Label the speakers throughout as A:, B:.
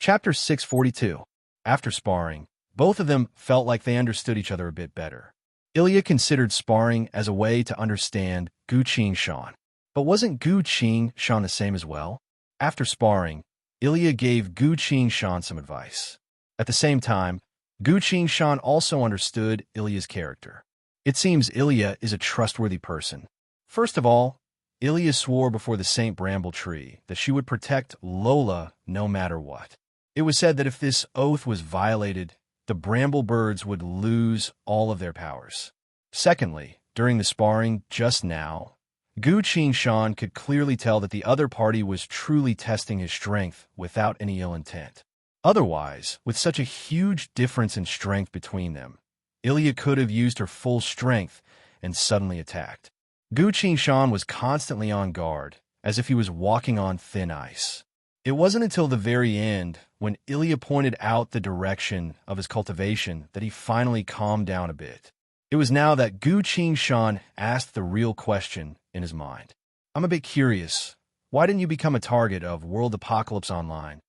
A: Chapter 642. After sparring, both of them felt like they understood each other a bit better. Ilya considered sparring as a way to understand Gu Qing-shan. But wasn't Gu Qing-shan the same as well? After sparring, Ilya gave Gu Qing-shan some advice. At the same time, Gu Qing-shan also understood Ilya's character. It seems Ilya is a trustworthy person. First of all, Ilya swore before the Saint Bramble Tree that she would protect Lola no matter what. It was said that if this oath was violated, the bramble birds would lose all of their powers. Secondly, during the sparring just now, Gu Qing-shan could clearly tell that the other party was truly testing his strength without any ill intent. Otherwise, with such a huge difference in strength between them, Ilya could have used her full strength and suddenly attacked. Gu Qing-shan was constantly on guard, as if he was walking on thin ice. It wasn't until the very end, when Ilya pointed out the direction of his cultivation, that he finally calmed down a bit. It was now that Gu Qing-shan asked the real question in his mind. I'm a bit curious. Why didn't you become a target of World Apocalypse Online?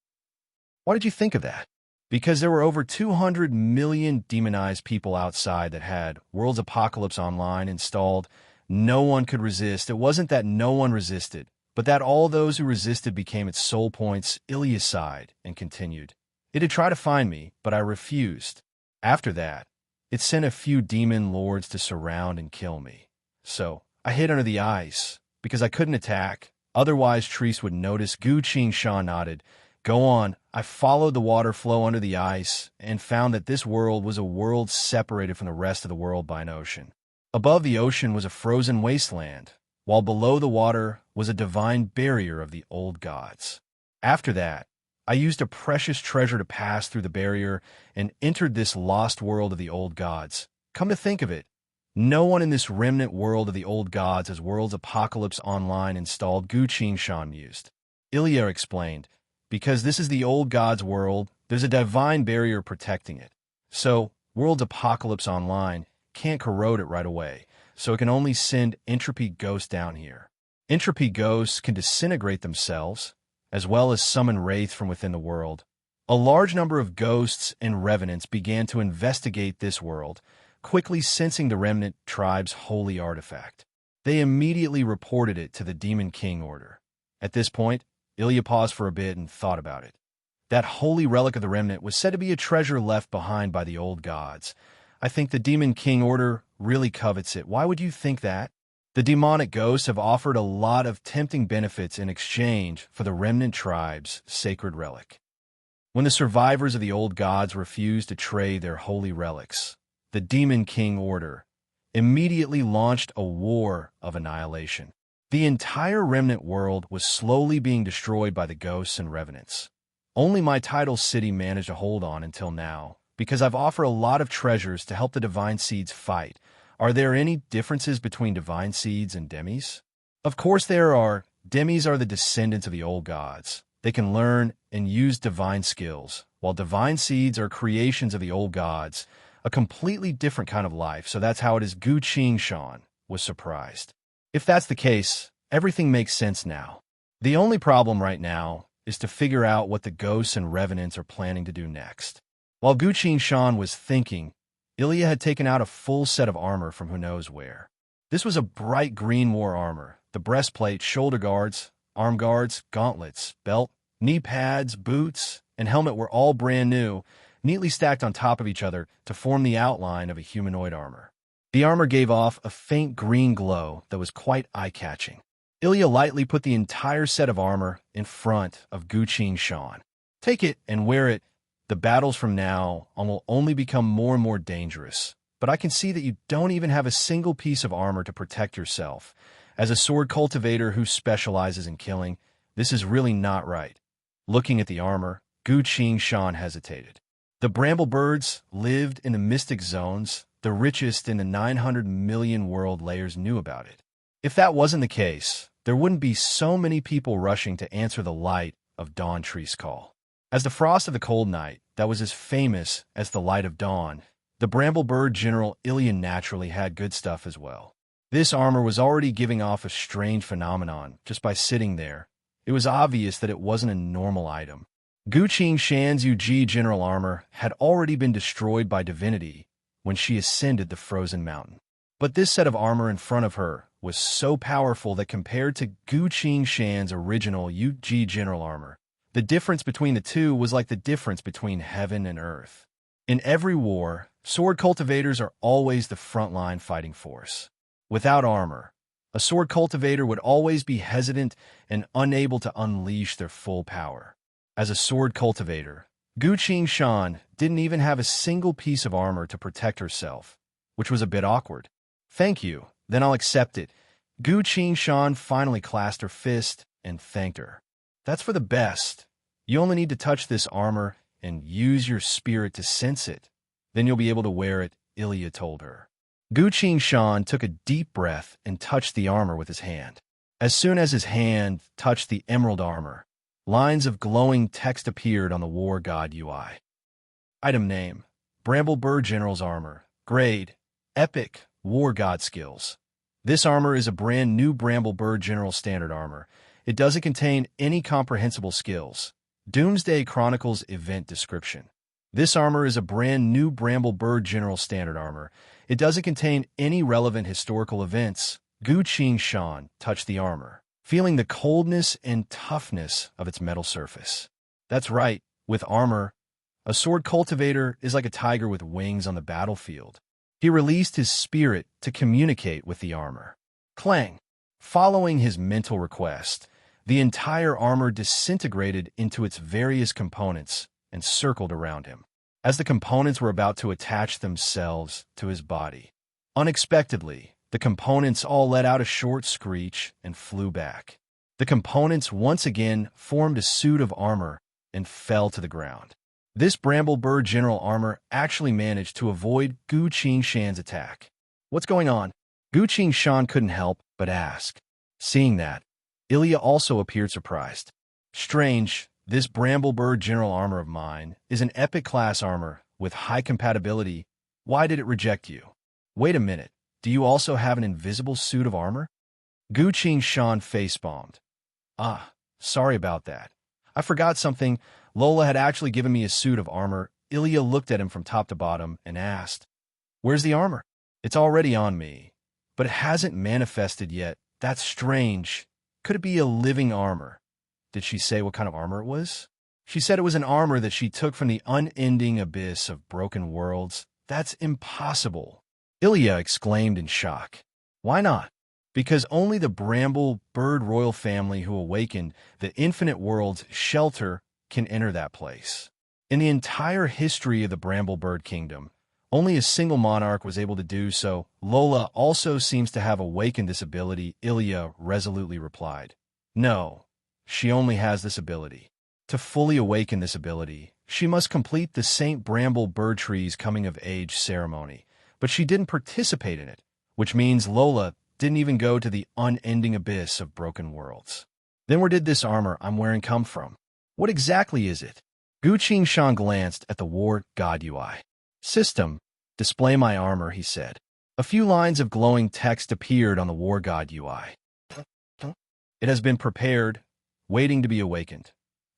A: Why did you think of that? Because there were over 200 million demonized people outside that had World Apocalypse Online installed. No one could resist. It wasn't that no one resisted, but that all those who resisted became its soul points. Ilya sighed and continued. It had tried to find me, but I refused. After that, it sent a few demon lords to surround and kill me. So, I hid under the ice, because I couldn't attack. Otherwise, Treese would notice. Gu Qing-shan nodded. Go on. I followed the water flow under the ice and found that this world was a world separated from the rest of the world by an ocean. Above the ocean was a frozen wasteland, while below the water was a divine barrier of the old gods. After that, I used a precious treasure to pass through the barrier and entered this lost world of the old gods. Come to think of it, no one in this remnant world of the old gods has World's Apocalypse Online installed. Gu Qing-shan mused. Ilya explained, because this is the old gods' world, there's a divine barrier protecting it. So, World's Apocalypse Online can't corrode it right away, so it can only send entropy ghosts down here. Entropy ghosts can disintegrate themselves, as well as summon wraiths from within the world. A large number of ghosts and revenants began to investigate this world, quickly sensing the remnant tribe's holy artifact. They immediately reported it to the Demon King Order. At this point, Ilya paused for a bit and thought about it. That holy relic of the remnant was said to be a treasure left behind by the old gods. I think the Demon King Order really covets it. Why would you think that? The demonic ghosts have offered a lot of tempting benefits in exchange for the remnant tribe's sacred relic. When the survivors of the old gods refused to trade their holy relics, the Demon King Order immediately launched a war of annihilation. The entire remnant world was slowly being destroyed by the ghosts and revenants. Only my title city managed to hold on until now, because I've offered a lot of treasures to help the divine seeds fight. Are there any differences between divine seeds and demis? Of course there are. Demis are the descendants of the old gods. They can learn and use divine skills, while divine seeds are creations of the old gods, a completely different kind of life. So that's how it is. Gu Qing-shan was surprised. If that's the case, everything makes sense now. The only problem right now is to figure out what the ghosts and revenants are planning to do next. While Gu Qing-shan was thinking, Ilya had taken out a full set of armor from who knows where. This was a bright green war armor. The breastplate, shoulder guards, arm guards, gauntlets, belt, knee pads, boots, and helmet were all brand new, neatly stacked on top of each other to form the outline of a humanoid armor. The armor gave off a faint green glow that was quite eye-catching. Ilya lightly put the entire set of armor in front of Gu Qing-shan. Take it and wear it. The battles from now on will only become more and more dangerous, but I can see that you don't even have a single piece of armor to protect yourself. As a sword cultivator who specializes in killing, this is really not right. Looking at the armor, Gu Qing-shan hesitated. The bramble birds lived in the mystic zones. The richest in the 900 million world layers knew about it. If that wasn't the case, there wouldn't be so many people rushing to answer the light of dawn tree's call. As the frost of the cold night that was as famous as the light of dawn, the bramble bird general Ilya naturally had good stuff as well. This armor was already giving off a strange phenomenon just by sitting there. It was obvious that it wasn't a normal item. Gu Qingshan's UG general armor had already been destroyed by divinity when she ascended the frozen mountain. But this set of armor in front of her was so powerful that compared to Gu Qingshan's original UG general armor, the difference between the two was like the difference between heaven and earth. In every war, sword cultivators are always the frontline fighting force. Without armor, a sword cultivator would always be hesitant and unable to unleash their full power. As a sword cultivator, Gu Qingshan didn't even have a single piece of armor to protect herself, which was a bit awkward. "Thank you, then I'll accept it." Gu Qingshan finally clasped her fist and thanked her. "That's for the best. You only need to touch this armor and use your spirit to sense it. Then you'll be able to wear it," Ilya told her. Gu Qingshan took a deep breath and touched the armor with his hand. As soon as his hand touched the emerald armor, lines of glowing text appeared on the War God UI. Item name: Bramblebird General's Armor. Grade: Epic War God Skills. This armor is a brand new Bramblebird General Standard Armor. It doesn't contain any comprehensible skills. Doomsday Chronicles Event Description. This armor is a brand new Bramblebird General Standard Armor. It doesn't contain any relevant historical events. Gu Qingshan touched the armor, feeling the coldness and toughness of its metal surface. That's right, with armor, a sword cultivator is like a tiger with wings on the battlefield. He released his spirit to communicate with the armor. Clang! Following his mental request, the entire armor disintegrated into its various components and circled around him. As the components were about to attach themselves to his body, unexpectedly, the components all let out a short screech and flew back. The components once again formed a suit of armor and fell to the ground. This Bramblebird General Armor actually managed to avoid Gu Qingshan's attack. "What's going on?" Gu Qingshan couldn't help but ask. Seeing that, Ilya also appeared surprised. "Strange, this Bramblebird General Armor of mine is an epic class armor with high compatibility. Why did it reject you?" "Wait a minute. Do you also have an invisible suit of armor?" Gu Qingshan facepalmed. "Ah, sorry about that. I forgot something. Lola had actually given me a suit of armor." Ilya looked at him from top to bottom and asked, "Where's the armor?" "It's already on me, but it hasn't manifested yet." "That's strange. Could it be a living armor?" "Did she say what kind of armor it was?" "She said it was an armor that she took from the unending abyss of broken worlds." "That's impossible," Ilya exclaimed in shock. "Why not?" "Because only the Bramble Bird royal family who awakened the infinite world's shelter can enter that place. In the entire history of the Bramble Bird Kingdom, only a single monarch was able to do so. Lola also seems to have awakened this ability," Ilya resolutely replied. "No, she only has this ability. To fully awaken this ability, she must complete the St. Bramble Bird Tree's coming of age ceremony, but she didn't participate in it, which means Lola didn't even go to the unending abyss of broken worlds." "Then where did this armor I'm wearing come from? What exactly is it?" Gu Qingshan glanced at the War God UI. "System, display my armor," he said. A few lines of glowing text appeared on the War God UI. "It has been prepared, waiting to be awakened.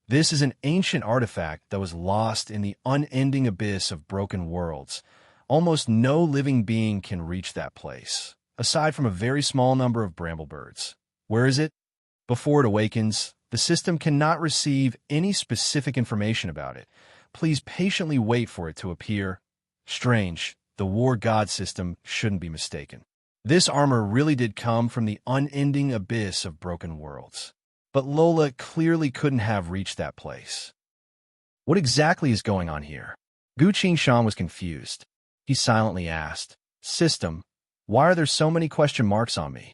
A: This is an ancient artifact that was lost in the unending abyss of broken worlds. Almost no living being can reach that place, aside from a very small number of bramblebirds. Where is it? Before it awakens, the system cannot receive any specific information about it. Please patiently wait for it to appear." Strange, the War God system shouldn't be mistaken. This armor really did come from the unending abyss of broken worlds. But Lola clearly couldn't have reached that place. What exactly is going on here? Gu Qingshan was confused. He silently asked, "System, why are there so many question marks on me?"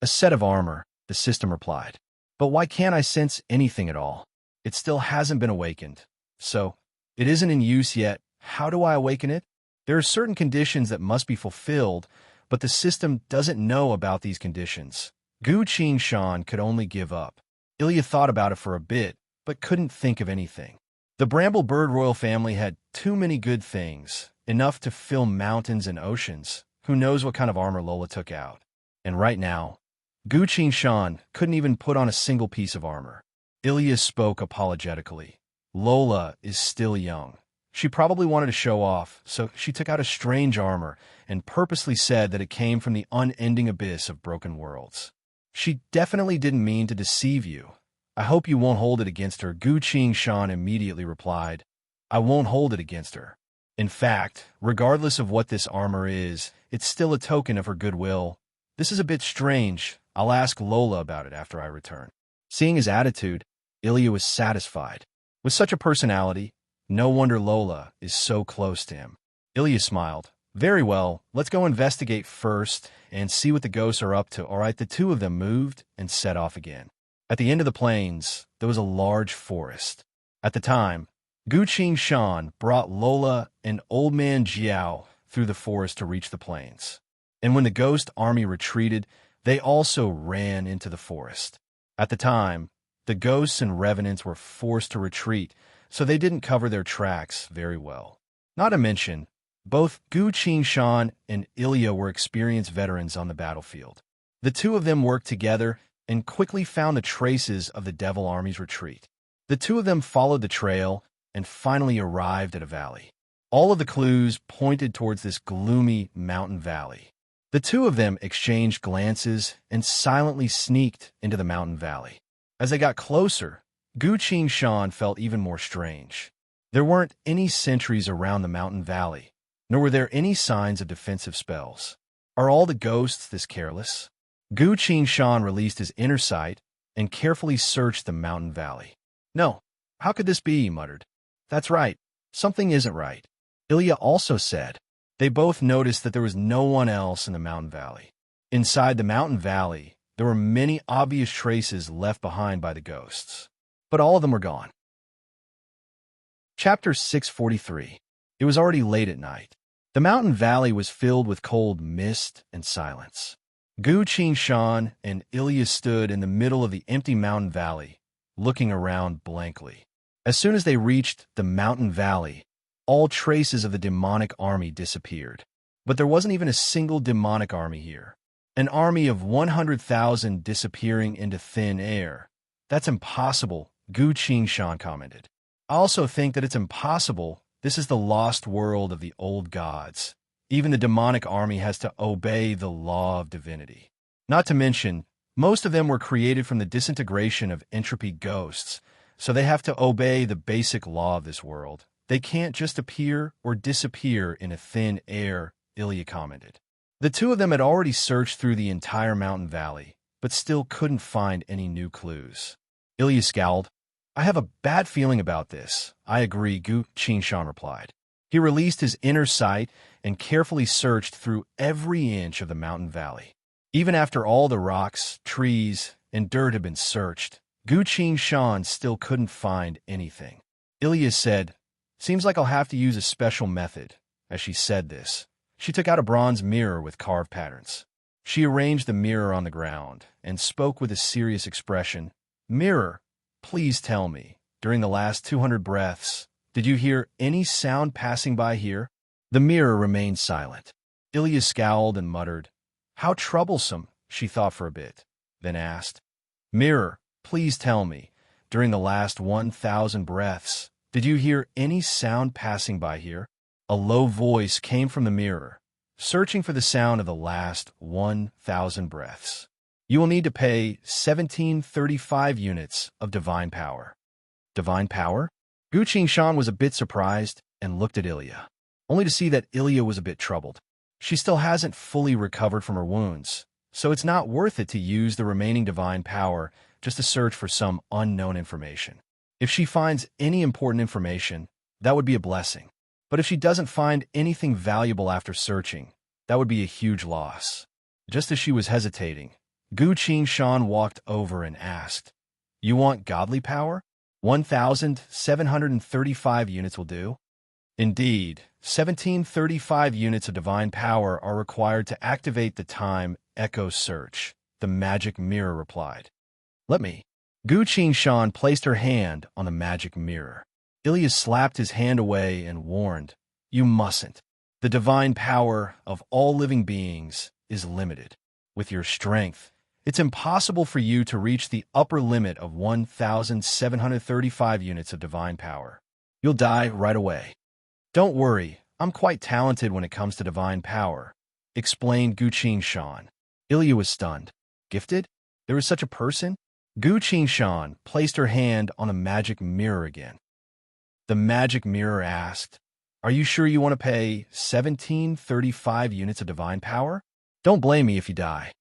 A: "A set of armor," the system replied. "But why can't I sense anything at all? It still hasn't been awakened. So, it isn't in use yet. How do I awaken it? There are certain conditions that must be fulfilled, but the system doesn't know about these conditions." Gu Qingshan could only give up. Ilya thought about it for a bit, but couldn't think of anything. The Bramble Bird royal family had too many good things, enough to fill mountains and oceans. Who knows what kind of armor Lola took out? And right now, Gu Qingshan couldn't even put on a single piece of armor. Ilya spoke apologetically. Lola is still young. She probably wanted to show off, so she took out a strange armor and purposely said that it came from the unending abyss of broken worlds. She definitely didn't mean to deceive you. I hope you won't hold it against her, Gu Qingshan immediately replied. I won't hold it against her. In fact, regardless of what this armor is, it's still a token of her goodwill. This is a bit strange. I'll ask Lola about it after I return. Seeing his attitude, Ilya was satisfied. With such a personality, no wonder Lola is so close to him. Ilya smiled. Very well, let's go investigate first and see what the ghosts are up to. All right, the two of them moved and set off again. At the end of the plains, there was a large forest. At the time, Gu Qingshan brought Lola and Old Man Jiao through the forest to reach the plains. And when the ghost army retreated, they also ran into the forest. At the time, the ghosts and revenants were forced to retreat, so they didn't cover their tracks very well. Not to mention, both Gu Qingshan and Ilya were experienced veterans on the battlefield. The two of them worked together and quickly found the traces of the Devil Army's retreat. The two of them followed the trail and finally arrived at a valley. All of the clues pointed towards this gloomy mountain valley. The two of them exchanged glances and silently sneaked into the mountain valley. As they got closer, Gu Qingshan felt even more strange. There weren't any sentries around the mountain valley, nor were there any signs of defensive spells. Are all the ghosts this careless? Gu Qingshan released his inner sight and carefully searched the mountain valley. No, how could this be, he muttered. That's right, something isn't right. Ilya also said. They both noticed that there was no one else in the mountain valley. Inside the mountain valley, there were many obvious traces left behind by the ghosts, but all of them were gone. Chapter 643. It was already late at night. The mountain valley was filled with cold mist and silence. Gu Qingshan and Ilya stood in the middle of the empty mountain valley, looking around blankly. As soon as they reached the mountain valley, all traces of the demonic army disappeared. But there wasn't even a single demonic army here. An army of 100,000 disappearing into thin air. That's impossible, Gu Qingshan commented. I also think that it's impossible. This is the lost world of the old gods. Even the demonic army has to obey the law of divinity. Not to mention, most of them were created from the disintegration of entropy ghosts, so they have to obey the basic law of this world. They can't just appear or disappear in a thin air, Ilya commented. The two of them had already searched through the entire mountain valley, but still couldn't find any new clues. Ilya scowled. I have a bad feeling about this. I agree, Gu Qingshan replied. He released his inner sight and carefully searched through every inch of the mountain valley. Even after all the rocks, trees, and dirt had been searched, Gu Qingshan still couldn't find anything. Ilya said, Seems like I'll have to use a special method. As she said this, she took out a bronze mirror with carved patterns. She arranged the mirror on the ground and spoke with a serious expression. Mirror, please tell me, during the last 200 breaths, did you hear any sound passing by here? The mirror remained silent. Ilya scowled and muttered. How troublesome, she thought for a bit, then asked. Mirror, please tell me, during the last 1,000 breaths, did you hear any sound passing by here? A low voice came from the mirror, searching for the sound of the last 1,000 breaths. You will need to pay 1735 units of divine power. Divine power? Gu Qingshan was a bit surprised and looked at Ilya, only to see that Ilya was a bit troubled. She still hasn't fully recovered from her wounds, so it's not worth it to use the remaining divine power just to search for some unknown information. If she finds any important information, that would be a blessing. But if she doesn't find anything valuable after searching, that would be a huge loss. Just as she was hesitating, Gu Qingshan walked over and asked, You want godly power? 1,735 units will do. Indeed, 1735 units of divine power are required to activate the time echo search, the magic mirror replied. Let me. Gu Qingshan placed her hand on the magic mirror. Ilya slapped his hand away and warned, You mustn't. The divine power of all living beings is limited. With your strength, It's impossible for you to reach the upper limit of 1,735 units of divine power. You'll die right away. Don't worry, I'm quite talented when it comes to divine power, explained Gu Shan. Ilya was stunned. Gifted? There was such a person? Gu Shan placed her hand on a magic mirror again. The magic mirror asked, "Are you sure you want to pay 1735 units of divine power? Don't blame me if you die."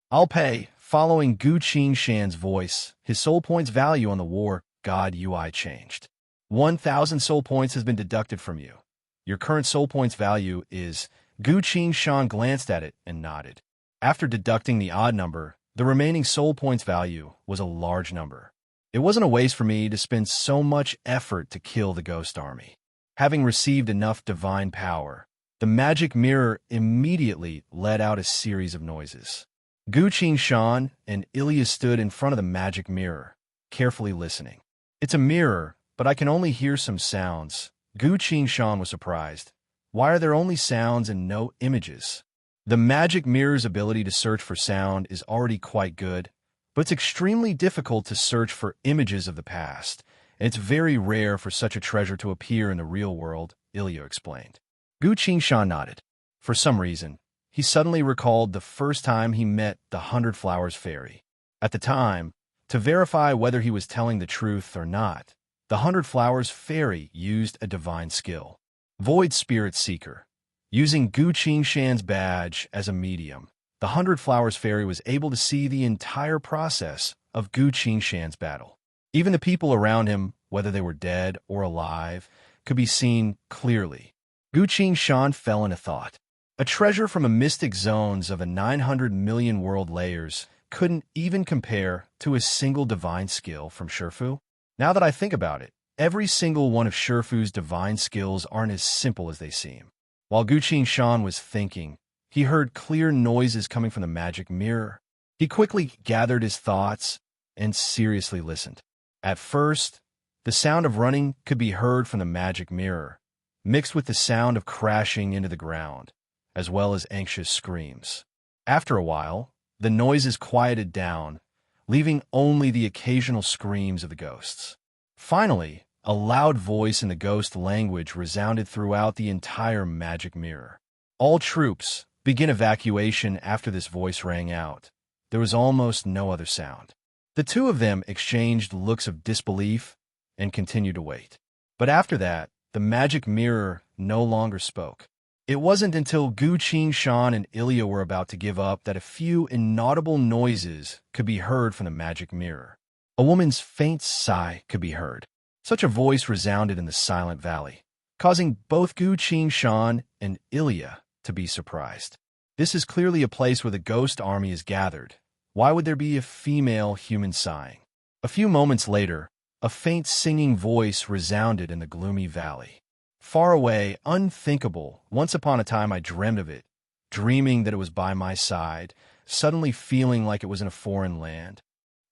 A: "I'll pay," following Gu Shan's voice. His soul points value on the war god UI changed. 1,000 soul points has been deducted from you. Your current soul points value is... Gu Shan glanced at it and nodded. After deducting the odd number, the remaining soul points value was a large number. It wasn't a waste for me to spend so much effort to kill the ghost army. Having received enough divine power, the magic mirror immediately let out a series of noises. Gu Shan and Ilya stood in front of the magic mirror, carefully listening. "It's a mirror, but I can only hear some sounds." Gu Shan was surprised. "Why are there only sounds and no images?" The magic mirror's ability to search for sound is already quite good, but it's extremely difficult to search for images of the past, and it's very rare for such a treasure to appear in the real world, Ilya explained. Gu Shan nodded. For some reason, he suddenly recalled the first time he met the 100 Flowers Fairy. At the time, to verify whether he was telling the truth or not, the 100 Flowers Fairy used a divine skill. Void Spirit Seeker. Using Gu Shan's badge as a medium, the 100 Flowers Fairy was able to see the entire process of Gu Shan's battle. Even the people around him, whether they were dead or alive, could be seen clearly. Gu Shan fell into thought. A treasure from a mystic zones of a 900 million world layers couldn't even compare to a single divine skill from Shifu. Now that I think about it, every single one of Shifu's divine skills aren't as simple as they seem. While Gu Shan was thinking, he heard clear noises coming from the magic mirror. He quickly gathered his thoughts and seriously listened. At first, the sound of running could be heard from the magic mirror, mixed with the sound of crashing into the ground, as well as anxious screams. After a while, the noises quieted down, leaving only the occasional screams of the ghosts. Finally, a loud voice in the ghost language resounded throughout the entire magic mirror. "All troops, begin evacuation." After this voice rang out, there was almost no other sound. The two of them exchanged looks of disbelief and continued to wait. But after that, the magic mirror no longer spoke. It wasn't until Gu Shan and Ilya were about to give up that a few inaudible noises could be heard from the magic mirror. A woman's faint sigh could be heard. Such a voice resounded in the silent valley, causing both Gu Shan and Ilya to be surprised. This is clearly a place where the ghost army is gathered. Why would there be a female human sighing? A few moments later, a faint singing voice resounded in the gloomy valley. "Far away, unthinkable, once upon a time I dreamed of it, dreaming that it was by my side, suddenly feeling like it was in a foreign land."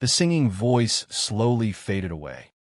A: The singing voice slowly faded away.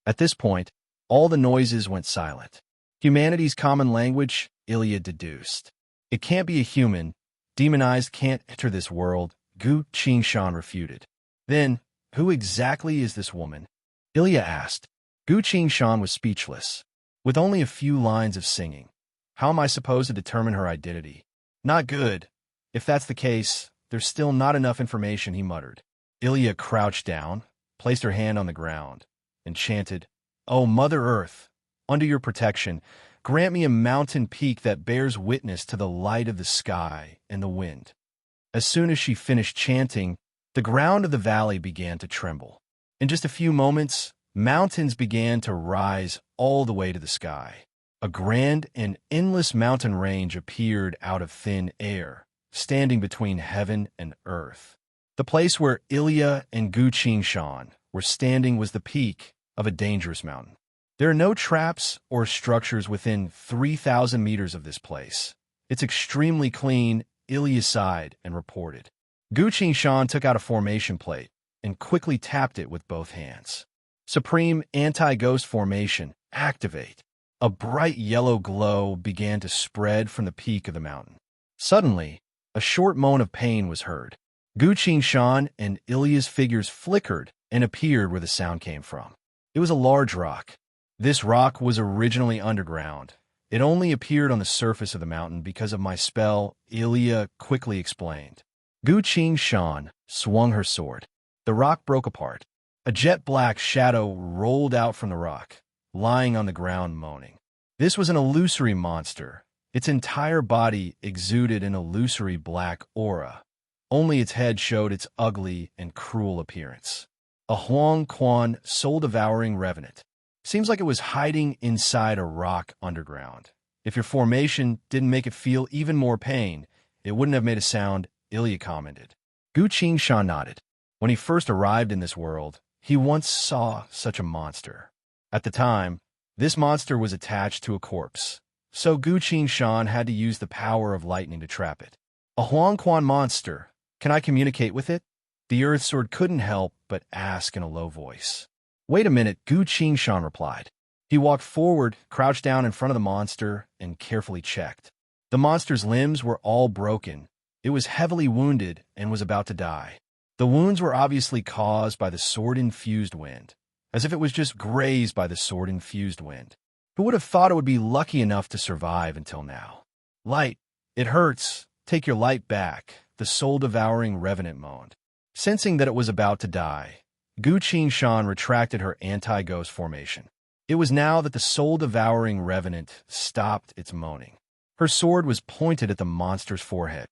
A: At this point, all the noises went silent. Humanity's common language, Ilya deduced. "It can't be a human. Demonized can't enter this world," Gu Shan refuted. "Then, who exactly is this woman?" Ilya asked. Gu Shan was speechless. With only a few lines of singing, how am I supposed to determine her identity? "Not good. If that's the case, there's still not enough information," he muttered. Ilya crouched down, placed her hand on the ground, and chanted, "Oh, Mother Earth, under your protection, grant me a mountain peak that bears witness to the light of the sky and the wind." As soon as she finished chanting, the ground of the valley began to tremble. In just a few moments, mountains began to rise all the way to the sky. A grand and endless mountain range appeared out of thin air, standing between heaven and earth. The place where Ilya and Gu Shan were standing was the peak of a dangerous mountain. There are no traps or structures within 3,000 meters of this place. It's extremely clean, Ilya sighed and reported. Gu Shan took out a formation plate and quickly tapped it with both hands. "Supreme Anti-Ghost Formation, activate." A bright yellow glow began to spread from the peak of the mountain. Suddenly, a short moan of pain was heard. Gu Shan and Ilya's figures flickered and appeared where the sound came from. It was a large rock. This rock was originally underground. It only appeared on the surface of the mountain because of my spell, Ilya quickly explained. Gu Shan swung her sword. The rock broke apart. A jet-black shadow rolled out from the rock, lying on the ground moaning. This was an illusory monster. Its entire body exuded an illusory black aura. Only its head showed its ugly and cruel appearance. A Huang Quan soul-devouring revenant. Seems like it was hiding inside a rock underground. If your formation didn't make it feel even more pain, it wouldn't have made a sound, Ilya commented. Gu Shan nodded. When he first arrived in this world, he once saw such a monster. At the time, this monster was attached to a corpse, so Gu Shan had to use the power of lightning to trap it. A Huang Quan monster. Can I communicate with it? The Earth Sword couldn't help but ask in a low voice. Wait a minute, Gu Shan replied. He walked forward, crouched down in front of the monster, and carefully checked. The monster's limbs were all broken. It was heavily wounded and was about to die. The wounds were obviously caused by the sword-infused wind, as if it was just grazed by the sword-infused wind. Who would have thought it would be lucky enough to survive until now? Light, it hurts. Take your light back, the soul-devouring revenant moaned. Sensing that it was about to die, Gu Shan retracted her anti-ghost formation. It was now that the soul-devouring revenant stopped its moaning. Her sword was pointed at the monster's forehead.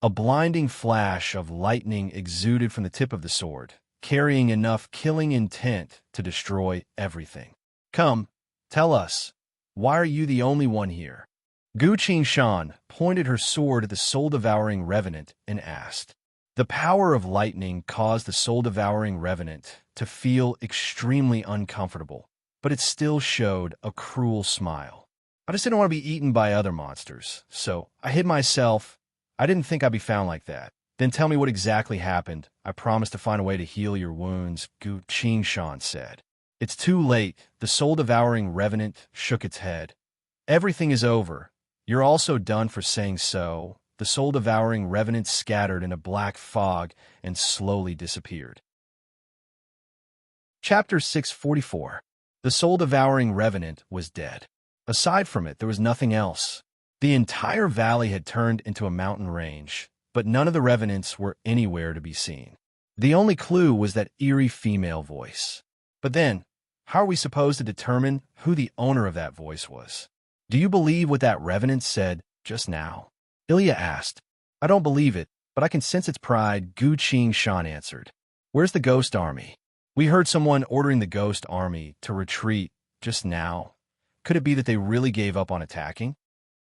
A: A blinding flash of lightning exuded from the tip of the sword, carrying enough killing intent to destroy everything. Come, tell us, why are you the only one here? Gu Shan pointed her sword at the soul-devouring revenant and asked. The power of lightning caused the soul-devouring revenant to feel extremely uncomfortable, but it still showed a cruel smile. I just didn't want to be eaten by other monsters, so I hid myself. I didn't think I'd be found like that. Then tell me what exactly happened. I promise to find a way to heal your wounds, Gu Shan said. It's too late. The soul-devouring revenant shook its head. Everything is over. You're also done for saying so. The soul-devouring revenant scattered in a black fog and slowly disappeared. Chapter 644. The soul-devouring revenant was dead. Aside from it, there was nothing else. The entire valley had turned into a mountain range, but none of the revenants were anywhere to be seen. The only clue was that eerie female voice. But then, how are we supposed to determine who the owner of that voice was? Do you believe what that revenant said just now? Ilya asked. I don't believe it, but I can sense its pride, Gu Shan answered. Where's the ghost army? We heard someone ordering the ghost army to retreat just now. Could it be that they really gave up on attacking?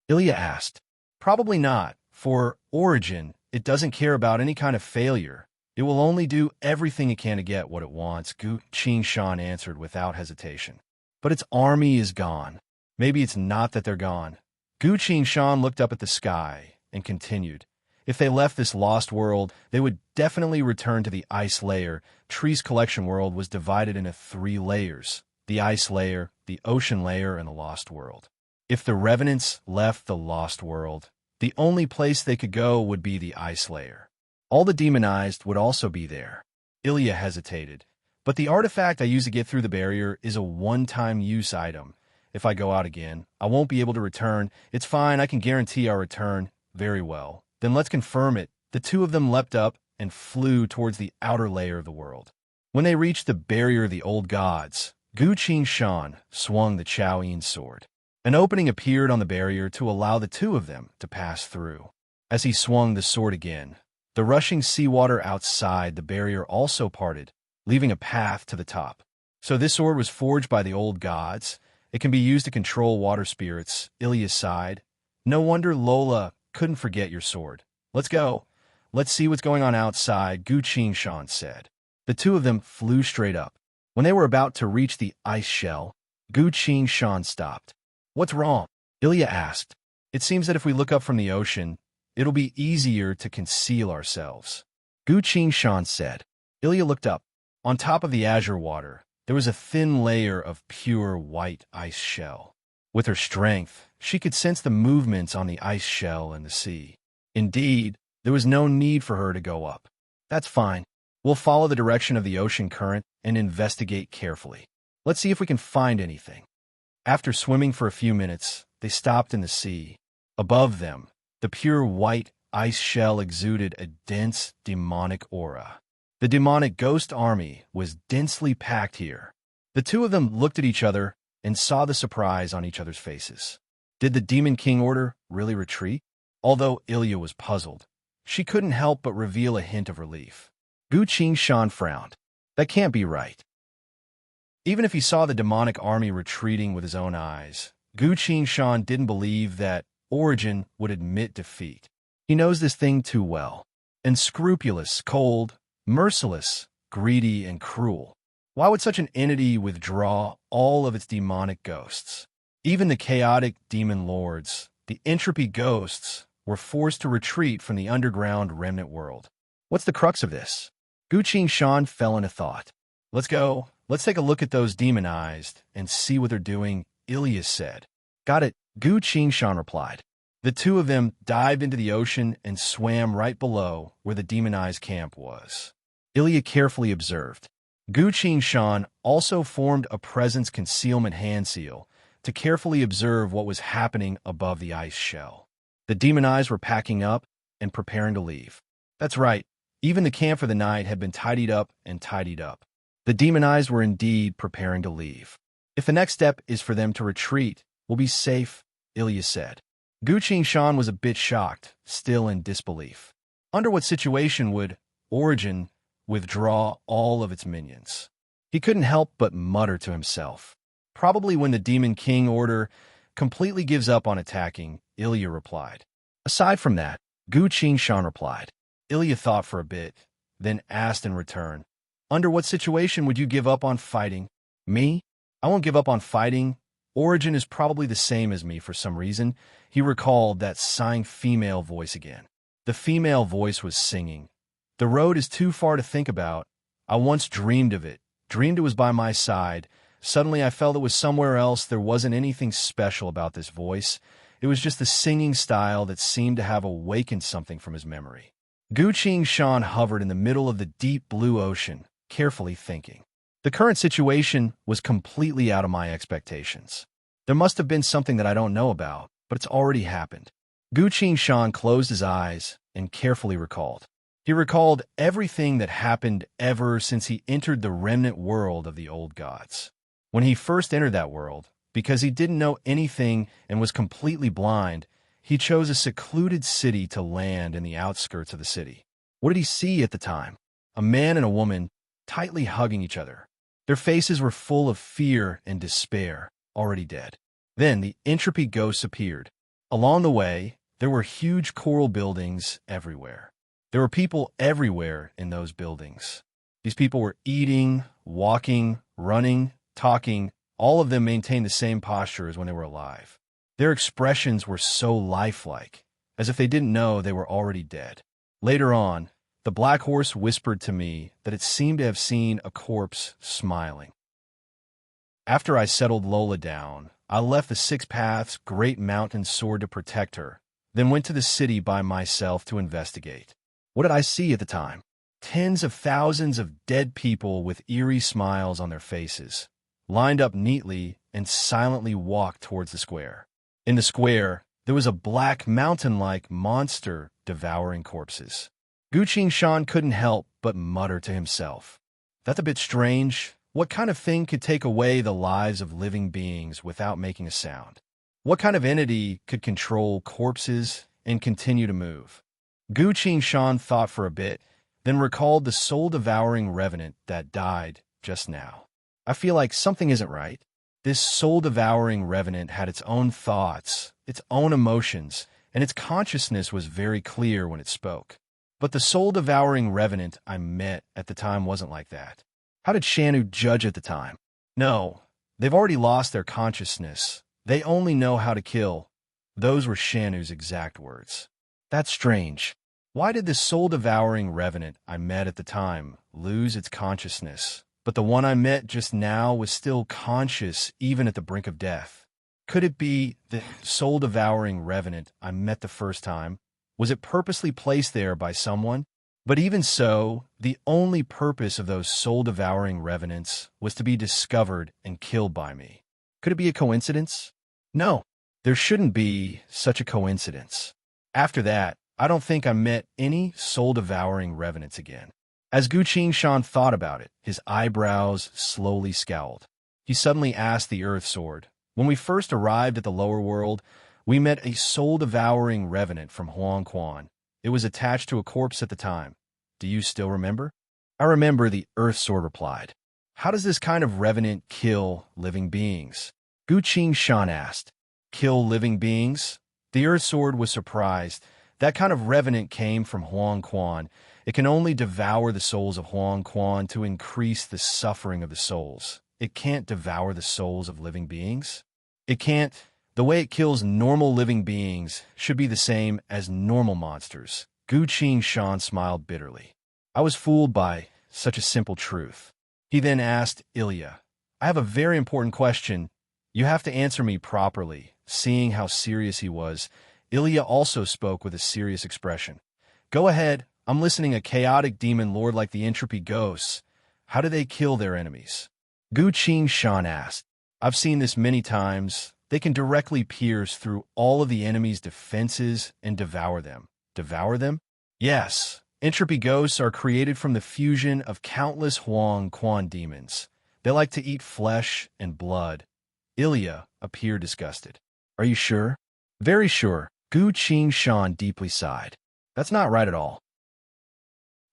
A: Ilya asked. Probably not. For origin, it doesn't care about any kind of failure. It will only do everything it can to get what it wants, Gu Shan answered without hesitation. But its army is gone. Maybe it's not that they're gone. Gu Shan looked up at the sky and continued. If they left this lost world, they would definitely return to the ice layer. Tree's collection world was divided into 3 layers: the ice layer, the ocean layer, and the lost world. If the revenants left the lost world, the only place they could go would be the ice layer. All the demonized would also be there. Ilya hesitated. But the artifact I use to get through the barrier is a one-time use item. If I go out again, I won't be able to return. It's fine, I can guarantee our return. Very well. Then let's confirm it. The two of them leapt up and flew towards the outer layer of the world. When they reached the barrier of the old gods, Gu Shan swung the Chaoyin sword. An opening appeared on the barrier to allow the two of them to pass through. As he swung the sword again, the rushing seawater outside the barrier also parted, leaving a path to the top. So this sword was forged by the old gods. It can be used to control water spirits, Ilya sighed. No wonder Lola couldn't forget your sword. Let's go. Let's see what's going on outside, Gu Shan said. The two of them flew straight up. When they were about to reach the ice shell, Gu Shan stopped. What's wrong? Ilya asked. It seems that if we look up from the ocean, it'll be easier to conceal ourselves. Gu Shan said. Ilya looked up. On top of the azure water, there was a thin layer of pure white ice shell. With her strength, she could sense the movements on the ice shell and the sea. Indeed, There was no need for her to go up. That's fine. We'll follow the direction of the ocean current and investigate carefully. Let's see if we can find anything. After swimming for a few minutes, they stopped in the sea. Above them, the pure white ice shell exuded a dense, demonic aura. The demonic ghost army was densely packed here. The two of them looked at each other and saw the surprise on each other's faces. Did the Demon King order really retreat? Although Ilya was puzzled, she couldn't help but reveal a hint of relief. Gu Qingshan frowned. That can't be right. Even if he saw the demonic army retreating with his own eyes, Gu Qingshan didn't believe that Origin would admit defeat. He knows this thing too well. Unscrupulous, cold, merciless, greedy, and cruel. Why would such an entity withdraw all of its demonic ghosts? Even the chaotic demon lords, the entropy ghosts, were forced to retreat from the underground remnant world. What's the crux of this? Gu Qingshan fell into thought. Let's go. Let's take a look at those demonized and see what they're doing, Ilya said. Got it, Gu Qingshan replied. The two of them dived into the ocean and swam right below where the demonized camp was. Ilya carefully observed. Gu Qingshan also formed a presence concealment hand seal to carefully observe what was happening above the ice shell. The demonized were packing up and preparing to leave. That's right, even the camp for the night had been tidied up and tidied up. The demonized were indeed preparing to leave. If the next step is for them to retreat, we'll be safe, Ilya said. Gu Qingshan was a bit shocked, still in disbelief. Under what situation would Origin withdraw all of its minions? He couldn't help but mutter to himself. Probably when the Demon King order completely gives up on attacking, Ilya replied. Aside from that, Gu Qingshan replied. Ilya thought for a bit, then asked in return, under what situation would you give up on fighting? Me? I won't give up on fighting. Origin is probably the same as me for some reason. He recalled that sighing female voice again. The female voice was singing. The road is too far to think about. I once dreamed of it. Dreamed it was by my side. Suddenly I felt it was somewhere else. There wasn't anything special about this voice. It was just the singing style that seemed to have awakened something from his memory. Gu Qingshan hovered in the middle of the deep blue ocean, carefully thinking. The current situation was completely out of my expectations. There must have been something that I don't know about, but it's already happened. Gu Qingshan closed his eyes and carefully recalled. He recalled everything that happened ever since he entered the remnant world of the old gods. When he first entered that world, because he didn't know anything and was completely blind, he chose a secluded city to land in the outskirts of the city. What did he see at the time? A man and a woman tightly hugging each other. Their faces were full of fear and despair, already dead. Then the entropy ghosts appeared. Along the way, there were huge coral buildings everywhere. There were people everywhere in those buildings. These people were eating, walking, running, talking. All of them maintained the same posture as when they were alive. Their expressions were so lifelike, as if they didn't know they were already dead. Later on, the black horse whispered to me that it seemed to have seen a corpse smiling. After I settled Lola down, I left the Six Paths Great Mountain Sword to protect her, then went to the city by myself to investigate. What did I see at the time? Tens of thousands of dead people with eerie smiles on their faces, lined up neatly and silently walked towards the square. In the square, there was a black mountain-like monster devouring corpses. Gu Qingshan couldn't help but mutter to himself. That's a bit strange. What kind of thing could take away the lives of living beings without making a sound? What kind of entity could control corpses and continue to move? Gu Qingshan thought for a bit, then recalled the soul-devouring revenant that died just now. I feel like something isn't right. This soul-devouring revenant had its own thoughts, its own emotions, and its consciousness was very clear when it spoke. But the soul-devouring revenant I met at the time wasn't like that. How did Shanu judge at the time? No, they've already lost their consciousness. They only know how to kill. Those were Shanu's exact words. That's strange. Why did the soul-devouring revenant I met at the time lose its consciousness, but the one I met just now was still conscious even at the brink of death? Could it be the soul-devouring revenant I met the first time? Was it purposely placed there by someone? But even so, the only purpose of those soul-devouring revenants was to be discovered and killed by me. Could it be a coincidence? No, there shouldn't be such a coincidence. After that, I don't think I met any soul-devouring revenants again. As Gu Qingshan thought about it, his eyebrows slowly scowled. He suddenly asked the Earth Sword, "When we first arrived at the lower world, we met a soul-devouring revenant from Huang Quan. It was attached to a corpse at the time. Do you still remember?" "I remember," the Earth Sword replied. "How does this kind of revenant kill living beings?" Gu Qingshan asked. "Kill living beings?" The Earth Sword was surprised. That kind of revenant came from Huang Quan. It can only devour the souls of Huang Quan to increase the suffering of the souls. It can't devour the souls of living beings. It can't. The way it kills normal living beings should be the same as normal monsters. Gu Qingshan smiled bitterly. I was fooled by such a simple truth. He then asked Ilya, "I have a very important question. You have to answer me properly." Seeing how serious he was, Ilya also spoke with a serious expression. "Go ahead. I'm listening. A chaotic demon lord like the entropy ghosts. How do they kill their enemies?" Gu Qingshan asked. "I've seen this many times. They can directly pierce through all of the enemy's defenses and devour them." Devour them? Yes. Entropy ghosts are created from the fusion of countless Huang Quan demons. They like to eat flesh and blood. Ilya appeared disgusted. "Are you sure?" "Very sure." Gu Qingshan deeply sighed. "That's not right at all."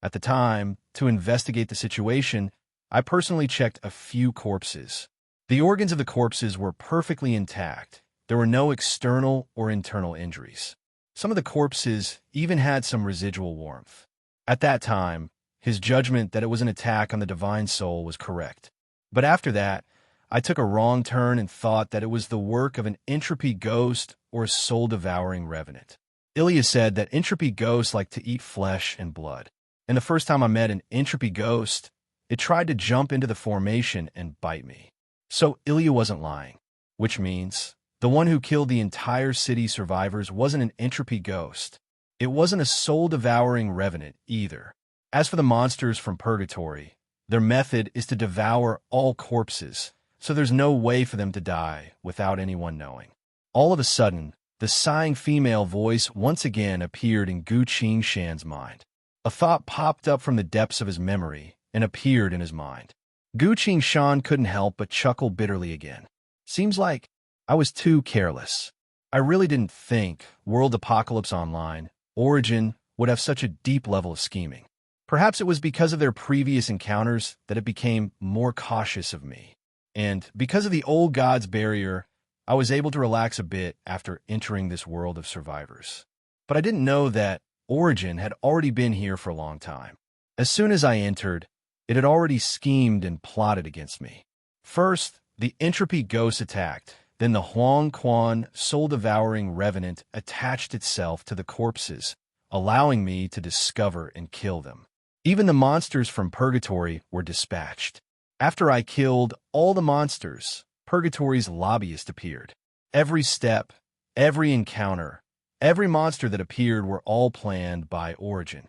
A: At the time, to investigate the situation, I personally checked a few corpses. The organs of the corpses were perfectly intact. There were no external or internal injuries. Some of the corpses even had some residual warmth. At that time, his judgment that it was an attack on the divine soul was correct. But after that, I took a wrong turn and thought that it was the work of an entropy ghost or a soul-devouring revenant. Ilya said that entropy ghosts like to eat flesh and blood. And the first time I met an entropy ghost, it tried to jump into the formation and bite me. So Ilya wasn't lying, which means the one who killed the entire city survivors wasn't an entropy ghost. It wasn't a soul-devouring revenant either. As for the monsters from purgatory, their method is to devour all corpses, so there's no way for them to die without anyone knowing. All of a sudden, the sighing female voice once again appeared in Gu Qingshan's mind. A thought popped up from the depths of his memory and appeared in his mind. Gu Qingshan couldn't help but chuckle bitterly again. Seems like I was too careless. I really didn't think World Apocalypse Online, Origin, would have such a deep level of scheming. Perhaps it was because of their previous encounters that it became more cautious of me. And because of the old god's barrier, I was able to relax a bit after entering this world of survivors. But I didn't know that Origin had already been here for a long time. As soon as I entered, it had already schemed and plotted against me. First, the entropy ghost attacked. Then the Huang Quan soul-devouring revenant attached itself to the corpses, allowing me to discover and kill them. Even the monsters from Purgatory were dispatched. After I killed all the monsters, Purgatory's lobbyist appeared. Every step, every encounter, every monster that appeared were all planned by Origin.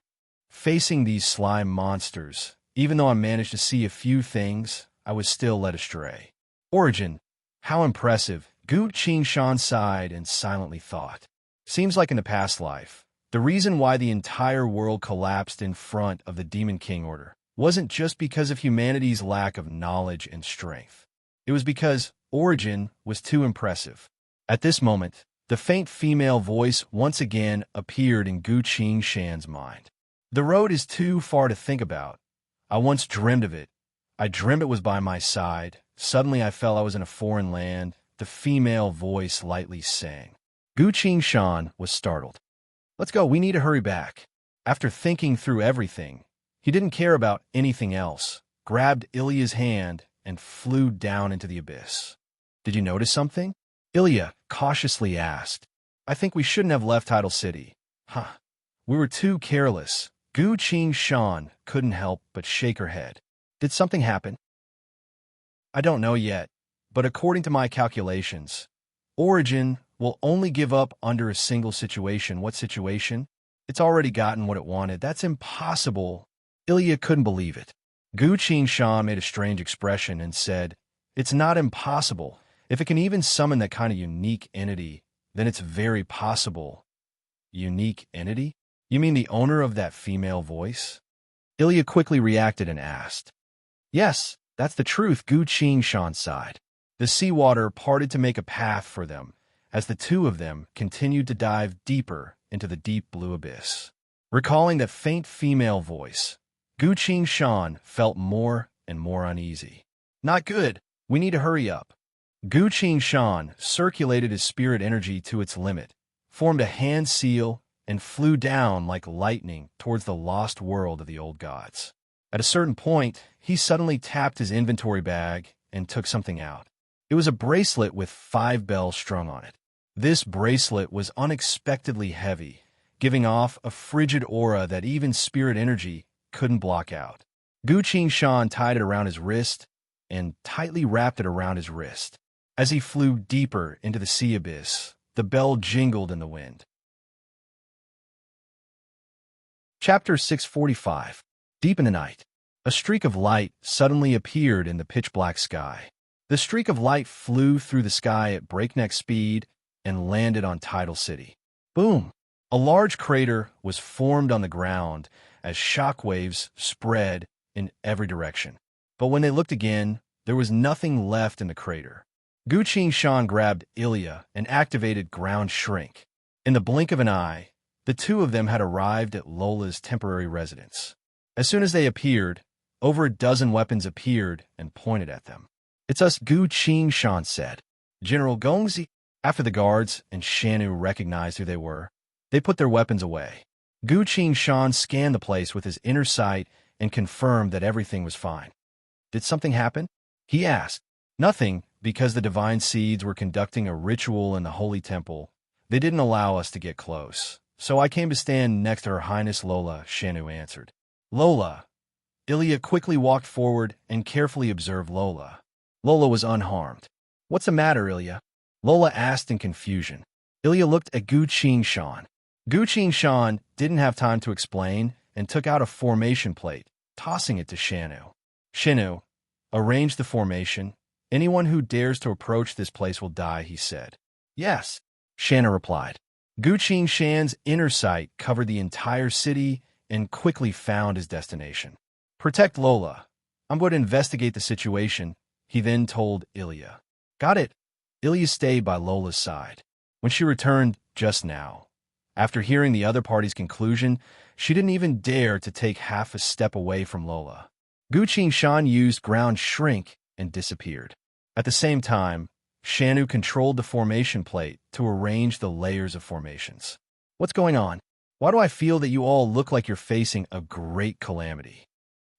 A: Facing these slime monsters, even though I managed to see a few things, I was still led astray. Origin, how impressive. Gu Qingshan sighed and silently thought. Seems like in the past life, the reason why the entire world collapsed in front of the Demon King Order wasn't just because of humanity's lack of knowledge and strength. It was because Origin was too impressive. At this moment, the faint female voice once again appeared in Gu Qingshan's mind. The road is too far to think about. I once dreamed of it. I dreamed it was by my side. Suddenly I felt I was in a foreign land, the female voice lightly sang. Gu Qingshan was startled. "Let's go, we need to hurry back." After thinking through everything, he didn't care about anything else, grabbed Ilya's hand, and flew down into the abyss. "Did you notice something?" Ilya cautiously asked. "I think we shouldn't have left Tidal City." "Huh. We were too careless." Gu Qingshan couldn't help but shake her head. "Did something happen?" "I don't know yet, but according to my calculations, Origin will only give up under a single situation." "What situation?" It's already gotten what it wanted. That's impossible. Ilya couldn't believe it. Gu Qingshan made a strange expression and said, "It's not impossible. If it can even summon that kind of unique entity, then it's very possible." Unique entity? You mean the owner of that female voice? Ilya quickly reacted and asked. Yes, that's the truth, Gu Qingshan sighed. The seawater parted to make a path for them, as the two of them continued to dive deeper into the deep blue abyss. Recalling that faint female voice, Gu Qingshan felt more and more uneasy. Not good. We need to hurry up. Gu Qingshan circulated his spirit energy to its limit, formed a hand seal, and flew down like lightning towards the lost world of the old gods. At a certain point, he suddenly tapped his inventory bag and took something out. It was a bracelet with 5 bells strung on it. This bracelet was unexpectedly heavy, giving off a frigid aura that even spirit energy couldn't block out. Gu Qingshan tied it around his wrist and tightly wrapped it around his wrist. As he flew deeper into the sea abyss, the bell jingled in the wind. Chapter 645. Deep in the night, a streak of light suddenly appeared in the pitch-black sky. The streak of light flew through the sky at breakneck speed and landed on Tidal City. Boom! A large crater was formed on the ground as shockwaves spread in every direction. But when they looked again, there was nothing left in the crater. Gu Qingshan grabbed Ilya and activated Ground Shrink. In the blink of an eye, the two of them had arrived at Lola's temporary residence. As soon as they appeared, over a dozen weapons appeared and pointed at them. "It's us," Gu Qingshan said. "General Gongzi." After the guards and Shanu recognized who they were, they put their weapons away. Gu Qingshan scanned the place with his inner sight and confirmed that everything was fine. "Did something happen?" he asked. "Nothing, because the divine seeds were conducting a ritual in the holy temple. They didn't allow us to get close. So I came to stand next to Her Highness Lola," Shanu answered. "Lola." Ilya quickly walked forward and carefully observed Lola. Lola was unharmed. "What's the matter, Ilya?" Lola asked in confusion. Ilya looked at Gu Qingshan. Gu Qingshan didn't have time to explain and took out a formation plate, tossing it to Shanu. "Shanu, arrange the formation. Anyone who dares to approach this place will die," he said. "Yes," Shanu replied. Gu Qingshan's inner sight covered the entire city and quickly found his destination. "Protect Lola. I'm going to investigate the situation," he then told Ilya. "Got it." Ilya stayed by Lola's side. When she returned just now, after hearing the other party's conclusion, she didn't even dare to take half a step away from Lola. Gu Qingshan used Ground Shrink and disappeared. At the same time, Shanu controlled the formation plate to arrange the layers of formations. "What's going on? Why do I feel that you all look like you're facing a great calamity?"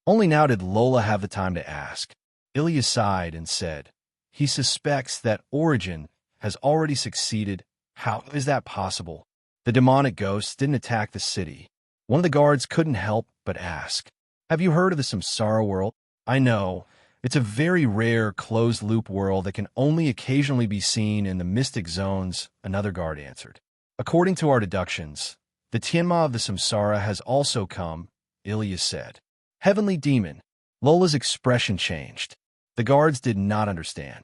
A: Only now did Lola have the time to ask. Ilya sighed and said, "He suspects that Origin has already succeeded. How is that possible? The demonic ghosts didn't attack the city." One of the guards couldn't help but ask, "Have you heard of the Samsara world?" "I know. It's a very rare closed-loop world that can only occasionally be seen in the mystic zones," another guard answered. "According to our deductions, the Tianma of the Samsara has also come," Ilya said. "Heavenly demon." Lola's expression changed. The guards did not understand.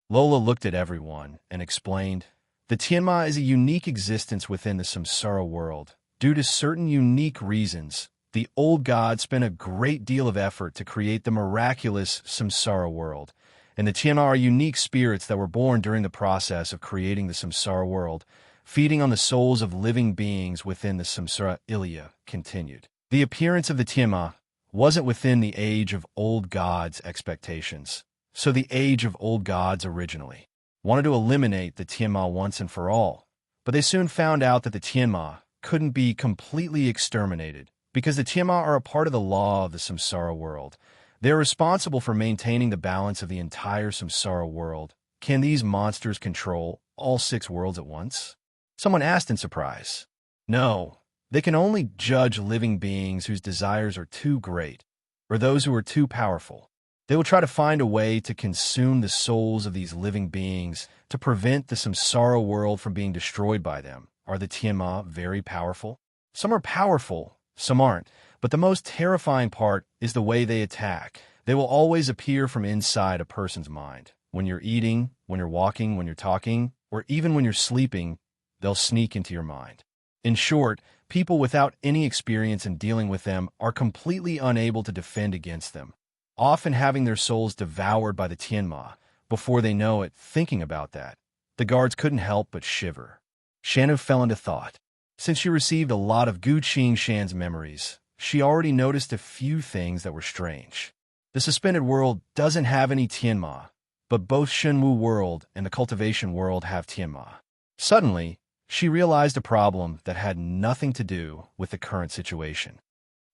A: Lola looked at everyone and explained, "The Tianma is a unique existence within the Samsara world. Due to certain unique reasons, the old gods spent a great deal of effort to create the miraculous Samsara world, and the Tianma are unique spirits that were born during the process of creating the Samsara world, feeding on the souls of living beings within the Samsara." Ilya continued. "The appearance of the Tianma wasn't within the age of old gods' expectations, so the age of old gods originally wanted to eliminate the Tianma once and for all, but they soon found out that the Tianma couldn't be completely exterminated, because the Tianma are a part of the law of the Samsara world. They're responsible for maintaining the balance of the entire Samsara world. Can these monsters control all 6 worlds at once?" Someone asked in surprise. "No, they can only judge living beings whose desires are too great, or those who are too powerful. They will try to find a way to consume the souls of these living beings to prevent the Samsara world from being destroyed by them. are the Tianma very powerful? Some are powerful, some aren't, but the most terrifying part is the way they attack. They will always appear from inside a person's mind. When you're eating, when you're walking, when you're talking, or even when you're sleeping, they'll sneak into your mind. In short, people without any experience in dealing with them are completely unable to defend against them, often having their souls devoured by the Tianma. Before they know it, thinking about that, the guards couldn't help but shiver. Shanu fell into thought. Since she received a lot of Gu Qingshan's memories, she already noticed a few things that were strange. The suspended world doesn't have any Tianma, but both Shenwu world and the cultivation world have Tianma. Suddenly, she realized a problem that had nothing to do with the current situation.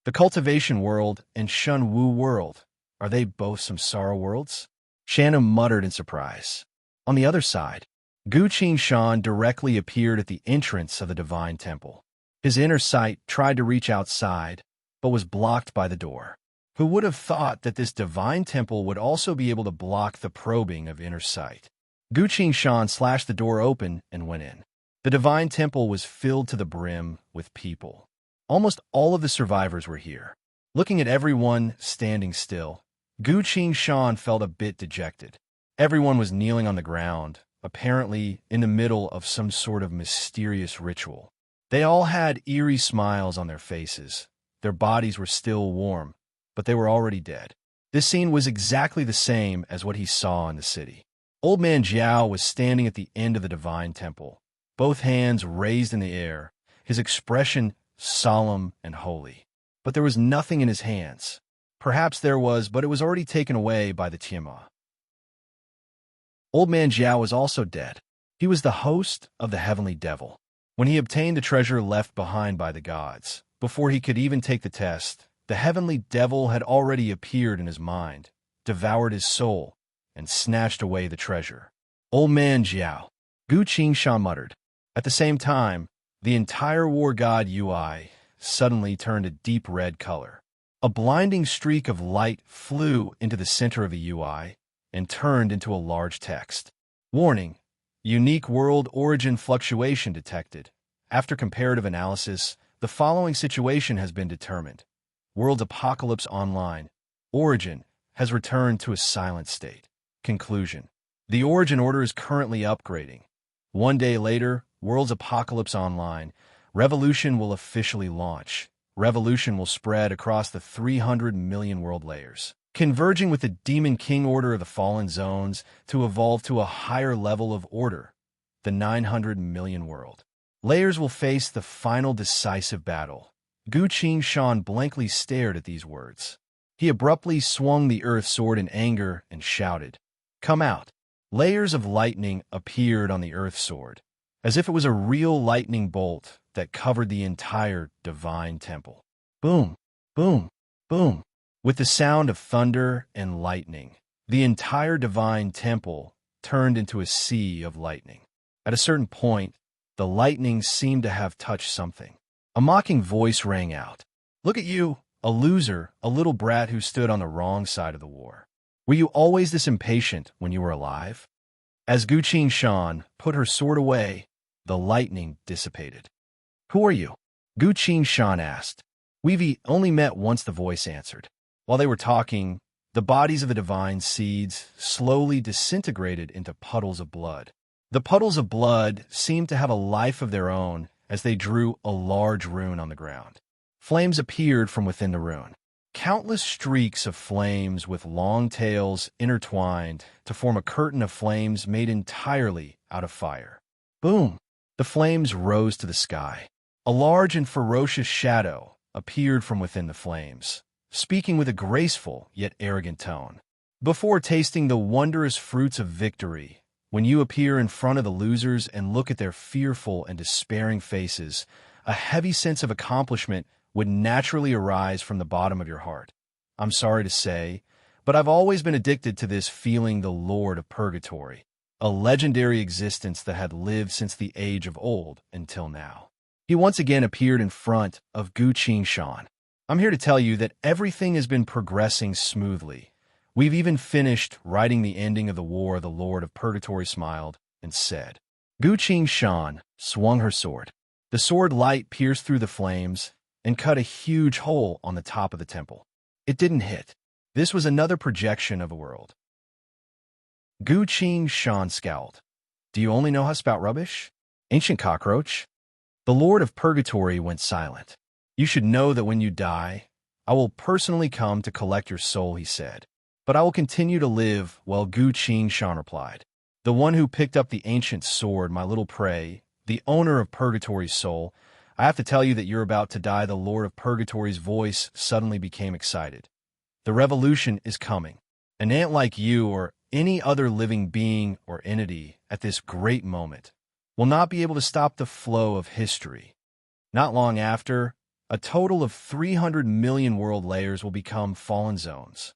A: The cultivation world and Shenwu world, are they both samsara worlds? Shanu muttered in surprise. On the other side, Gu Qingshan directly appeared at the entrance of the divine temple. His inner sight tried to reach outside, but was blocked by the door. Who would have thought that this divine temple would also be able to block the probing of inner sight? Gu Qingshan slashed the door open and went in. The divine temple was filled to the brim with people. Almost all of the survivors were here. Looking at everyone standing still, Gu Qingshan felt a bit dejected. Everyone was kneeling on the ground, apparently in the middle of some sort of mysterious ritual. They all had eerie smiles on their faces. Their bodies were still warm, but they were already dead. This scene was exactly the same as what he saw in the city. Old Man Jiao was standing at the end of the divine temple, both hands raised in the air, his expression solemn and holy. But there was nothing in his hands. Perhaps there was, but it was already taken away by the Tianma. Old Man Jiao was also dead. He was the host of the heavenly devil. When he obtained the treasure left behind by the gods, before he could even take the test, the heavenly devil had already appeared in his mind, devoured his soul, and snatched away the treasure. Old Man Jiao, Gu Qingshan muttered. At the same time, the entire war god UI suddenly turned a deep red color. A blinding streak of light flew into the center of the UI and turned into a large text. Warning: unique world origin fluctuation detected. After comparative analysis, the following situation has been determined. World apocalypse online. Origin has returned to a silent state. Conclusion: the origin order is currently upgrading. One day later, World's apocalypse online. Revolution will officially launch. Revolution will spread across the 300 million world layers, converging with the Demon King order of the Fallen Zones to evolve to a higher level of order, the 900 million world. Layers will face the final decisive battle. Gu Qingshan blankly stared at these words. He abruptly swung the earth sword in anger and shouted, "Come out!" Layers of lightning appeared on the earth sword, as if it was a real lightning bolt that covered the entire divine temple. Boom, boom, boom. With the sound of thunder and lightning, the entire divine temple turned into a sea of lightning. At a certain point, the lightning seemed to have touched something. A mocking voice rang out. "Look at you, a loser, a little brat who stood on the wrong side of the war. Were you always this impatient when you were alive?" As Gu Qingshan put her sword away, the lightning dissipated. "Who are you?" Gu Qingshan asked. "We've only met once," the voice answered. While they were talking, the bodies of the divine seeds slowly disintegrated into puddles of blood. The puddles of blood seemed to have a life of their own as they drew a large rune on the ground. Flames appeared from within the rune. Countless streaks of flames with long tails intertwined to form a curtain of flames made entirely out of fire. Boom! The flames rose to the sky. A large and ferocious shadow appeared from within the flames, speaking with a graceful yet arrogant tone. "Before tasting the wondrous fruits of victory, when you appear in front of the losers and look at their fearful and despairing faces, a heavy sense of accomplishment would naturally arise from the bottom of your heart. I'm sorry to say, but I've always been addicted to this feeling, the Lord of Purgatory, a legendary existence that had lived since the age of old until now." He once again appeared in front of Gu Qingshan. "I'm here to tell you that everything has been progressing smoothly. We've even finished writing the ending of the war." The Lord of Purgatory smiled and said. Gu Qingshan swung her sword. The sword light pierced through the flames and cut a huge hole on the top of the temple. It didn't hit. This was another projection of a world. Gu Qing Shan scowled. Do you only know how to spout rubbish? Ancient cockroach? The Lord of Purgatory went silent. You should know that when you die, I will personally come to collect your soul, he said. But I will continue to live, well, Gu Qing Shan replied. The one who picked up the ancient sword, my little prey, the owner of Purgatory's soul, I have to tell you that you're about to die. The Lord of Purgatory's voice suddenly became excited. The revolution is coming. An ant like you or any other living being or entity at this great moment will not be able to stop the flow of history. Not long after, a total of 300 million world layers will become fallen zones.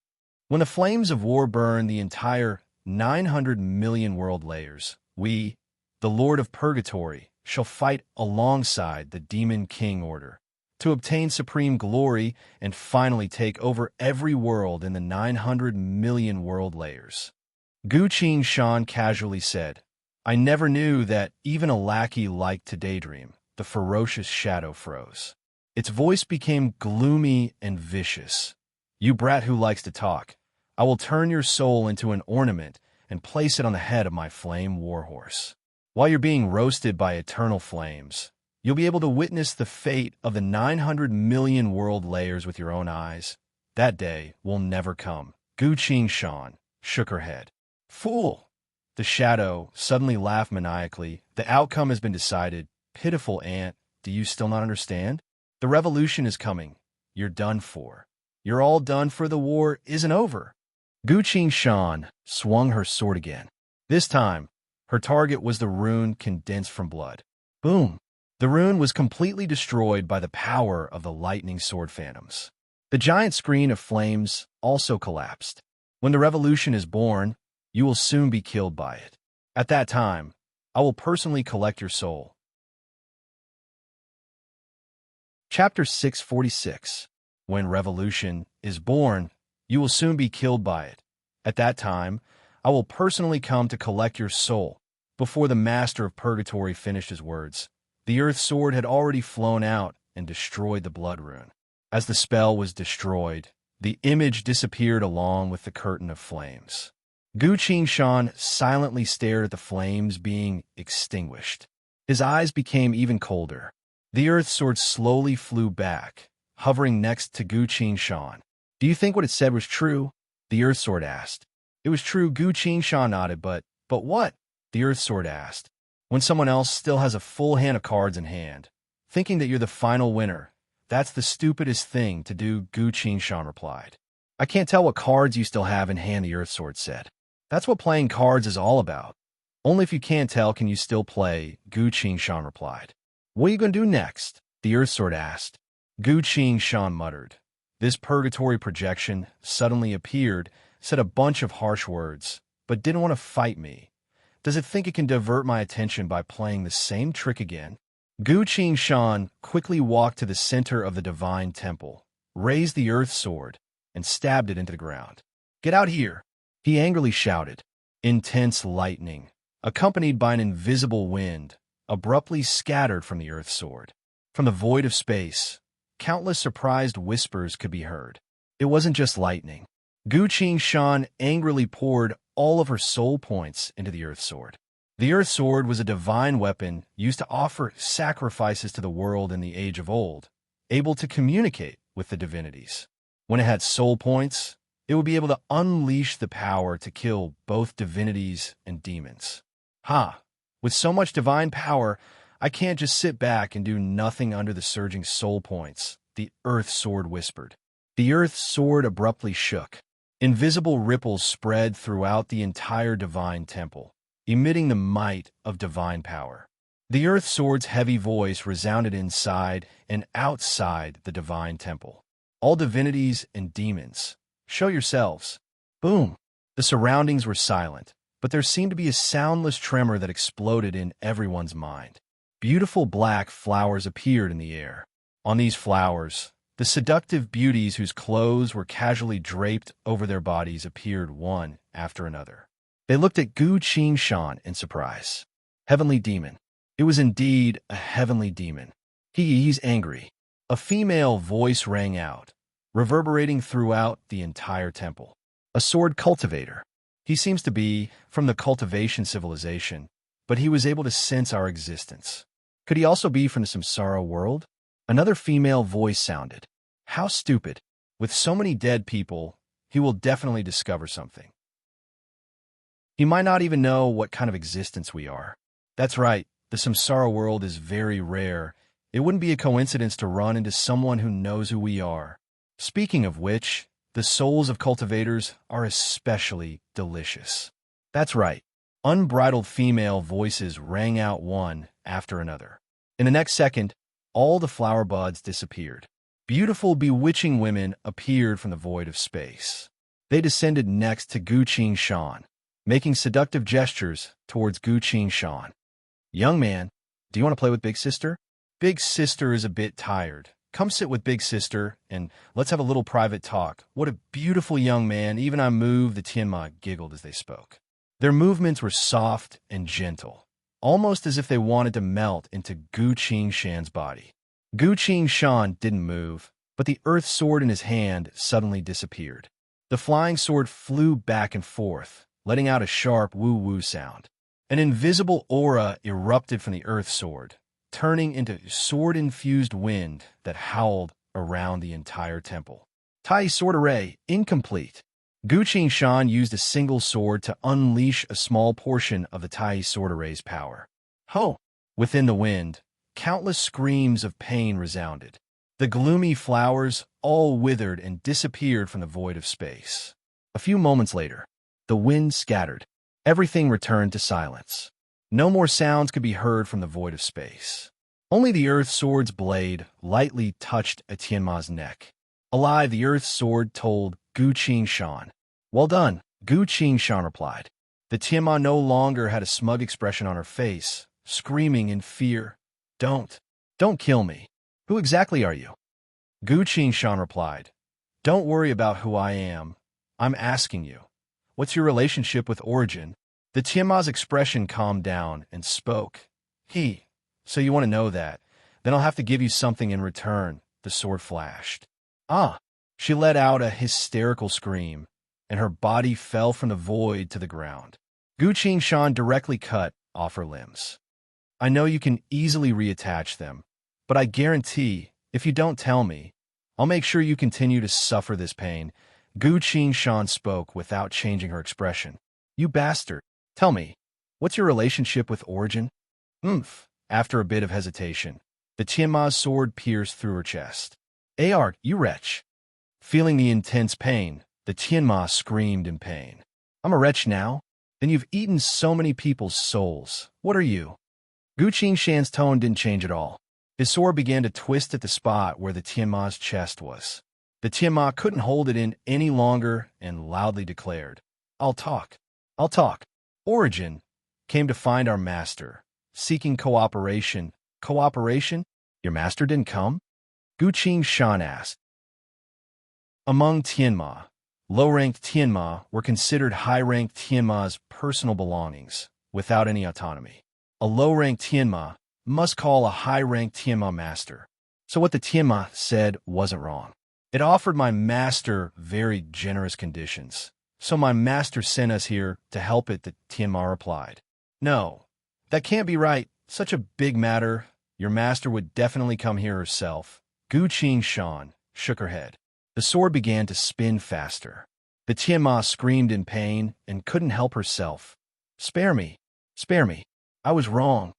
A: When the flames of war burn the entire 900 million world layers, we, the Lord of Purgatory, shall fight alongside the Demon King Order to obtain supreme glory and finally take over every world in the 900 million world layers. Gu Qing Shan casually said, I never knew that even a lackey liked to daydream. The ferocious shadow froze. Its voice became gloomy and vicious. You brat who likes to talk, I will turn your soul into an ornament and place it on the head of my flame warhorse. While you're being roasted by eternal flames, you'll be able to witness the fate of the 900 million world layers with your own eyes. That day will never come. Gu Qing Shan shook her head. Fool! The shadow suddenly laughed maniacally. The outcome has been decided. Pitiful ant, do you still not understand? The revolution is coming. You're done for. You're all done for. The war isn't over. Gu Qing Shan swung her sword again. This time, her target was the rune condensed from blood. Boom! The rune was completely destroyed by the power of the lightning sword phantoms. The giant screen of flames also collapsed. When the revolution is born, you will soon be killed by it. At that time, I will personally collect your soul. Chapter 646. When revolution is born, you will soon be killed by it. At that time, I will personally come to collect your soul. Before the master of Purgatory finished his words, the earth sword had already flown out and destroyed the blood rune. As the spell was destroyed, the image disappeared along with the curtain of flames. Gu Qing Shan silently stared at the flames being extinguished. His eyes became even colder. The earth sword slowly flew back, hovering next to Gu Qing Shan. Do you think what it said was true? The earth sword asked. It was true, Gu Qing Shan nodded, but what? The earth sword asked. When someone else still has a full hand of cards in hand, thinking that you're the final winner, that's the stupidest thing to do, Gu Qing Shan replied. I can't tell what cards you still have in hand, the earth sword said. That's what playing cards is all about. Only if you can't tell can you still play, Gu Qing Shan replied. What are you going to do next? The earth sword asked. Gu Qing Shan muttered. This purgatory projection suddenly appeared, said a bunch of harsh words, but didn't want to fight me. Does it think it can divert my attention by playing the same trick again? Gu Qing Shan quickly walked to the center of the divine temple, raised the earth sword, and stabbed it into the ground. Get out here! He angrily shouted. Intense lightning, accompanied by an invisible wind, abruptly scattered from the earth sword. From the void of space, countless surprised whispers could be heard. It wasn't just lightning. Gu Qing Shan angrily poured all of her soul points into the earth sword. The earth sword was a divine weapon used to offer sacrifices to the world in the age of old, able to communicate with the divinities. When it had soul points, it would be able to unleash the power to kill both divinities and demons. With so much divine power, I can't just sit back and do nothing under the surging soul points, the earth sword whispered. The earth sword abruptly shook. Invisible ripples spread throughout the entire divine temple, emitting the might of divine power. The earth sword's heavy voice resounded inside and outside the divine temple. All divinities and demons, show yourselves. Boom! The surroundings were silent, but there seemed to be a soundless tremor that exploded in everyone's mind. Beautiful black flowers appeared in the air. On these flowers, the seductive beauties whose clothes were casually draped over their bodies appeared one after another. They looked at Gu Qing Shan in surprise. Heavenly demon. It was indeed a heavenly demon. He's angry. A female voice rang out, reverberating throughout the entire temple. A sword cultivator. He seems to be from the cultivation civilization, but he was able to sense our existence. Could he also be from the samsara world? Another female voice sounded. How stupid. With so many dead people, he will definitely discover something. He might not even know what kind of existence we are. That's right, the samsara world is very rare. It wouldn't be a coincidence to run into someone who knows who we are. Speaking of which, the souls of cultivators are especially delicious. That's right. Unbridled female voices rang out one after another. In the next second, all the flower buds disappeared. Beautiful, bewitching women appeared from the void of space. They descended next to Gu Qing Shan, making seductive gestures towards Gu Qing Shan. Young man, do you want to play with Big Sister? Big Sister is a bit tired. Come sit with Big Sister, and let's have a little private talk. What a beautiful young man. Even I moved, the Tianma giggled as they spoke. Their movements were soft and gentle, almost as if they wanted to melt into Gu Qing Shan's body. Gu Qing Shan didn't move, but the earth sword in his hand suddenly disappeared. The flying sword flew back and forth, letting out a sharp woo-woo sound. An invisible aura erupted from the earth sword, turning into sword-infused wind that howled around the entire temple. Tai sword array, incomplete. Gu Qing Shan used a single sword to unleash a small portion of the Tai sword array's power. Ho! Within the wind, countless screams of pain resounded. The gloomy flowers all withered and disappeared from the void of space. A few moments later, the wind scattered. Everything returned to silence. No more sounds could be heard from the void of space. Only the earth sword's blade lightly touched Tianma's neck. Alive, the earth sword told Gu Qing Shan. Well done, Gu Qing Shan replied. The Tianma no longer had a smug expression on her face, screaming in fear. Don't kill me. Who exactly are you? Gu Qing Shan replied. Don't worry about who I am. I'm asking you. What's your relationship with Origin? The Tianma's expression calmed down and spoke. So you want to know that? Then I'll have to give you something in return, the sword flashed. Ah! She let out a hysterical scream, and her body fell from the void to the ground. Gu Qing Shan directly cut off her limbs. I know you can easily reattach them, but I guarantee, if you don't tell me, I'll make sure you continue to suffer this pain. Gu Qing Shan spoke without changing her expression. You bastard. Tell me, what's your relationship with Origin? After a bit of hesitation, the Tianma's sword pierced through her chest. Arg, you wretch. Feeling the intense pain, the Tianma screamed in pain. I'm a wretch now? Then you've eaten so many people's souls. What are you? Gu Qing Shan's tone didn't change at all. His sword began to twist at the spot where the Tianma's chest was. The Tianma couldn't hold it in any longer and loudly declared, I'll talk. Origin came to find our master, seeking cooperation. Cooperation? Your master didn't come? Gu Qing Shan asked. Among Tianma, low-ranked Tianma were considered high-ranked Tianma's personal belongings, without any autonomy. A low-ranked Tianma must call a high-ranked Tianma master. So what the Tianma said wasn't wrong. It offered my master very generous conditions. So my master sent us here to help it, the Tianma replied. No, that can't be right. Such a big matter. Your master would definitely come here herself. Gu Qing Shan shook her head. The sword began to spin faster. The Tianma screamed in pain and couldn't help herself. Spare me. I was wrong.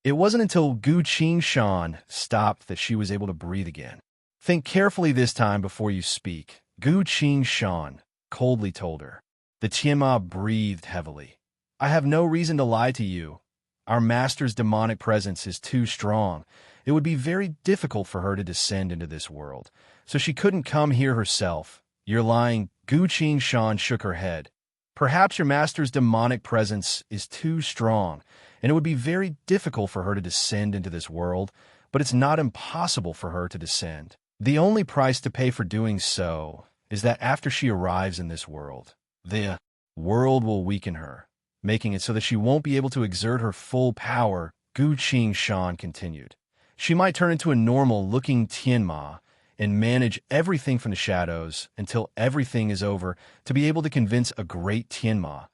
A: It wasn't until Gu Qing Shan stopped that she was able to breathe again. Think carefully this time before you speak, Gu Qing Shan coldly told her. The Tianma breathed heavily. I have no reason to lie to you. Our master's demonic presence is too strong. It would be very difficult for her to descend into this world, so she couldn't come here herself. You're lying. Gu Qing Shan shook her head. Perhaps your master's demonic presence is too strong, and it would be very difficult for her to descend into this world, but it's not impossible for her to descend. The only price to pay for doing so is that after she arrives in this world, the world will weaken her, making it so that she won't be able to exert her full power. Gu Qing Shan continued. She might turn into a normal-looking Tianma and manage everything from the shadows until everything is over to be able to convince a great Tianma.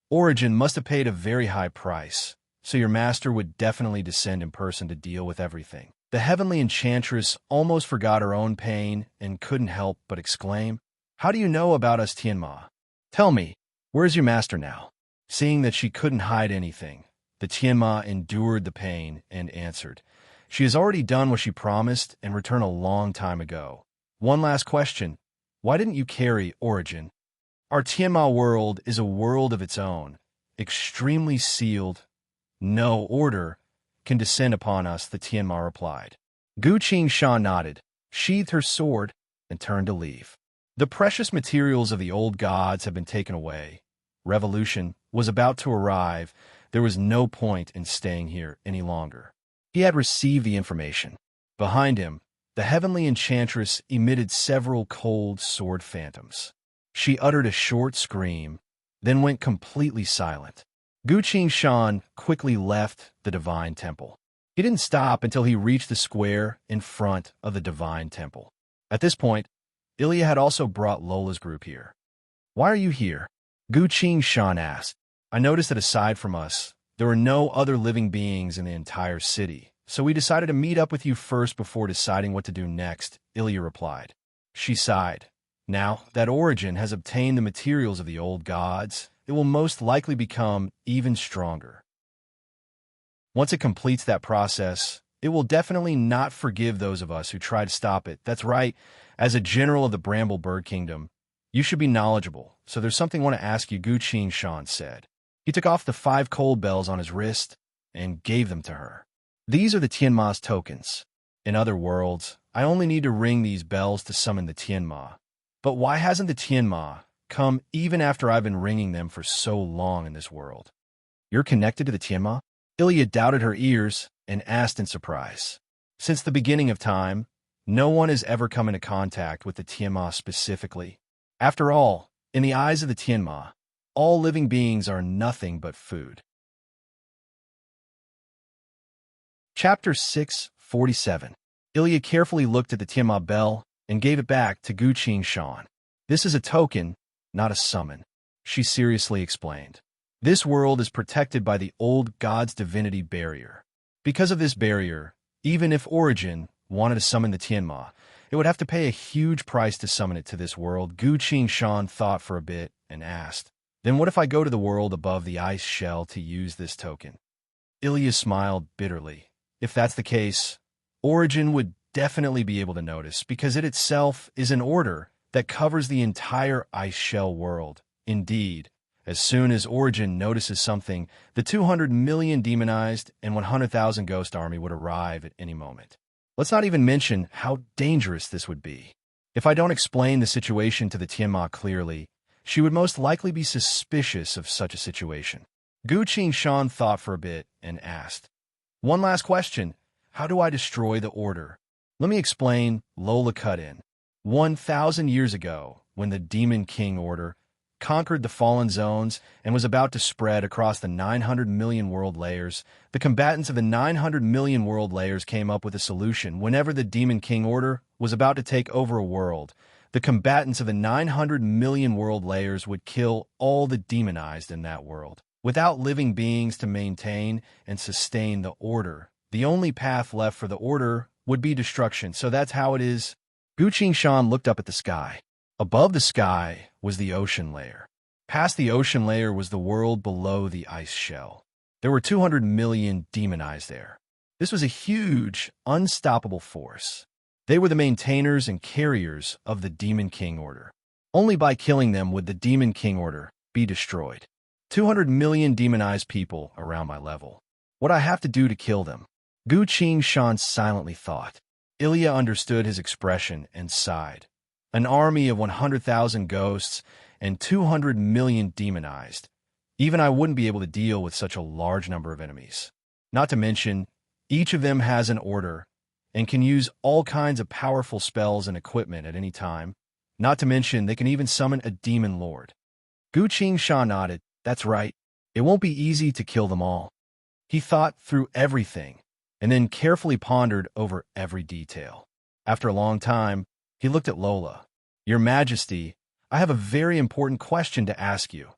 A: Origin must have paid a very high price, so your master would definitely descend in person to deal with everything. The heavenly enchantress almost forgot her own pain and couldn't help but exclaim, "How do you know about us, Tianma? Tell me, where's your master now?" Seeing that she couldn't hide anything, the Tianma endured the pain and answered, "She has already done what she promised and returned a long time ago. One last question. Why didn't you carry Origin? Our Tianma world is a world of its own, extremely sealed. No order can descend upon us," the Tianma replied. Gu Qing Shan nodded, sheathed her sword, and turned to leave. The precious materials of the old gods had been taken away. Revolution was about to arrive. There was no point in staying here any longer. He had received the information. Behind him, the heavenly enchantress emitted several cold sword phantoms. She uttered a short scream, then went completely silent. Gu Qing Shan quickly left the divine temple. He didn't stop until he reached the square in front of the divine temple. At this point, Ilya had also brought Lola's group here. "Why are you here?" Gu Qing Shan asked. "I noticed that aside from us, there were no other living beings in the entire city, so we decided to meet up with you first before deciding what to do next," Ilya replied. She sighed. "Now that Origin has obtained the materials of the old gods, it will most likely become even stronger. Once it completes that process, it will definitely not forgive those of us who try to stop it. That's right, as a general of the Bramble Bird Kingdom, you should be knowledgeable, so there's something I want to ask you," Gu Qing Shan said. He took off the 5 cold bells on his wrist and gave them to her. "These are the Tianma's tokens. In other worlds, I only need to ring these bells to summon the Tianma. But why hasn't the Tianma come even after I've been ringing them for so long in this world?" "You're connected to the Tianma?" Ilya doubted her ears and asked in surprise. Since the beginning of time, no one has ever come into contact with the Tianma specifically. After all, in the eyes of the Tianma, all living beings are nothing but food. Chapter 647. Ilya carefully looked at the Tianma bell and gave it back to Gu Qing Shan. "This is a token, not a summon," she seriously explained. "This world is protected by the old god's divinity barrier. Because of this barrier, even if Origin wanted to summon the Tianma, it would have to pay a huge price to summon it to this world." Gu Qing Shan thought for a bit and asked, "Then what if I go to the world above the ice shell to use this token?" Ilya smiled bitterly. "If that's the case, Origin would definitely be able to notice, because it itself is an order that covers the entire ice shell world. Indeed, as soon as Origin notices something, the 200 million demonized and 100,000 ghost army would arrive at any moment. Let's not even mention how dangerous this would be. If I don't explain the situation to the Tianma clearly, she would most likely be suspicious of such a situation." Gu Qing Shan thought for a bit and asked, "One last question. How do I destroy the order?" "Let me explain," Lola cut in. 1,000 years ago, when the Demon King Order conquered the Fallen Zones and was about to spread across the 900 million world layers, the combatants of the 900 million world layers came up with a solution. Whenever the Demon King Order was about to take over a world, the combatants of the 900 million world layers would kill all the demonized in that world. Without living beings to maintain and sustain the order, the only path left for the order would be destruction. So that's how it is. Gu Qing Shan looked up at the sky. Above the sky was the ocean layer. Past the ocean layer was the world below the ice shell. There were 200 million demonized there. This was a huge, unstoppable force. They were the maintainers and carriers of the Demon King Order. Only by killing them would the Demon King Order be destroyed. 200 million demonized people around my level. What I have to do to kill them? Gu Qing Shan silently thought. Ilya understood his expression and sighed. An army of 100,000 ghosts and 200 million demonized. Even I wouldn't be able to deal with such a large number of enemies. Not to mention, each of them has an order and can use all kinds of powerful spells and equipment at any time. Not to mention, they can even summon a demon lord. Gu Qing Shan nodded. That's right. It won't be easy to kill them all. He thought through everything, and then carefully pondered over every detail. After a long time, he looked at Lola. "Your Majesty, I have a very important question to ask you."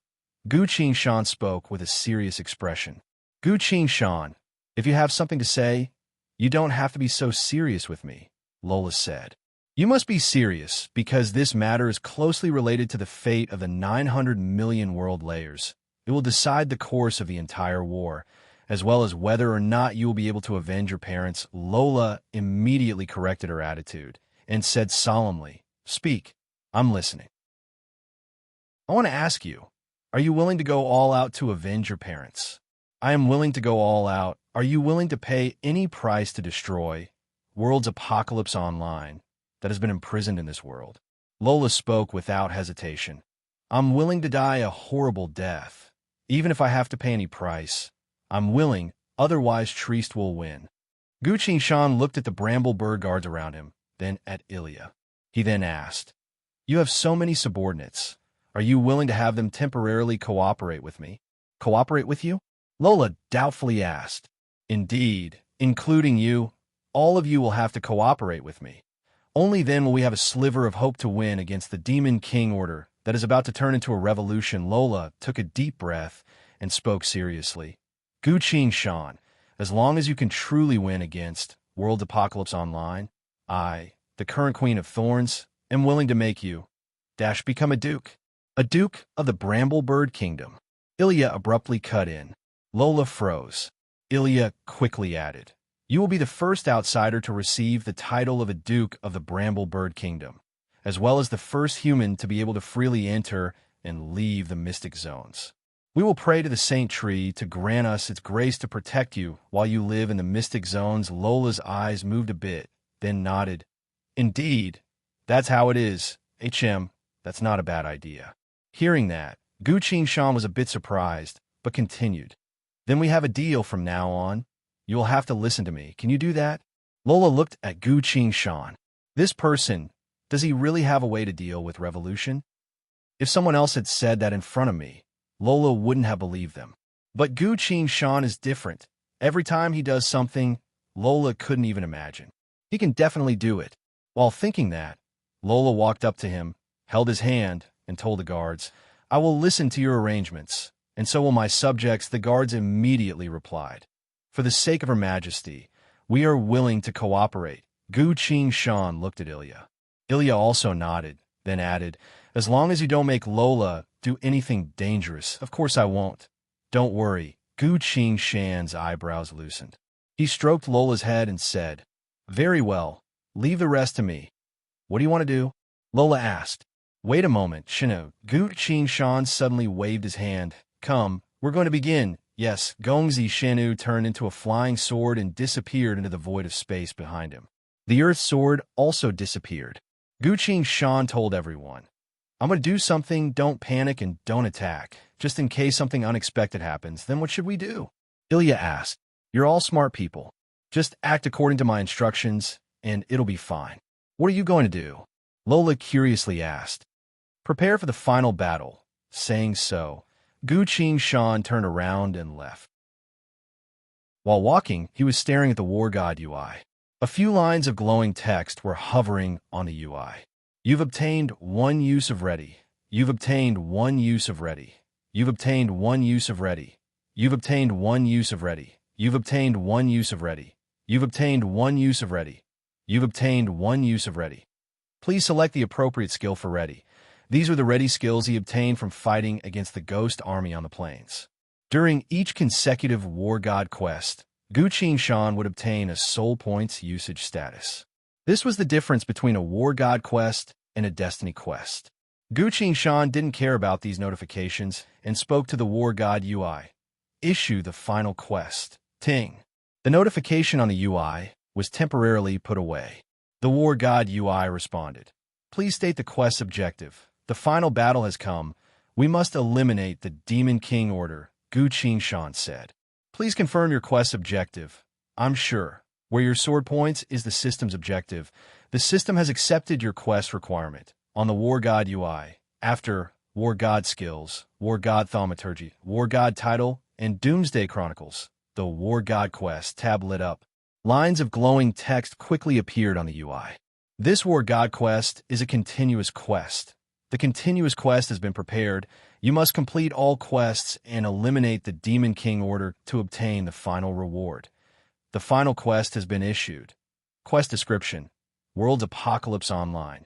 A: Gu Qingshan spoke with a serious expression. "Gu Qingshan, if you have something to say, you don't have to be so serious with me," Lola said. "You must be serious because this matter is closely related to the fate of the 900 million world layers. It will decide the course of the entire war, as well as whether or not you will be able to avenge your parents." Lola immediately corrected her attitude and said solemnly, "Speak, I'm listening." "I want to ask you, are you willing to go all out to avenge your parents?" "I am willing to go all out." "Are you willing to pay any price to destroy World's Apocalypse Online that has been imprisoned in this world?" Lola spoke without hesitation. "I'm willing to die a horrible death, even if I have to pay any price. I'm willing, otherwise Trieste will win." Gu Qingshan looked at the bramble bird guards around him, then at Ilya. He then asked, "You have so many subordinates. Are you willing to have them temporarily cooperate with me?" "Cooperate with you?" Lola doubtfully asked. "Indeed, including you. All of you will have to cooperate with me. Only then will we have a sliver of hope to win against the Demon King order that is about to turn into a revolution." Lola took a deep breath and spoke seriously. "Gu Qingshan, as long as you can truly win against World Apocalypse Online, I, the current Queen of Thorns, am willing to make you become a duke. A duke of the Bramblebird Kingdom." Ilya abruptly cut in. Lola froze. Ilya quickly added, "You will be the first outsider to receive the title of a Duke of the Bramblebird Kingdom, as well as the first human to be able to freely enter and leave the mystic zones. We will pray to the Saint Tree to grant us its grace to protect you while you live in the mystic zones." Lola's eyes moved a bit, then nodded. "Indeed, that's how it is. That's not a bad idea." Hearing that, Gu Qingshan was a bit surprised, but continued. "Then we have a deal from now on. You will have to listen to me. Can you do that?" Lola looked at Gu Qingshan. This person, does he really have a way to deal with revolution? If someone else had said that in front of me, Lola wouldn't have believed them. But Gu Qingshan is different. Every time he does something, Lola couldn't even imagine. He can definitely do it. While thinking that, Lola walked up to him, held his hand, and told the guards, "I will listen to your arrangements, and so will my subjects." The guards immediately replied, "For the sake of Her Majesty, we are willing to cooperate." Gu Qingshan looked at Ilya. Ilya also nodded, then added, "As long as you don't make Lola do anything dangerous." "Of course I won't. Don't worry." Gu Qingshan's eyebrows loosened. He stroked Lola's head and said, "Very well. Leave the rest to me." "What do you want to do?" Lola asked. "Wait a moment, Shino." Gu Qingshan suddenly waved his hand. "Come, we're going to begin." Yes, Gongzi Shenu turned into a flying sword and disappeared into the void of space behind him. The Earth Sword also disappeared. Gu Qingshan told everyone, "I'm going to do something, don't panic and don't attack. Just in case something unexpected happens, then what should we do?" Ilya asked. "You're all smart people. Just act according to my instructions, and it'll be fine." "What are you going to do?" Lola curiously asked. "Prepare for the final battle." Saying so, Gu Qingshan turned around and left. While walking, he was staring at the War God UI. A few lines of glowing text were hovering on the UI. "You've obtained 1 use of ready. You've obtained 1 use of ready. You've obtained 1 use of ready. You've obtained 1 use of ready. You've obtained 1 use of ready. You've obtained 1 use of ready. You've obtained 1 use of ready." Please select the appropriate skill for ready. These were the ready skills he obtained from fighting against the ghost army on the plains. During each consecutive War God quest, Gu Qingshan would obtain a soul points usage status. This was the difference between a War God quest and a Destiny quest. Gu Qingshan didn't care about these notifications and spoke to the War God UI. "Issue the final quest." Ting. The notification on the UI was temporarily put away. The War God UI responded, "Please state the quest objective. The final battle has come. We must eliminate the Demon King order," Gu Qingshan said. "Please confirm your quest objective." "I'm sure. Where your sword points is the system's objective. The system has accepted your quest requirement." On the War God UI, after War God skills, War God thaumaturgy, War God title, and Doomsday Chronicles, The War God Quest tab lit up. Lines of glowing text quickly appeared on the UI. This War God Quest is a continuous quest. The continuous quest has been prepared. You must complete all quests and eliminate the Demon King order to obtain the final reward. The final quest has been issued. Quest description: World's Apocalypse Online.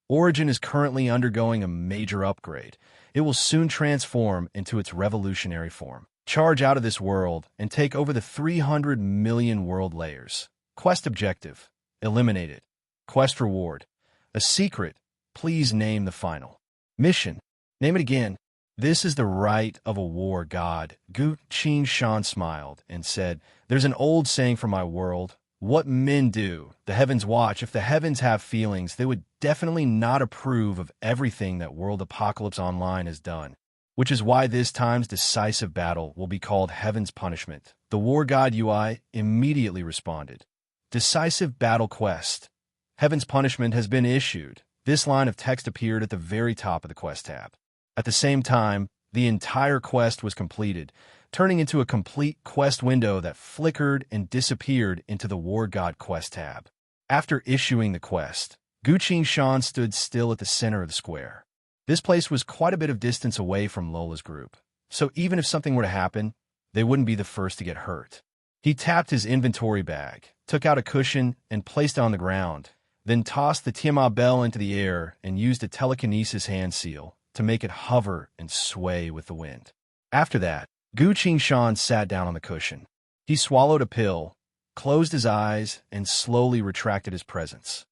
A: Origin is currently undergoing a major upgrade. It will soon transform into its revolutionary form. Charge out of this world and take over the 300 million world layers. Quest objective: eliminate it. Quest reward: a secret. Please name the final mission. Name it again. This is the right of a war god. Gu Qin Shan smiled and said, "There's an old saying for my world. What men do, the heavens watch. If the heavens have feelings, they would definitely not approve of everything that World Apocalypse Online has done. Which is why this time's decisive battle will be called Heaven's Punishment." The War God UI immediately responded. Decisive Battle Quest. Heaven's Punishment has been issued. This line of text appeared at the very top of the quest tab. At the same time, the entire quest was completed, turning into a complete quest window that flickered and disappeared into the War God Quest tab. After issuing the quest, Gu Qin Shan stood still at the center of the square. This place was quite a bit of distance away from Lola's group, so even if something were to happen, they wouldn't be the first to get hurt. He tapped his inventory bag, took out a cushion, and placed it on the ground, then tossed the Tiamat bell into the air and used a telekinesis hand seal to make it hover and sway with the wind. After that, Gu Qin Shan sat down on the cushion. He swallowed a pill, closed his eyes, and slowly retracted his presence.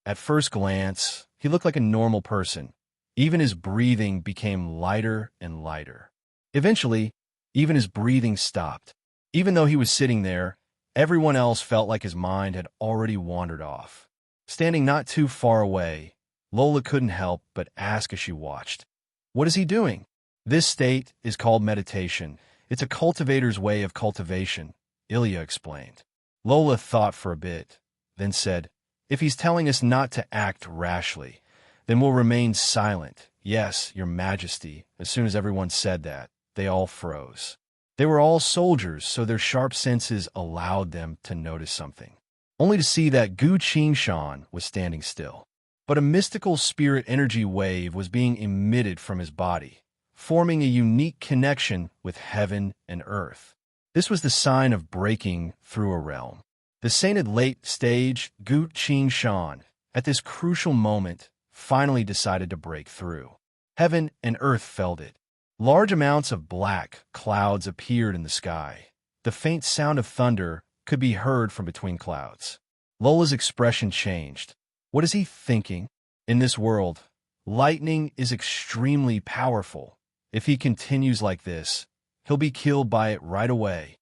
A: At first glance, he looked like a normal person. Even his breathing became lighter and lighter. Eventually, even his breathing stopped. Even though he was sitting there, everyone else felt like his mind had already wandered off. Standing not too far away, Lola couldn't help but ask as she watched, "What is he doing?" This state is called meditation. It's a cultivator's way of cultivation, Ilya explained. Lola thought for a bit, then said, "If he's telling us not to act rashly, then we'll remain silent." "Yes, Your Majesty." As soon as everyone said that, they all froze. They were all soldiers, so their sharp senses allowed them to notice something. Only to see that Gu Qin Shan was standing still. But a mystical spirit energy wave was being emitted from his body, forming a unique connection with heaven and earth. This was the sign of breaking through a realm. The sainted late stage, Gu Qin Shan, at this crucial moment, finally decided to break through. Heaven and earth felt it. Large amounts of black clouds appeared in the sky. The faint sound of thunder could be heard from between clouds. Lola's expression changed. What is he thinking? In this world, lightning is extremely powerful. If he continues like this, he'll be killed by it right away.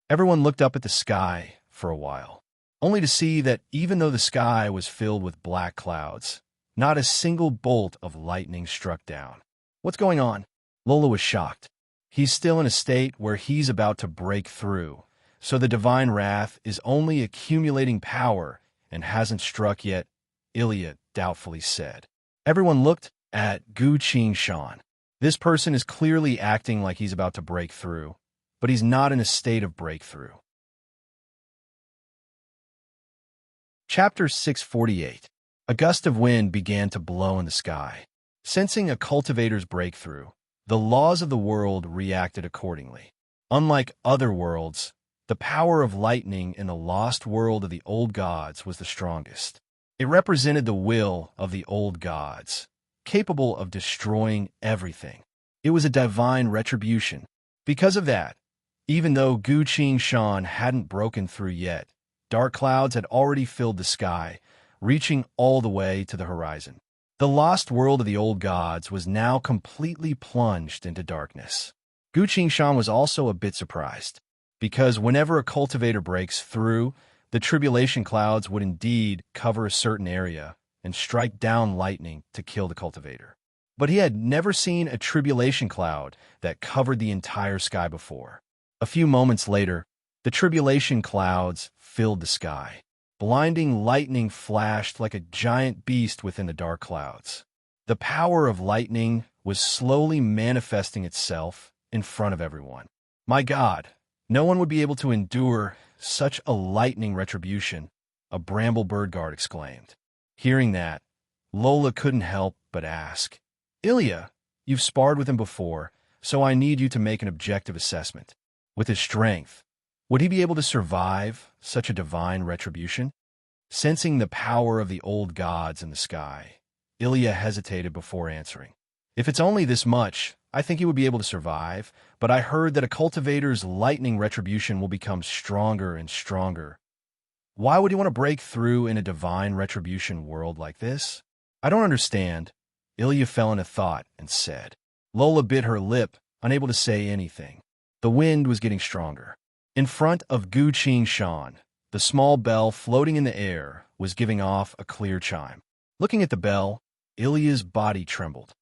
A: Everyone looked up at the sky for a while, only to see that even though the sky was filled with black clouds, not a single bolt of lightning struck down. What's going on? Lola was shocked. He's still in a state where he's about to break through, so the divine wrath is only accumulating power and hasn't struck yet, Ilya doubtfully said. Everyone looked at Gu Qin Shan. This person is clearly acting like he's about to break through, but he's not in a state of breakthrough. Chapter 648. A gust of wind began to blow in the sky. Sensing a cultivator's breakthrough, the laws of the world reacted accordingly. Unlike other worlds, the power of lightning in the lost world of the old gods was the strongest. It represented the will of the old gods, capable of destroying everything. It was a divine retribution. Because of that, even though Gu Qin Shan hadn't broken through yet, dark clouds had already filled the sky, reaching all the way to the horizon. The lost world of the old gods was now completely plunged into darkness. Gu Qin Shan was also a bit surprised, because whenever a cultivator breaks through, the tribulation clouds would indeed cover a certain area and strike down lightning to kill the cultivator. But he had never seen a tribulation cloud that covered the entire sky before. A few moments later, the tribulation clouds filled the sky. Blinding lightning flashed like a giant beast within the dark clouds. The power of lightning was slowly manifesting itself in front of everyone. "My God, No one would be able to endure such a lightning retribution, a bramble bird guard exclaimed. Hearing that, Lola couldn't help but ask, Ilya, you've sparred with him before, so I need you to make an objective assessment. With his strength, would he be able to survive such a divine retribution? Sensing the power of the old gods in the sky, Ilya hesitated before answering. If it's only this much, I think he would be able to survive, but I heard that a cultivator's lightning retribution will become stronger and stronger. Why would he want to break through in a divine retribution world like this? I don't understand. Ilya fell into thought and said. Lola bit her lip, unable to say anything. The wind was getting stronger. In front of Gu Qing-shan, the small bell floating in the air was giving off a clear chime. Looking at the bell, Ilya's body trembled.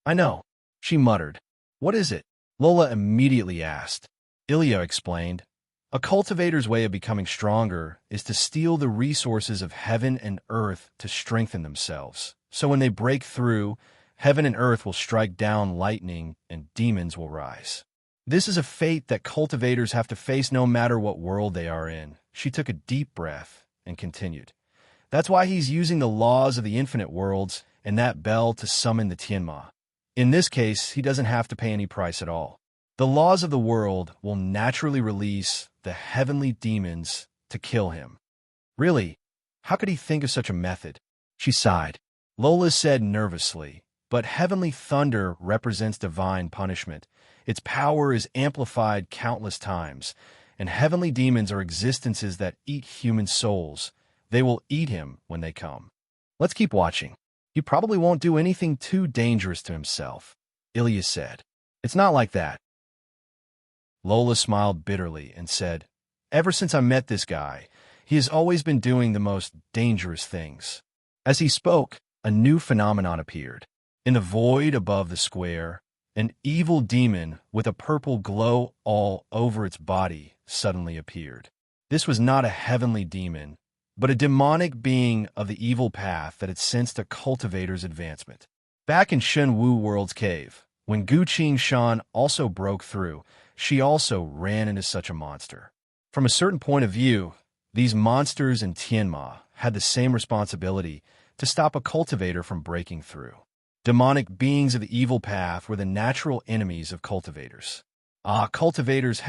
A: I know, she muttered. What is it? Lola immediately asked. Ilya explained. A cultivator's way of becoming stronger is to steal the resources of heaven and earth to strengthen themselves. So when they break through, heaven and earth will strike down lightning and demons will rise. This is a fate that cultivators have to face no matter what world they are in. She took a deep breath and continued. That's why he's using the laws of the infinite worlds and that bell to summon the Tianma. In this case, he doesn't have to pay any price at all. The laws of the world will naturally release the heavenly demons to kill him. Really? How could he think of such a method? She sighed. Lola said nervously, but heavenly thunder represents divine punishment. Its power is amplified countless times, and heavenly demons are existences that eat human souls. They will eat him when they come. Let's keep watching. He probably won't do anything too dangerous to himself, Ilya said. It's not like that. Lola smiled bitterly and said, Ever since I met this guy, he has always been doing the most dangerous things. As he spoke, a new phenomenon appeared. In the void above the square, an evil demon with a purple glow all over its body suddenly appeared. This was not a heavenly demon, but a demonic being of the evil path that had sensed a cultivator's advancement. Back in Shen Wu World's cave, when Gu Qing-shan also broke through, she also ran into such a monster. From a certain point of view, these monsters in Tianma had the same responsibility to stop a cultivator from breaking through. Demonic beings of the evil path were the natural enemies of cultivators. Ah, cultivators,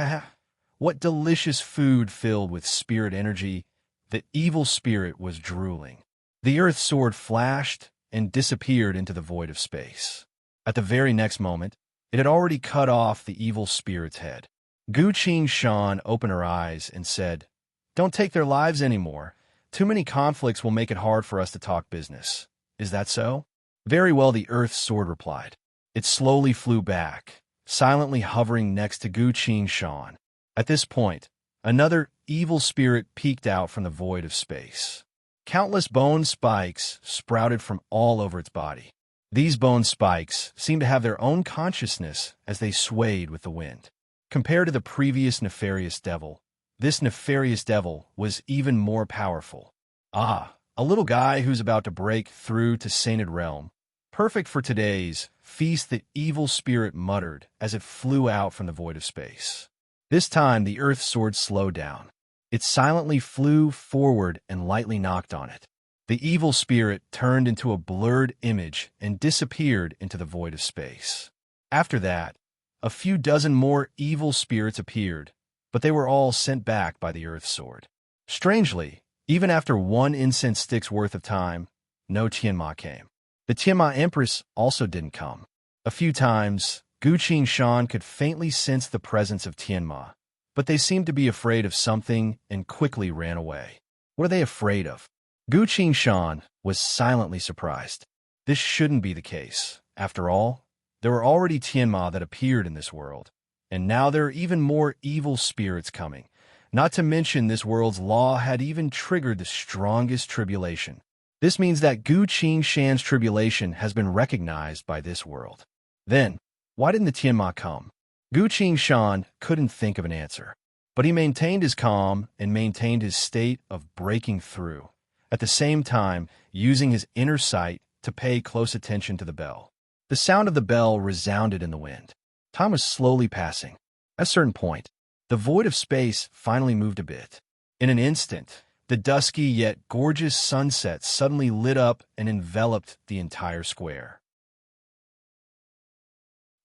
A: what delicious food filled with spirit energy. The evil spirit was drooling. The earth sword flashed and disappeared into the void of space. At the very next moment, it had already cut off the evil spirit's head. Gu Qing-shan opened her eyes and said, Don't take their lives anymore. Too many conflicts will make it hard for us to talk business. Is that so? Very well, the earth's sword replied. It slowly flew back, silently hovering next to Gu Qing-shan. At this point, another evil spirit peeked out from the void of space. Countless bone spikes sprouted from all over its body. These bone spikes seemed to have their own consciousness as they swayed with the wind. Compared to the previous nefarious devil, this nefarious devil was even more powerful. Ah, a little guy who's about to break through to Sainted Realm. Perfect for today's feast, the evil spirit muttered as it flew out from the void of space. This time, the earth's sword slowed down. It silently flew forward and lightly knocked on it. The evil spirit turned into a blurred image and disappeared into the void of space. After that, a few dozen more evil spirits appeared, but they were all sent back by the earth's sword. Strangely, even after one incense stick's worth of time, no Tianma came. The Tianma Empress also didn't come. A few times, Gu Qing-shan could faintly sense the presence of Tianma, but they seemed to be afraid of something and quickly ran away. What are they afraid of? Gu Qing-shan was silently surprised. This shouldn't be the case. After all, there were already Tianma that appeared in this world, and now there are even more evil spirits coming. Not to mention this world's law had even triggered the strongest tribulation. This means that Gu Qing-shan's tribulation has been recognized by this world. Then, why didn't the Tianma come? Gu Qing-shan couldn't think of an answer, but he maintained his calm and maintained his state of breaking through, at the same time using his inner sight to pay close attention to the bell. The sound of the bell resounded in the wind. Time was slowly passing. At a certain point, The void of space finally moved a bit. In an instant, the dusky yet gorgeous sunset suddenly lit up and enveloped the entire square.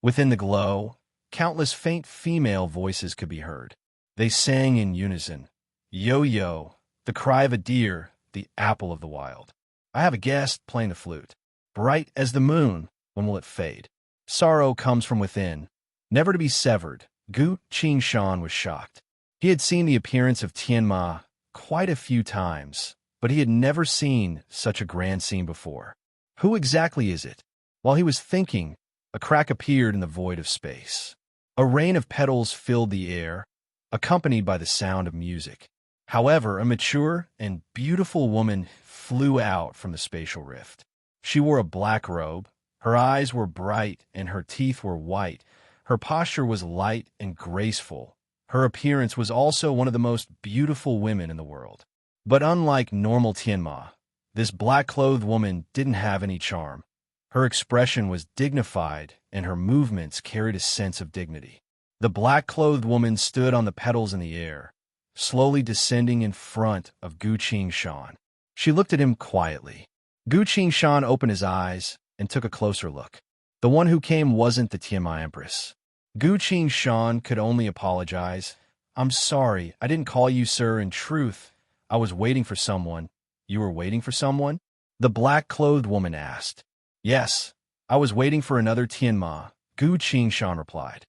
A: Within the glow, countless faint female voices could be heard. They sang in unison. Yo-yo, the cry of a deer, the apple of the wild. I have a guest playing the flute. Bright as the moon, when will it fade? Sorrow comes from within, never to be severed. Gu Qingshan was shocked. He had seen the appearance of Tianma quite a few times, but he had never seen such a grand scene before. Who exactly is it? While he was thinking, a crack appeared in the void of space. A rain of petals filled the air, accompanied by the sound of music. However, a mature and beautiful woman flew out from the spatial rift. She wore a black robe, her eyes were bright and her teeth were white. Her posture was light and graceful. Her appearance was also one of the most beautiful women in the world. But unlike normal Tianma, this black-clothed woman didn't have any charm. Her expression was dignified, and her movements carried a sense of dignity. The black-clothed woman stood on the petals in the air, slowly descending in front of Gu Qingshan. She looked at him quietly. Gu Qingshan opened his eyes and took a closer look. The one who came wasn't the Tianma Empress. Gu Qingshan could only apologize. I'm sorry, I didn't call you sir. In truth, I was waiting for someone. You were waiting for someone? The black-clothed woman asked. Yes, I was waiting for another Tianma, Gu Qingshan replied.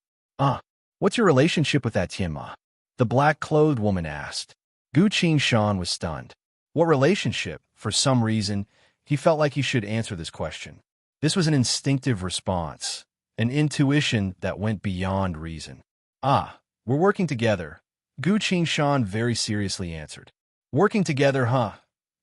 A: What's your relationship with that Tianma? The black-clothed woman asked. Gu Qingshan was stunned. What relationship? For some reason, he felt like he should answer this question. This was an instinctive response, an intuition that went beyond reason. We're working together, Gu Qingshan very seriously answered. Working together, huh?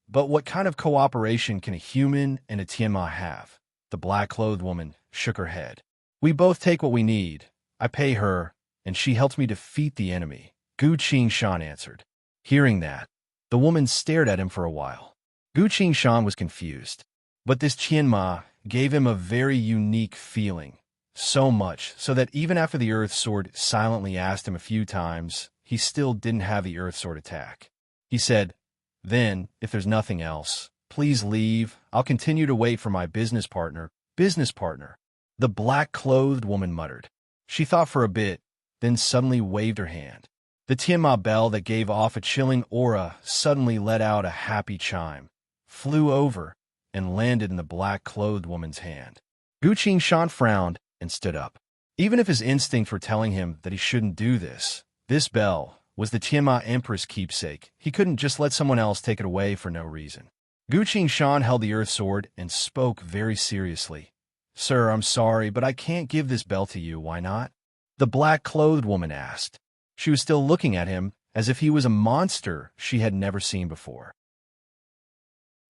A: But what kind of cooperation can a human and a Tianma have? The black-clothed woman shook her head. We both take what we need. I pay her, and she helps me defeat the enemy, Gu Qingshan answered. Hearing that, the woman stared at him for a while. Gu Qingshan was confused. But this Tianma gave him a very unique feeling. So much so that even after the Earth Sword silently asked him a few times, he still didn't have the Earth Sword attack. He said, Then, if there's nothing else, please leave. I'll continue to wait for my business partner. Business partner. The black-clothed woman muttered. She thought for a bit, then suddenly waved her hand. The Tianma bell that gave off a chilling aura suddenly let out a happy chime, flew over, and landed in the black-clothed woman's hand. Gu Qingshan frowned and stood up. Even if his instincts were telling him that he shouldn't do this, this bell was the Tianma Empress' keepsake. He couldn't just let someone else take it away for no reason. Gu Qingshan held the Earth Sword and spoke very seriously. Sir, I'm sorry, but I can't give this bell to you. Why not? The black-clothed woman asked. She was still looking at him as if he was a monster she had never seen before.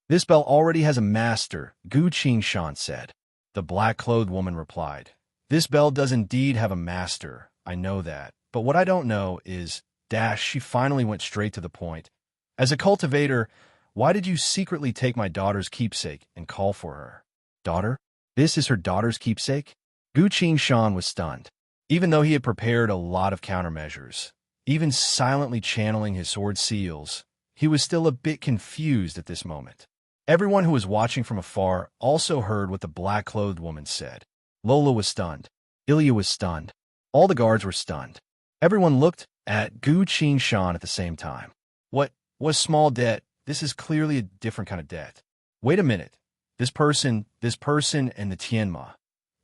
A: This bell already has a master, Gu Qingshan said. The black-clothed woman replied. This bell does indeed have a master, I know that, but what I don't know is, she finally went straight to the point. As a cultivator, why did you secretly take my daughter's keepsake and call for her? Daughter? This is her daughter's keepsake? Gu Qingshan was stunned. Even though he had prepared a lot of countermeasures, even silently channeling his sword seals, he was still a bit confused at this moment. Everyone who was watching from afar also heard what the black-clothed woman said. Lola was stunned. Ilya was stunned. All the guards were stunned. Everyone looked at Gu Qingshan at the same time. What was small debt? This is clearly a different kind of debt. Wait a minute. This person and the Tianma.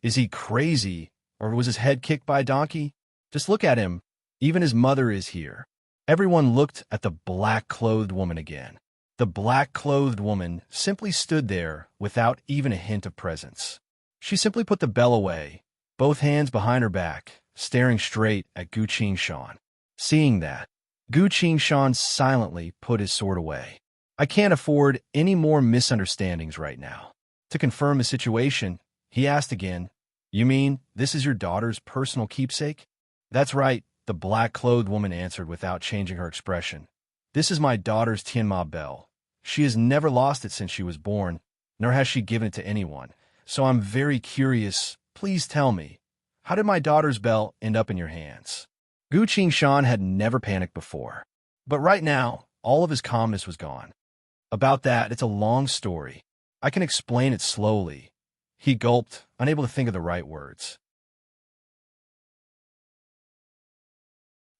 A: Is he crazy, or was his head kicked by a donkey? Just look at him. Even his mother is here. Everyone looked at the black-clothed woman again. The black-clothed woman simply stood there without even a hint of presence. She simply put the bell away, both hands behind her back, staring straight at Gu Qingshan. Seeing that, Gu Qingshan silently put his sword away. I can't afford any more misunderstandings right now. To confirm the situation, he asked again, You mean this is your daughter's personal keepsake? That's right, the black-clothed woman answered without changing her expression. This is my daughter's Tianma bell. She has never lost it since she was born, nor has she given it to anyone. So I'm very curious. Please tell me, how did my daughter's bell end up in your hands? Gu Qingshan had never panicked before. But right now, all of his calmness was gone. About that, it's a long story. I can explain it slowly. He gulped, unable to think of the right words.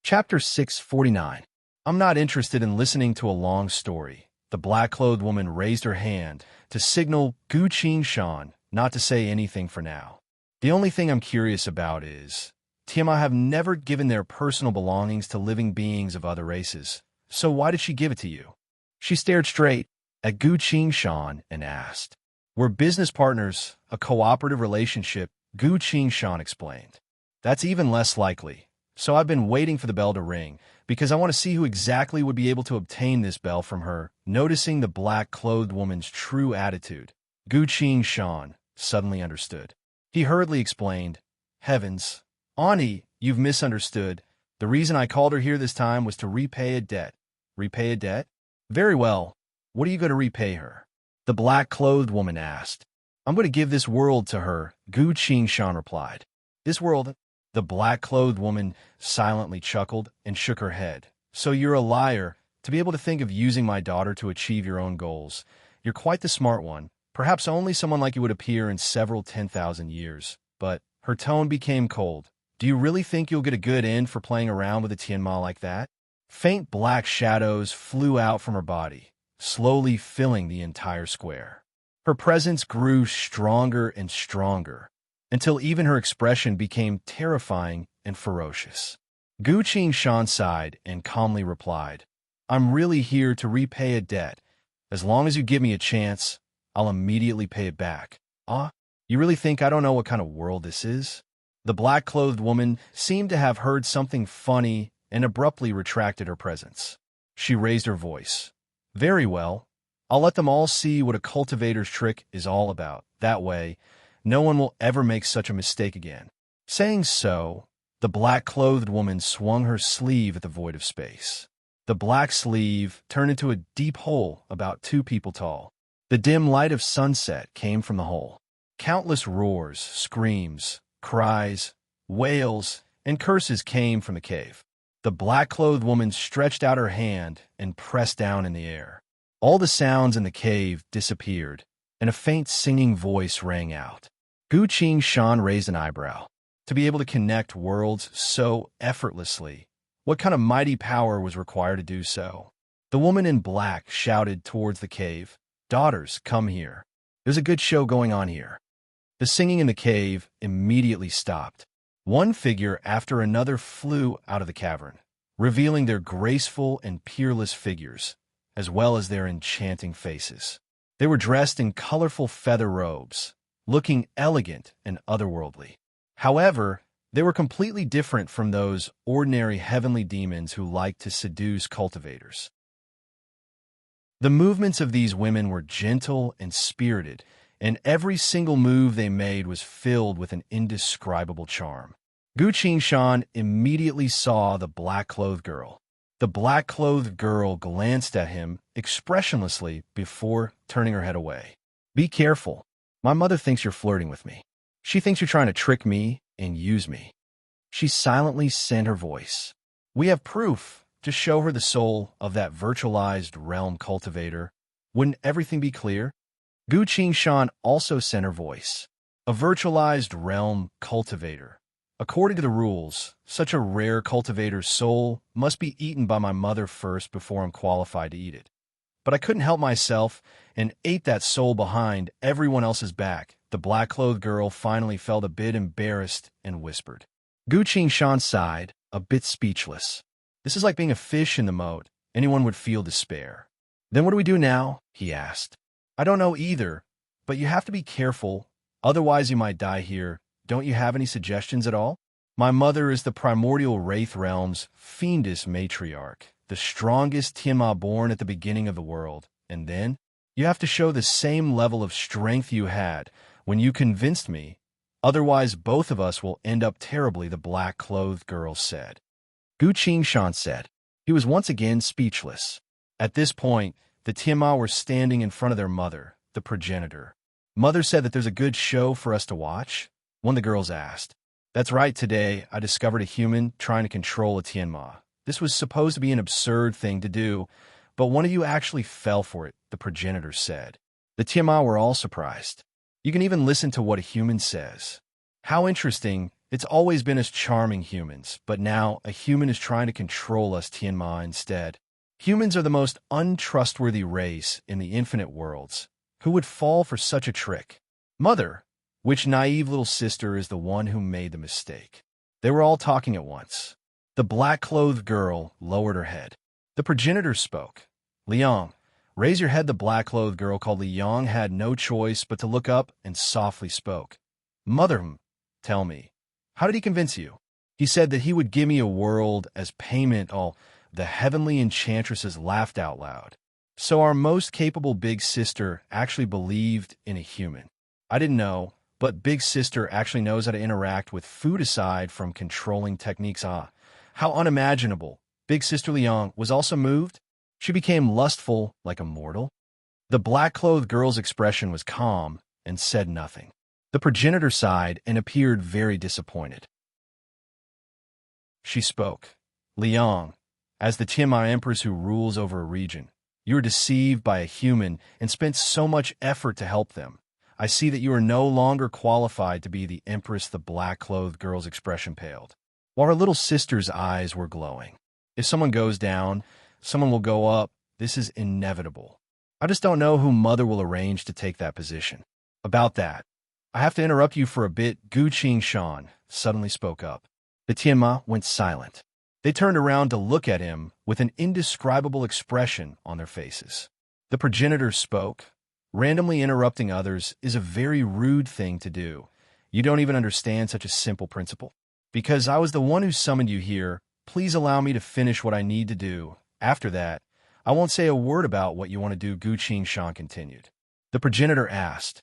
A: Chapter 649. I'm not interested in listening to a long story. The black-clothed woman raised her hand to signal Gu Qingshan not to say anything for now. The only thing I'm curious about is, Tiamat have never given their personal belongings to living beings of other races, so why did she give it to you? She stared straight at Gu Qingshan and asked. We're business partners, a cooperative relationship, Gu Qingshan explained. That's even less likely. So I've been waiting for the bell to ring, because I want to see who exactly would be able to obtain this bell from her. Noticing the black-clothed woman's true attitude, Gu Qingshan suddenly understood. He hurriedly explained, Heavens, Ani, you've misunderstood. The reason I called her here this time was to repay a debt. Repay a debt? Very well. What are you going to repay her? The black-clothed woman asked. I'm going to give this world to her, Gu Qingshan replied. This world? The black-clothed woman silently chuckled and shook her head. So you're a liar, to be able to think of using my daughter to achieve your own goals. You're quite the smart one. Perhaps only someone like you would appear in several 10,000 years. But her tone became cold. Do you really think you'll get a good end for playing around with a Tianma like that? Faint black shadows flew out from her body, slowly filling the entire square. Her presence grew stronger and stronger, until even her expression became terrifying and ferocious. Gu Qingshan sighed and calmly replied, I'm really here to repay a debt. As long as you give me a chance, I'll immediately pay it back. You really think I don't know what kind of world this is? The black-clothed woman seemed to have heard something funny and abruptly retracted her presence. She raised her voice. Very well. I'll let them all see what a cultivator's trick is all about. That way, no one will ever make such a mistake again. Saying so, the black-clothed woman swung her sleeve at the void of space. The black sleeve turned into a deep hole about 2 people tall. The dim light of sunset came from the hole. Countless roars, screams, cries, wails, and curses came from the cave. The black-clothed woman stretched out her hand and pressed down in the air. All the sounds in the cave disappeared, and a faint singing voice rang out. Gu Qingshan raised an eyebrow. To be able to connect worlds so effortlessly, what kind of mighty power was required to do so? The woman in black shouted towards the cave, Daughters, come here. There's a good show going on here. The singing in the cave immediately stopped. One figure after another flew out of the cavern, revealing their graceful and peerless figures, as well as their enchanting faces. They were dressed in colorful feather robes, looking elegant and otherworldly. However, they were completely different from those ordinary heavenly demons who liked to seduce cultivators. The movements of these women were gentle and spirited, and every single move they made was filled with an indescribable charm. Gu Qingshan immediately saw the black-clothed girl. The black-clothed girl glanced at him expressionlessly before turning her head away. Be careful. My mother thinks you're flirting with me. She thinks you're trying to trick me and use me. She silently sent her voice. We have proof to show her the soul of that virtualized realm cultivator. Wouldn't everything be clear? Gu Qingshan also sent her voice. A virtualized realm cultivator. According to the rules, such a rare cultivator's soul must be eaten by my mother first before I'm qualified to eat it. But I couldn't help myself and ate that soul behind everyone else's back. The black-clothed girl finally felt a bit embarrassed and whispered. Gu Qingshan sighed, a bit speechless. This is like being a fish in the moat. Anyone would feel despair. Then what do we do now? He asked. I don't know either, but you have to be careful. Otherwise you might die here. Don't you have any suggestions at all? My mother is the primordial Wraith Realm's fiendish matriarch, the strongest Tiamat born at the beginning of the world. And then, you have to show the same level of strength you had when you convinced me. Otherwise both of us will end up terribly, the black-clothed girl said. Gu Qingshan said. He was once again speechless. At this point, the Tiamat were standing in front of their mother, the progenitor. Mother said that there's a good show for us to watch? One of the girls asked. That's right, today I discovered a human trying to control a Tianma. This was supposed to be an absurd thing to do, but one of you actually fell for it, the progenitor said. The Tianma were all surprised. You can even listen to what a human says. How interesting, it's always been us charming humans, but now a human is trying to control us Tianma instead. Humans are the most untrustworthy race in the infinite worlds. Who would fall for such a trick? Mother, which naive little sister is the one who made the mistake? They were all talking at once. The black-clothed girl lowered her head. The progenitor spoke. Liang, raise your head. The black-clothed girl called Liang had no choice but to look up and softly spoke. Mother, tell me, how did he convince you? He said that he would give me a world as payment. All the heavenly enchantresses laughed out loud. So our most capable big sister actually believed in a human. I didn't know, but big sister actually knows how to interact with food aside from controlling techniques. Ah, how unimaginable. Big sister Liang was also moved. She became lustful like a mortal. The black-clothed girl's expression was calm and said nothing. The progenitor sighed and appeared very disappointed. She spoke. Liang, as the Tianma Empress who rules over a region, you were deceived by a human and spent so much effort to help them. I see that you are no longer qualified to be the Empress. The black-clothed girl's expression paled, while her little sister's eyes were glowing. If someone goes down, someone will go up. This is inevitable. I just don't know who Mother will arrange to take that position. About that, I have to interrupt you for a bit. Gu Qingshan suddenly spoke up. The Tianma went silent. They turned around to look at him with an indescribable expression on their faces. The progenitor spoke. Randomly interrupting others is a very rude thing to do. You don't even understand such a simple principle. Because I was the one who summoned you here, please allow me to finish what I need to do. After that, I won't say a word about what you want to do. Gu Qingshan continued. The progenitor asked,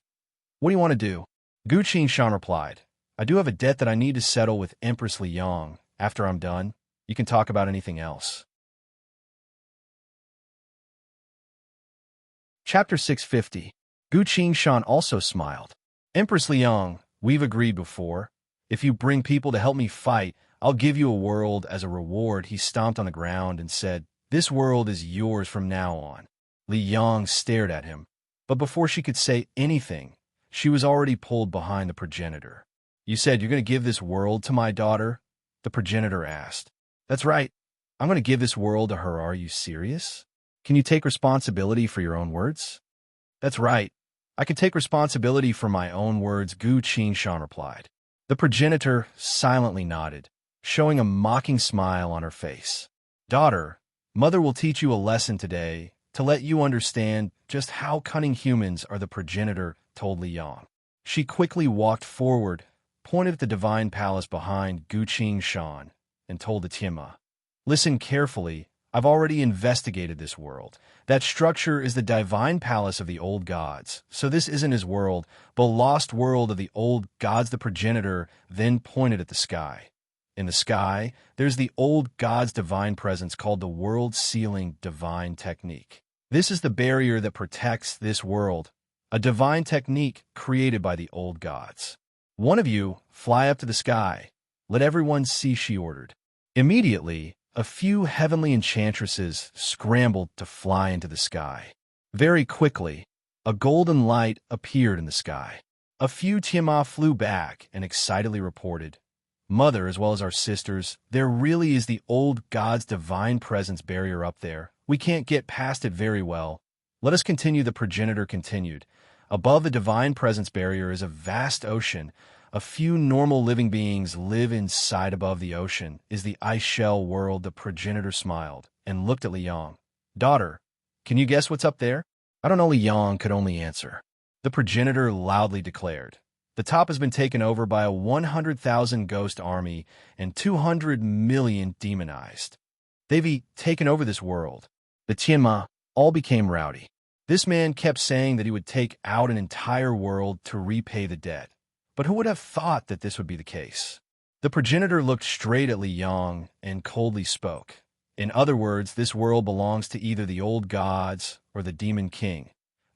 A: what do you want to do? Gu Qingshan replied, I do have a debt that I need to settle with Empress Liang. After I'm done, you can talk about anything else. Chapter 650. Gu Qingshan also smiled. Empress Liang, we've agreed before. If you bring people to help me fight, I'll give you a world as a reward. He stomped on the ground and said, this world is yours from now on. Liang stared at him, but before she could say anything, she was already pulled behind the progenitor. You said you're going to give this world to my daughter? The progenitor asked. That's right. I'm going to give this world to her. Are you serious? Can you take responsibility for your own words? That's right. I can take responsibility for my own words, Gu Qingshan replied. The progenitor silently nodded, showing a mocking smile on her face. Daughter, Mother will teach you a lesson today to let you understand just how cunning humans are, the progenitor told Liang. She quickly walked forward, pointed at the divine palace behind Gu Qingshan, and told the Tianma, listen carefully. I've already investigated this world. That structure is the divine palace of the old gods. So this isn't his world, but lost world of the old gods. The progenitor then pointed at the sky. In the sky, there's the old god's divine presence called the world-sealing divine technique. This is the barrier that protects this world, a divine technique created by the old gods. One of you, fly up to the sky. Let everyone see, she ordered. Immediately, a few heavenly enchantresses scrambled to fly into the sky. Very quickly, a golden light appeared in the sky. A few Tianma flew back and excitedly reported, Mother, as well as our sisters, there really is the old god's divine presence barrier up there. We can't get past it very well. Let us continue, the progenitor continued. Above the divine presence barrier is a vast ocean. A few normal living beings live inside. Above the ocean is the ice shell world. The progenitor smiled and looked at Liang. Daughter, can you guess what's up there? I don't know. Liang could only answer. The progenitor loudly declared. The top has been taken over by a 100,000 ghost army and 200 million demonized. They've taken over this world. The Tianma all became rowdy. This man kept saying that he would take out an entire world to repay the debt. But who would have thought that this would be the case? The progenitor looked straight at Liang and coldly spoke. In other words, this world belongs to either the old gods or the demon king.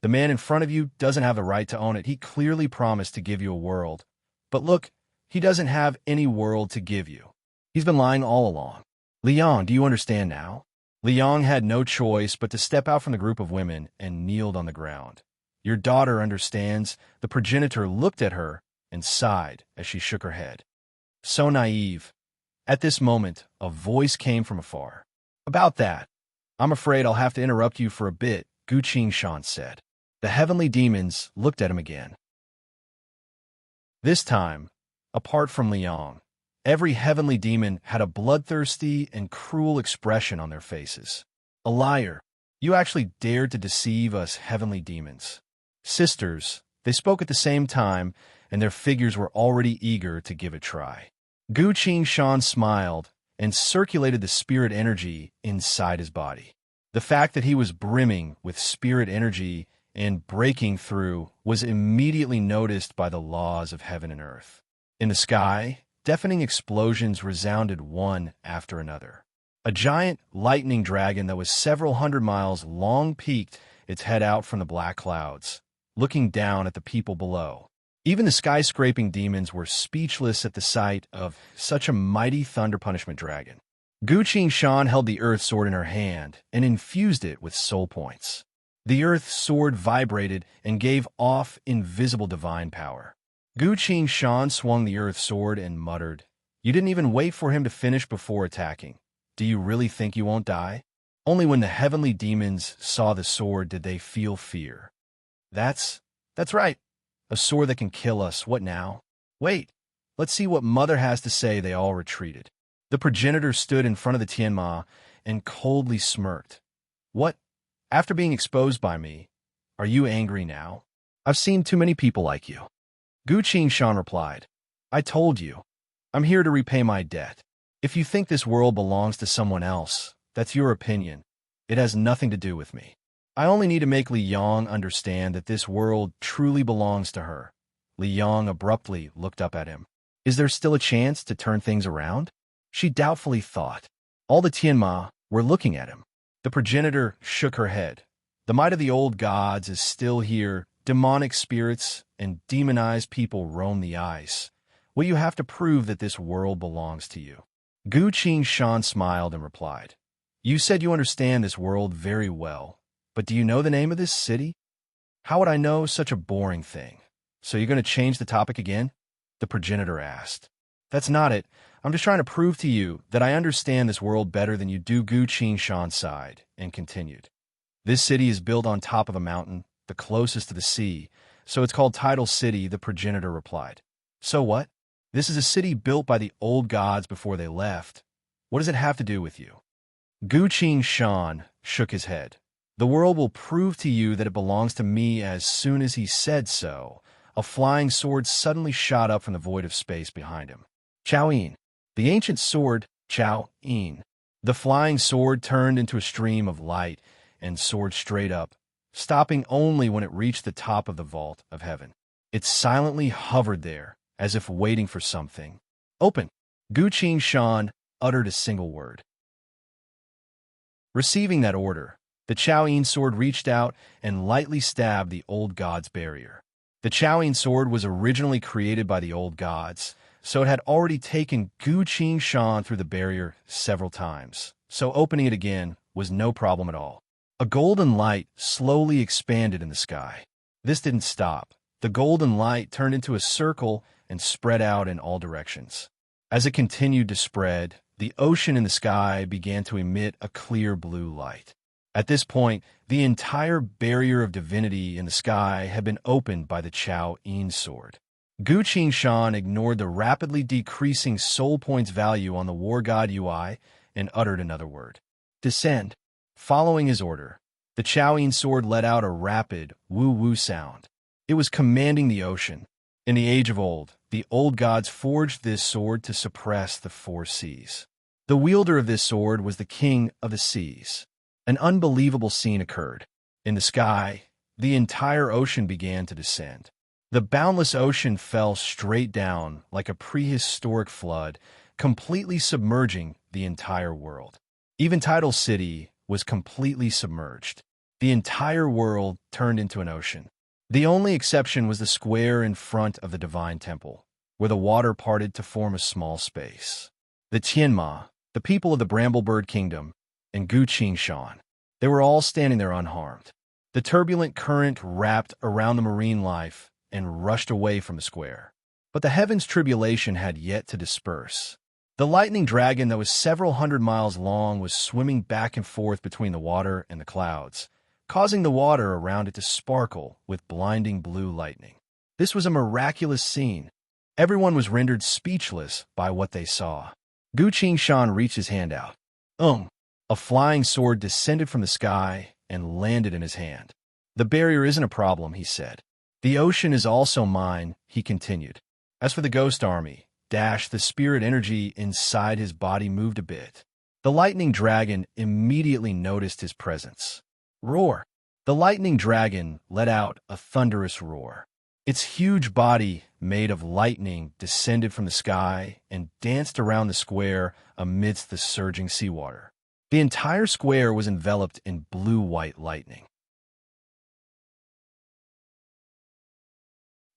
A: The man in front of you doesn't have the right to own it. He clearly promised to give you a world. But look, He doesn't have any world to give you. He's been lying all along. Liang, do you understand now? Liang had no choice but to step out from the group of women and kneeled on the ground. Your daughter understands. The progenitor looked at her and sighed as she shook her head. So naive. At this moment, a voice came from afar. About that, I'm afraid I'll have to interrupt you for a bit, Gu Qingshan said. The heavenly demons looked at him again. This time, apart from Liang, every heavenly demon had a bloodthirsty and cruel expression on their faces. A liar. You actually dared to deceive us heavenly demons. Sisters, they spoke at the same time, and their figures were already eager to give a try. Gu Qingshan smiled and circulated the spirit energy inside his body. The fact that he was brimming with spirit energy and breaking through was immediately noticed by the laws of heaven and earth. In the sky, deafening explosions resounded one after another. A giant lightning dragon that was several hundred miles long peeked its head out from the black clouds, looking down at the people below. Even the skyscraping demons were speechless at the sight of such a mighty thunder punishment dragon. Gu Qingshan held the earth sword in her hand and infused it with soul points. The earth sword vibrated and gave off invisible divine power. Gu Qingshan swung the earth sword and muttered, "You didn't even wait for him to finish before attacking. Do you really think you won't die?" Only when the heavenly demons saw the sword did they feel fear. That's right. A sword that can kill us. What now? Wait, let's see what Mother has to say. They all retreated. The progenitor stood in front of the Tianma and coldly smirked. What? After being exposed by me, are you angry now? I've seen too many people like you. Gu Qingshan replied, I told you. I'm here to repay my debt. If you think this world belongs to someone else, that's your opinion. It has nothing to do with me. I only need to make Li Yang understand that this world truly belongs to her. Li Yang abruptly looked up at him. Is there still a chance to turn things around? She doubtfully thought. All the Tianma were looking at him. The progenitor shook her head. The might of the old gods is still here. Demonic spirits and demonized people roam the ice. Will you have to prove that this world belongs to you? Gu Qingshan smiled and replied, You said you understand this world very well. But do you know the name of this city? How would I know such a boring thing? So you're going to change the topic again? The progenitor asked. That's not it. I'm just trying to prove to you that I understand this world better than you do. Gu Qingshan sighed and continued. This city is built on top of a mountain, the closest to the sea, so it's called Tidal City, the progenitor replied. So what? This is a city built by the old gods before they left. What does it have to do with you? Gu Qingshan shook his head. The world will prove to you that it belongs to me. As soon as he said so, a flying sword suddenly shot up from the void of space behind him. Chao Yin. The ancient sword, Chao Yin. The flying sword turned into a stream of light and soared straight up, stopping only when it reached the top of the vault of heaven. It silently hovered there, as if waiting for something. Open! Gu Qingshan uttered a single word. Receiving that order, the Chao Yin sword reached out and lightly stabbed the old god's barrier. The Chao Yin sword was originally created by the old gods, so it had already taken Gu Qingshan through the barrier several times, so opening it again was no problem at all. A golden light slowly expanded in the sky. This didn't stop. The golden light turned into a circle and spread out in all directions. As it continued to spread, the ocean in the sky began to emit a clear blue light. At this point, the entire barrier of divinity in the sky had been opened by the Chao Yin sword. Gu Qingshan ignored the rapidly decreasing soul points value on the war god UI and uttered another word. Descend. Following his order, the Chao Yin sword let out a rapid woo-woo sound. It was commanding the ocean. In the age of old, the old gods forged this sword to suppress the four seas. The wielder of this sword was the king of the seas. An unbelievable scene occurred. In the sky, the entire ocean began to descend. The boundless ocean fell straight down like a prehistoric flood, completely submerging the entire world. Even Tidal City was completely submerged. The entire world turned into an ocean. The only exception was the square in front of the divine temple. where the water parted to form a small space. The Tianma, the people of the Bramblebird Kingdom, and Gu Qingshan, they were all standing there unharmed. The turbulent current wrapped around the marine life and rushed away from the square. But the heavens' tribulation had yet to disperse. The lightning dragon that was several hundred miles long was swimming back and forth between the water and the clouds, causing the water around it to sparkle with blinding blue lightning. This was a miraculous scene. Everyone was rendered speechless by what they saw. Gu Qingshan reached his hand out. A flying sword descended from the sky and landed in his hand. "The barrier isn't a problem," he said. "The ocean is also mine," he continued. As for the ghost army, the spirit energy inside his body moved a bit. The lightning dragon immediately noticed his presence. Roar! The lightning dragon let out a thunderous roar. Its huge body, made of lightning, descended from the sky and danced around the square amidst the surging seawater. The entire square was enveloped in blue-white lightning.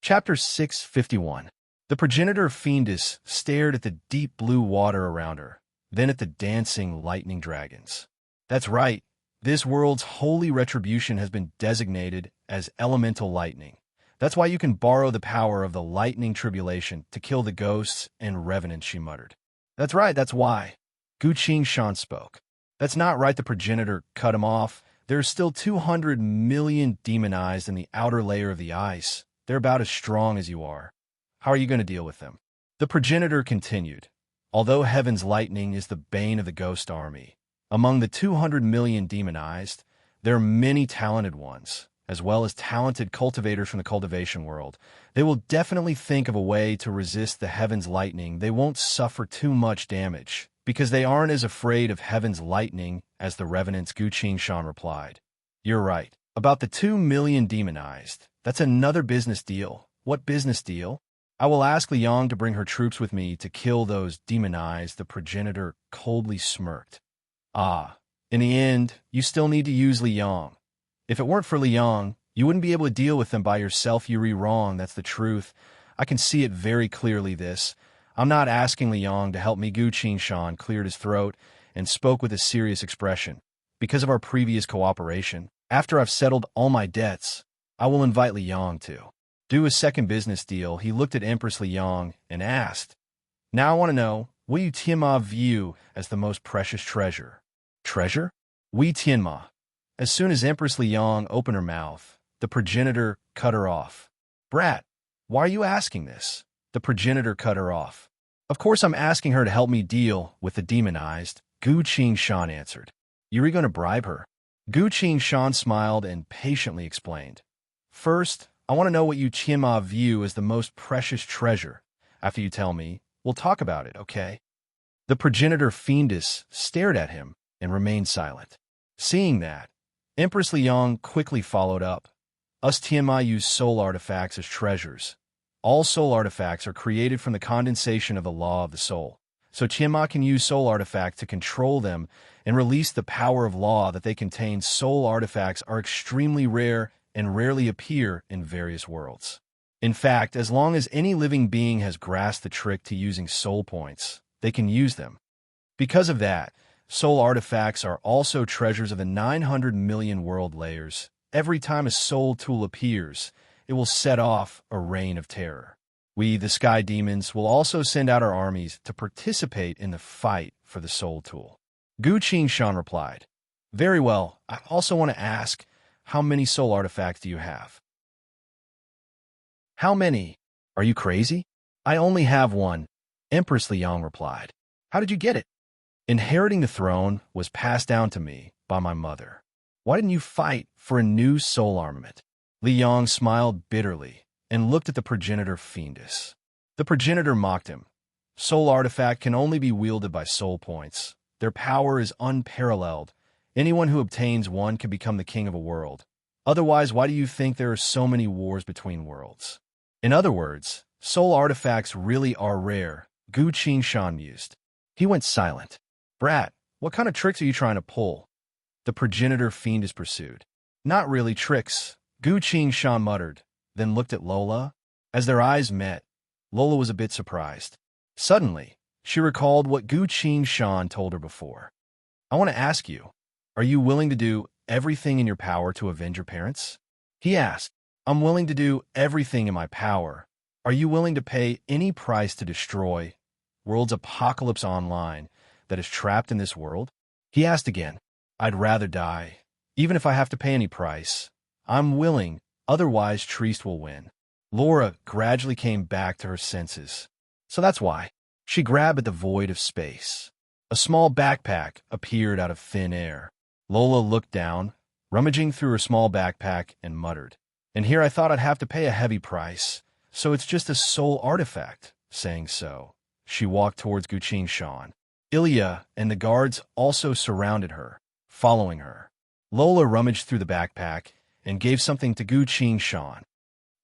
A: Chapter 651. The progenitor fiendess stared at the deep blue water around her, then at the dancing lightning dragons. That's right, this world's holy retribution has been designated as elemental lightning. That's why you can borrow the power of the lightning tribulation to kill the ghosts and revenants, she muttered. That's right, that's why. Gu Qingshan spoke. That's not right, the progenitor cut him off. There are still 200 million demonized in the outer layer of the ice. They're about as strong as you are. How are you going to deal with them? The progenitor continued. Although heaven's lightning is the bane of the ghost army, among the 200 million demonized, there are many talented ones, as well as talented cultivators from the cultivation world. They will definitely think of a way to resist the heaven's lightning. They won't suffer too much damage, because they aren't as afraid of heaven's lightning as the revenants, Gu Qingshan replied. You're right. About the 2 million demonized, that's another business deal. What business deal? I will ask Liang to bring her troops with me to kill those demonized, the progenitor coldly smirked. In the end, you still need to use Liang. If it weren't for Liang, you wouldn't be able to deal with them by yourself. You're wrong, that's the truth. I can see it very clearly this. I'm not asking Liang to help me. Gu Qingshan cleared his throat and spoke with a serious expression. Because of our previous cooperation, after I've settled all my debts, I will invite Liang to do a second business deal. He looked at Empress Liang and asked, Now I want to know, what you Tianma view as the most precious treasure? Treasure? We Tianma. As soon as Empress Liang opened her mouth, the progenitor cut her off. Brat, why are you asking this? The progenitor cut her off. Of course I'm asking her to help me deal with the demonized, Gu Qingshan answered. You're going to bribe her? Gu Qingshan smiled and patiently explained. First, I want to know what you Tianma view as the most precious treasure. After you tell me, we'll talk about it, okay? The progenitor fiendess stared at him and remained silent. Seeing that, Empress Liang quickly followed up. Us Tianma use soul artifacts as treasures. All soul artifacts are created from the condensation of the law of the soul. So Tianma can use soul artifacts to control them and release the power of law that they contain. Soul artifacts are extremely rare and rarely appear in various worlds. In fact, as long as any living being has grasped the trick to using soul points, they can use them. Because of that, soul artifacts are also treasures of the 900 million world layers. Every time a soul tool appears, it will set off a reign of terror. We, the Sky Demons, will also send out our armies to participate in the fight for the soul tool. Gu Qingshan replied, Very well, I also want to ask, how many soul artifacts do you have? How many? Are you crazy? I only have one, Empress Liang replied. How did you get it? Inheriting the throne was passed down to me by my mother. Why didn't you fight for a new soul armament? Liang smiled bitterly and looked at the progenitor fiendess. The progenitor mocked him. Soul artifact can only be wielded by soul points. Their power is unparalleled. Anyone who obtains one can become the king of a world. Otherwise, why do you think there are so many wars between worlds? In other words, soul artifacts really are rare, Gu Qingshan mused. He went silent. Brat, what kind of tricks are you trying to pull? The progenitor fiendess pursued. Not really tricks, Gu Qingshan muttered, then looked at Lola. As their eyes met, Lola was a bit surprised. Suddenly, she recalled what Gu Qing told her before. I want to ask you, are you willing to do everything in your power to avenge your parents? He asked. I'm willing to do everything in my power. Are you willing to pay any price to destroy world's apocalypse online that is trapped in this world? He asked again. I'd rather die, even if I have to pay any price. I'm willing, otherwise Trieste will win. Laura gradually came back to her senses. So that's why. She grabbed at the void of space. A small backpack appeared out of thin air. Lola looked down, rummaging through her small backpack, and muttered, "And here I thought I'd have to pay a heavy price. So it's just a soul artifact." Saying so, she walked towards Gu Qing. Ilya and the guards also surrounded her, following her. Lola rummaged through the backpack and gave something to Gu Qing.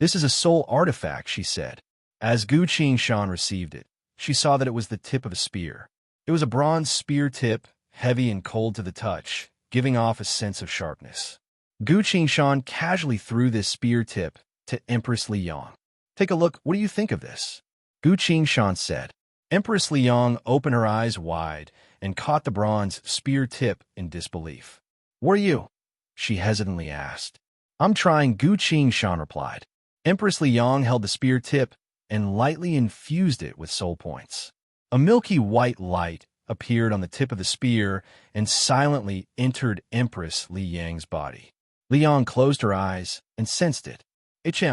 A: This is a soul artifact, she said. As Gu Qing received it, she saw that it was the tip of a spear. It was a bronze spear tip, heavy and cold to the touch, giving off a sense of sharpness. Gu Qing casually threw this spear tip to Empress Liang. Take a look, what do you think of this? Gu Qing said. Empress Liang opened her eyes wide and caught the bronze spear tip in disbelief. What are you? She hesitantly asked. I'm trying, Gu Qing replied. Empress Liang held the spear tip and lightly infused it with soul points. A milky white light appeared on the tip of the spear and silently entered Empress Liang's body. Liang closed her eyes and sensed it.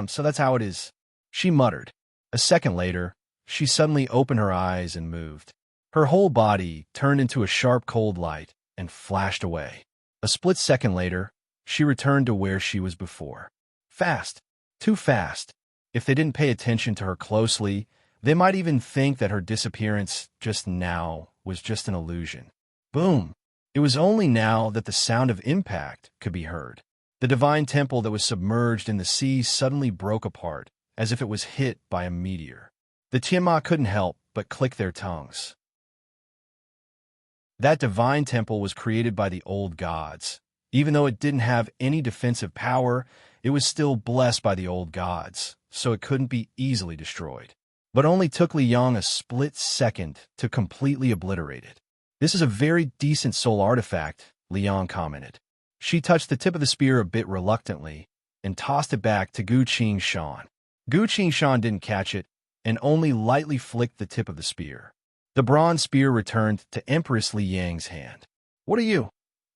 A: So that's how it is, she muttered. A second later, she suddenly opened her eyes and moved. Her whole body turned into a sharp cold light and flashed away. A split second later, she returned to where she was before. Fast. Too fast. If they didn't pay attention to her closely, they might even think that her disappearance just now was just an illusion. Boom! It was only now that the sound of impact could be heard. The divine temple that was submerged in the sea suddenly broke apart, as if it was hit by a meteor. The Tianma couldn't help but click their tongues. That divine temple was created by the old gods. Even though it didn't have any defensive power, it was still blessed by the old gods, so it couldn't be easily destroyed. But only took Liang a split second to completely obliterate it. This is a very decent soul artifact, Liang commented. She touched the tip of the spear a bit reluctantly and tossed it back to Gu Qing. Gu Qing didn't catch it and only lightly flicked the tip of the spear. The bronze spear returned to Empress Liang's hand. What are you?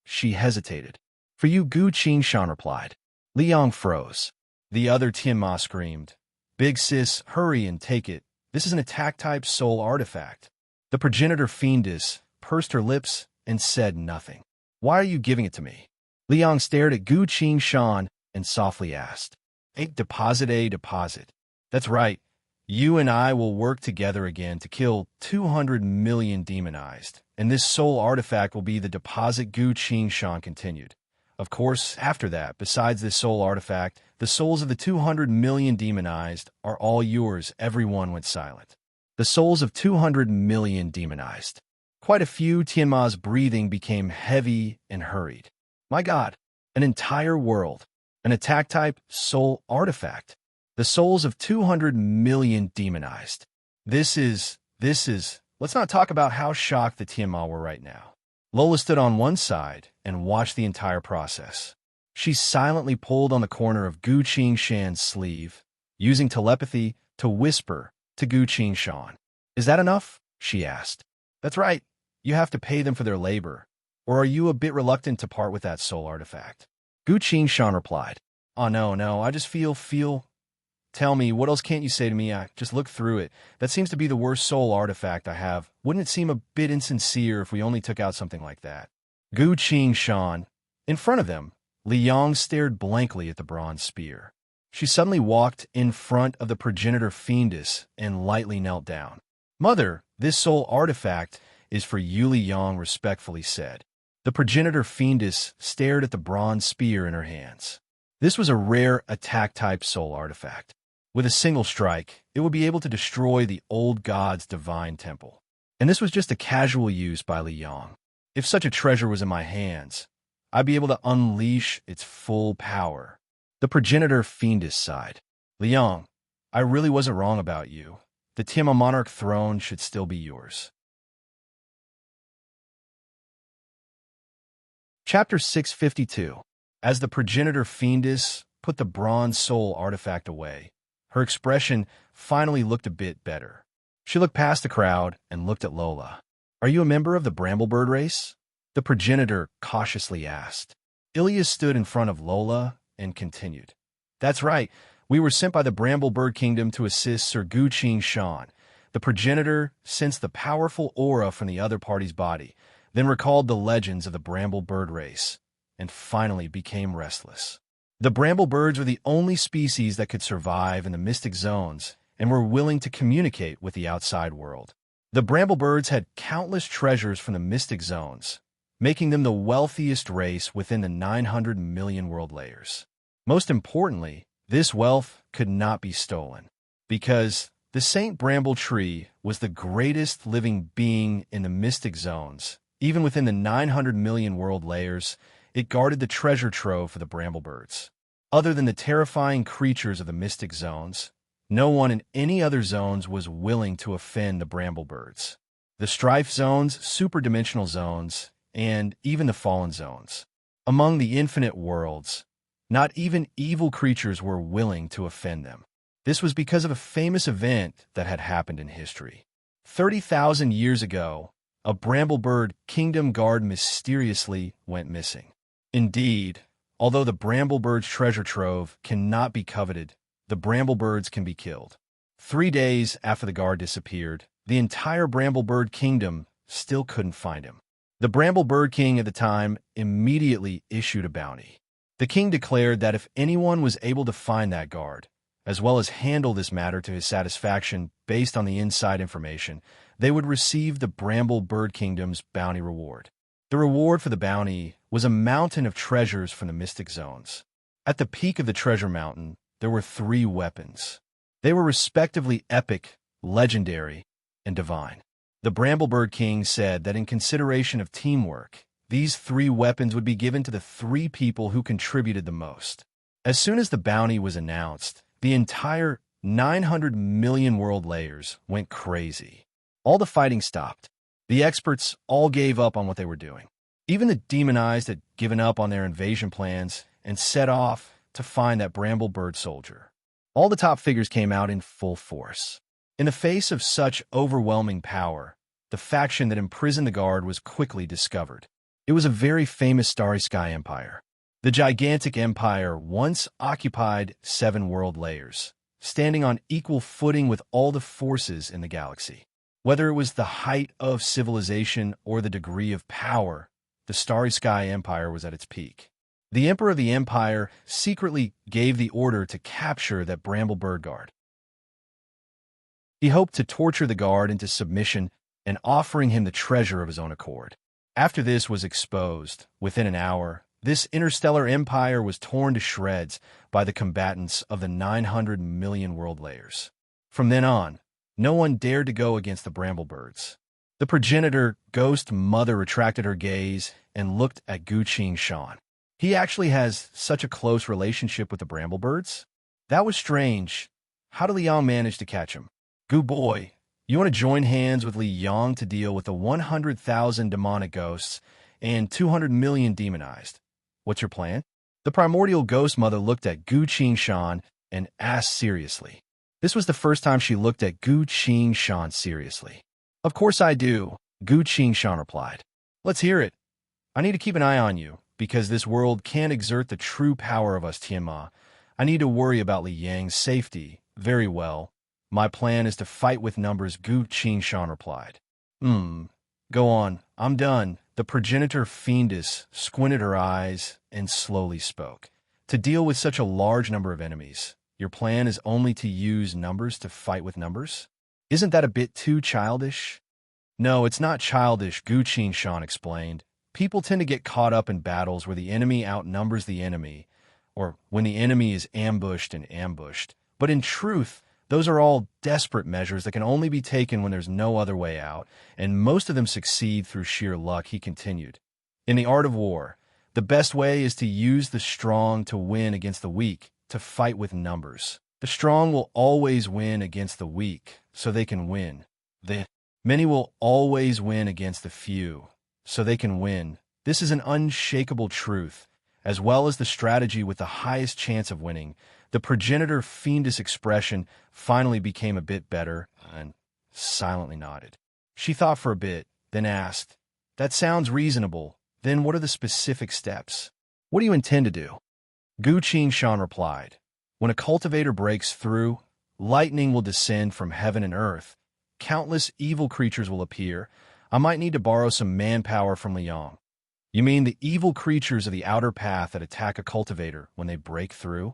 A: She hesitated. For you, Gu Qing replied. Liang froze. The other Tianma screamed. Big sis, hurry and take it. This is an attack-type soul artifact. The progenitor fiendess pursed her lips and said nothing. Why are you giving it to me? Liang stared at Gu Qing and softly asked. A deposit. That's right. You and I will work together again to kill 200 million demonized, and this soul artifact will be the deposit, Gu Qing continued. Of course, after that, besides this soul artifact, the souls of the 200 million demonized are all yours. Everyone went silent. The souls of 200 million demonized. Quite a few Tianma's breathing became heavy and hurried. My God, an entire world, an attack-type soul artifact. The souls of 200 million demonized. This is, let's not talk about how shocked the Tianma were right now. Lola stood on one side and watched the entire process. She silently pulled on the corner of Gu Qing's sleeve, using telepathy to whisper to Gu Qing. Is that enough? She asked. That's right. You have to pay them for their labor. Or are you a bit reluctant to part with that soul artifact? Gu Qing replied. Oh, no, I just feel. Tell me, what else can't you say to me? I just looked through it. That seems to be the worst soul artifact I have. Wouldn't it seem a bit insincere if we only took out something like that? Gu Qing. In front of them, Liang stared blankly at the bronze spear. She suddenly walked in front of the progenitor fiendess and lightly knelt down. Mother, this soul artifact is for you, Liang respectfully said. The progenitor fiendess stared at the bronze spear in her hands. This was a rare attack-type soul artifact. With a single strike, it would be able to destroy the old god's divine temple. And this was just a casual use by Liang. If such a treasure was in my hands, I'd be able to unleash its full power. The progenitor fiendess sighed. Liang, I really wasn't wrong about you. The Tiamat monarch throne should still be yours. Chapter 652. As the progenitor fiendess put the bronze soul artifact away, her expression finally looked a bit better. She looked past the crowd and looked at Lola. "Are you a member of the Bramblebird race?" the progenitor cautiously asked. Ilya stood in front of Lola and continued. "That's right. We were sent by the Bramblebird Kingdom to assist Sir Gu Shan." The progenitor sensed the powerful aura from the other party's body, then recalled the legends of the Bramblebird race, and finally became restless. The Bramblebirds were the only species that could survive in the mystic zones and were willing to communicate with the outside world. The Bramblebirds had countless treasures from the mystic zones, making them the wealthiest race within the 900 million world layers. Most importantly, this wealth could not be stolen, because the Saint Bramble Tree was the greatest living being in the mystic zones. Even within the 900 million world layers, it guarded the treasure trove for the Bramblebirds. Other than the terrifying creatures of the mystic zones, no one in any other zones was willing to offend the Bramblebirds. The strife zones, superdimensional zones, and even the fallen zones. Among the infinite worlds, not even evil creatures were willing to offend them. This was because of a famous event that had happened in history. 30,000 years ago, a Bramblebird kingdom guard mysteriously went missing. Indeed, although the Bramblebird's treasure trove cannot be coveted, the Bramblebirds can be killed. 3 days after the guard disappeared, the entire Bramblebird kingdom still couldn't find him. The Bramblebird king at the time immediately issued a bounty. The king declared that if anyone was able to find that guard, as well as handle this matter to his satisfaction based on the inside information, they would receive the Bramblebird Kingdom's bounty reward. The reward for the bounty was a mountain of treasures from the mystic zones. At the peak of the treasure mountain, there were 3 weapons. They were respectively epic, legendary, and divine. The Bramblebird King said that in consideration of teamwork, these 3 weapons would be given to the 3 people who contributed the most. As soon as the bounty was announced, the entire 900 million world layers went crazy. All the fighting stopped. The experts all gave up on what they were doing. Even the demonized had given up on their invasion plans and set off to find that Bramblebird soldier. All the top figures came out in full force. In the face of such overwhelming power, the faction that imprisoned the guard was quickly discovered. It was a very famous Starry Sky Empire. The gigantic empire once occupied 7 world layers, standing on equal footing with all the forces in the galaxy. Whether it was the height of civilization or the degree of power, the Starry Sky Empire was at its peak. The emperor of the empire secretly gave the order to capture that Bramblebird guard. He hoped to torture the guard into submission and offering him the treasure of his own accord. After this was exposed, within an hour, this interstellar empire was torn to shreds by the combatants of the 900 million world layers. From then on, no one dared to go against the Bramblebirds. The progenitor ghost mother retracted her gaze and looked at Gu Shan. He actually has such a close relationship with the Bramblebirds? That was strange. How did Liang manage to catch him? Gu boy, you want to join hands with Li Yang to deal with the 100,000 demonic ghosts and 200 million demonized. What's your plan? The primordial ghost mother looked at Gu Shan and asked seriously. This was the first time she looked at Gu Shan seriously. Of course I do, Gu Shan replied. Let's hear it. I need to keep an eye on you, because this world can't exert the true power of us Tiamat. I need to worry about Li Yang's safety. Very well. My plan is to fight with numbers, Gu Shan replied. Go on, I'm done. The progenitor fiendess squinted her eyes and slowly spoke. To deal with such a large number of enemies, your plan is only to use numbers to fight with numbers? Isn't that a bit too childish? No, it's not childish, Gu Shan explained. People tend to get caught up in battles where the enemy outnumbers the enemy, or when the enemy is ambushed and ambushed. But in truth, those are all desperate measures that can only be taken when there's no other way out, and most of them succeed through sheer luck, he continued. In the art of war, the best way is to use the strong to win against the weak, to fight with numbers. The strong will always win against the weak. so they can win. The many will always win against the few, so they can win. This is an unshakable truth, as well as the strategy with the highest chance of winning. The progenitor fiendish expression finally became a bit better and silently nodded. She thought for a bit, then asked, "That sounds reasonable. Then what are the specific steps? What do you intend to do?" Gu Qingshan replied, "When a cultivator breaks through, lightning will descend from heaven and earth. Countless evil creatures will appear. I might need to borrow some manpower from Liang." "You mean the evil creatures of the outer path that attack a cultivator when they break through?"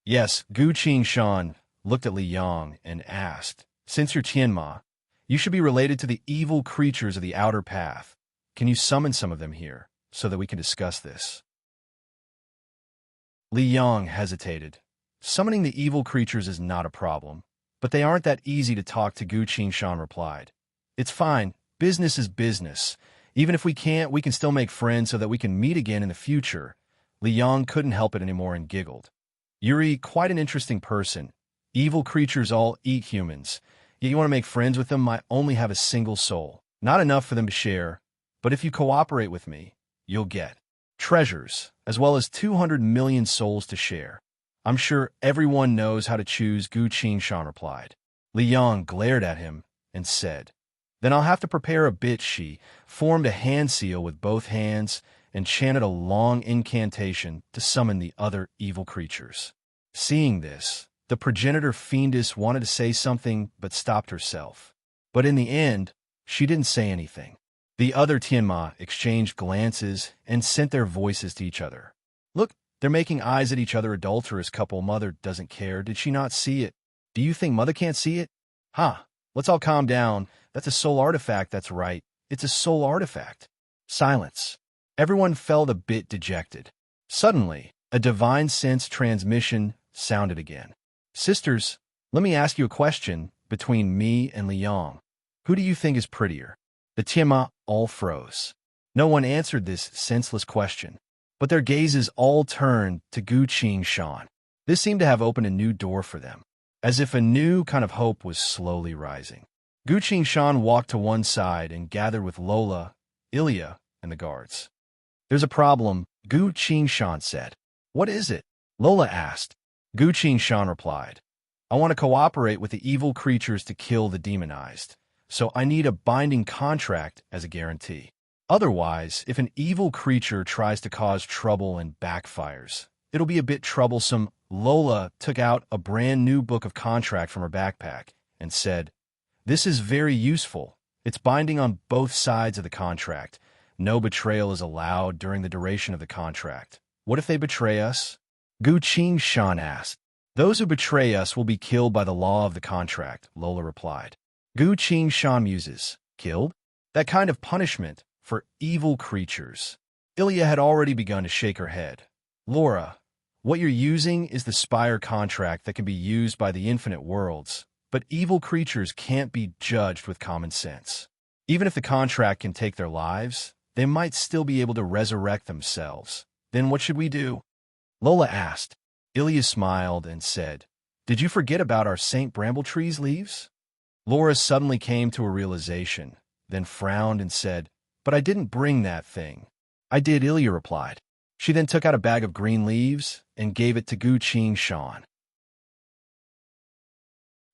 A: Yes, Gu Qingshan looked at Li Yang and asked, "Since you're Tianma, you should be related to the evil creatures of the outer path. Can you summon some of them here so that we can discuss this?" Li Yang hesitated. Summoning the evil creatures is not a problem, but they aren't that easy to talk to. Gu Qingshan replied. "It's fine. Business is business. Even if we can't, we can still make friends so that we can meet again in the future." Li Yang couldn't help it anymore and giggled. "Yuri, quite an interesting person. Evil creatures all eat humans. Yet you want to make friends with them might only have a single soul. Not enough for them to share. But if you cooperate with me, you'll get treasures, as well as 200 million souls to share. I'm sure everyone knows how to choose," Gu Qingshan replied. Li Yang glared at him and said, "Then I'll have to prepare a bit." She formed a hand seal with both hands and chanted a long incantation to summon the other evil creatures. Seeing this, the progenitor fiendess wanted to say something but stopped herself. But in the end, she didn't say anything. The other Tianma exchanged glances and sent their voices to each other. "Look, they're making eyes at each other. Adulterous couple. Mother doesn't care. Did she not see it? Do you think Mother can't see it? Let's all calm down. That's a soul artifact. That's right. It's a soul artifact." Silence. Everyone felt a bit dejected. Suddenly, a divine sense transmission sounded again. "Sisters, let me ask you a question. Between me and Liang, who do you think is prettier?" The Tianma all froze. No one answered this senseless question, but their gazes all turned to Gu Qingshan. This seemed to have opened a new door for them, as if a new kind of hope was slowly rising. Gu Qingshan walked to one side and gathered with Lola, Ilya, and the guards. "There's a problem," Gu Qingshan said. "What is it?" Lola asked. Gu Qingshan replied, "I want to cooperate with the evil creatures to kill the demonized, so I need a binding contract as a guarantee. Otherwise, if an evil creature tries to cause trouble and backfires, it'll be a bit troublesome." Lola took out a brand new book of contract from her backpack and said, "This is very useful. It's binding on both sides of the contract. No betrayal is allowed during the duration of the contract. What if they betray us?" Gu Qingshan asked. "Those who betray us will be killed by the law of the contract," Lola replied. Gu Qingshan muses, "Killed? That kind of punishment for evil creatures." Ilya had already begun to shake her head. "Laura, what you're using is the Spire contract that can be used by the infinite worlds, but evil creatures can't be judged with common sense. Even if the contract can take their lives, they might still be able to resurrect themselves. Then what should we do?" Lola asked. Ilya smiled and said, "Did you forget about our St. Brambletree's leaves?" Laura suddenly came to a realization, then frowned and said, "But I didn't bring that thing." "I did," Ilya replied. She then took out a bag of green leaves and gave it to Gu Qingshan.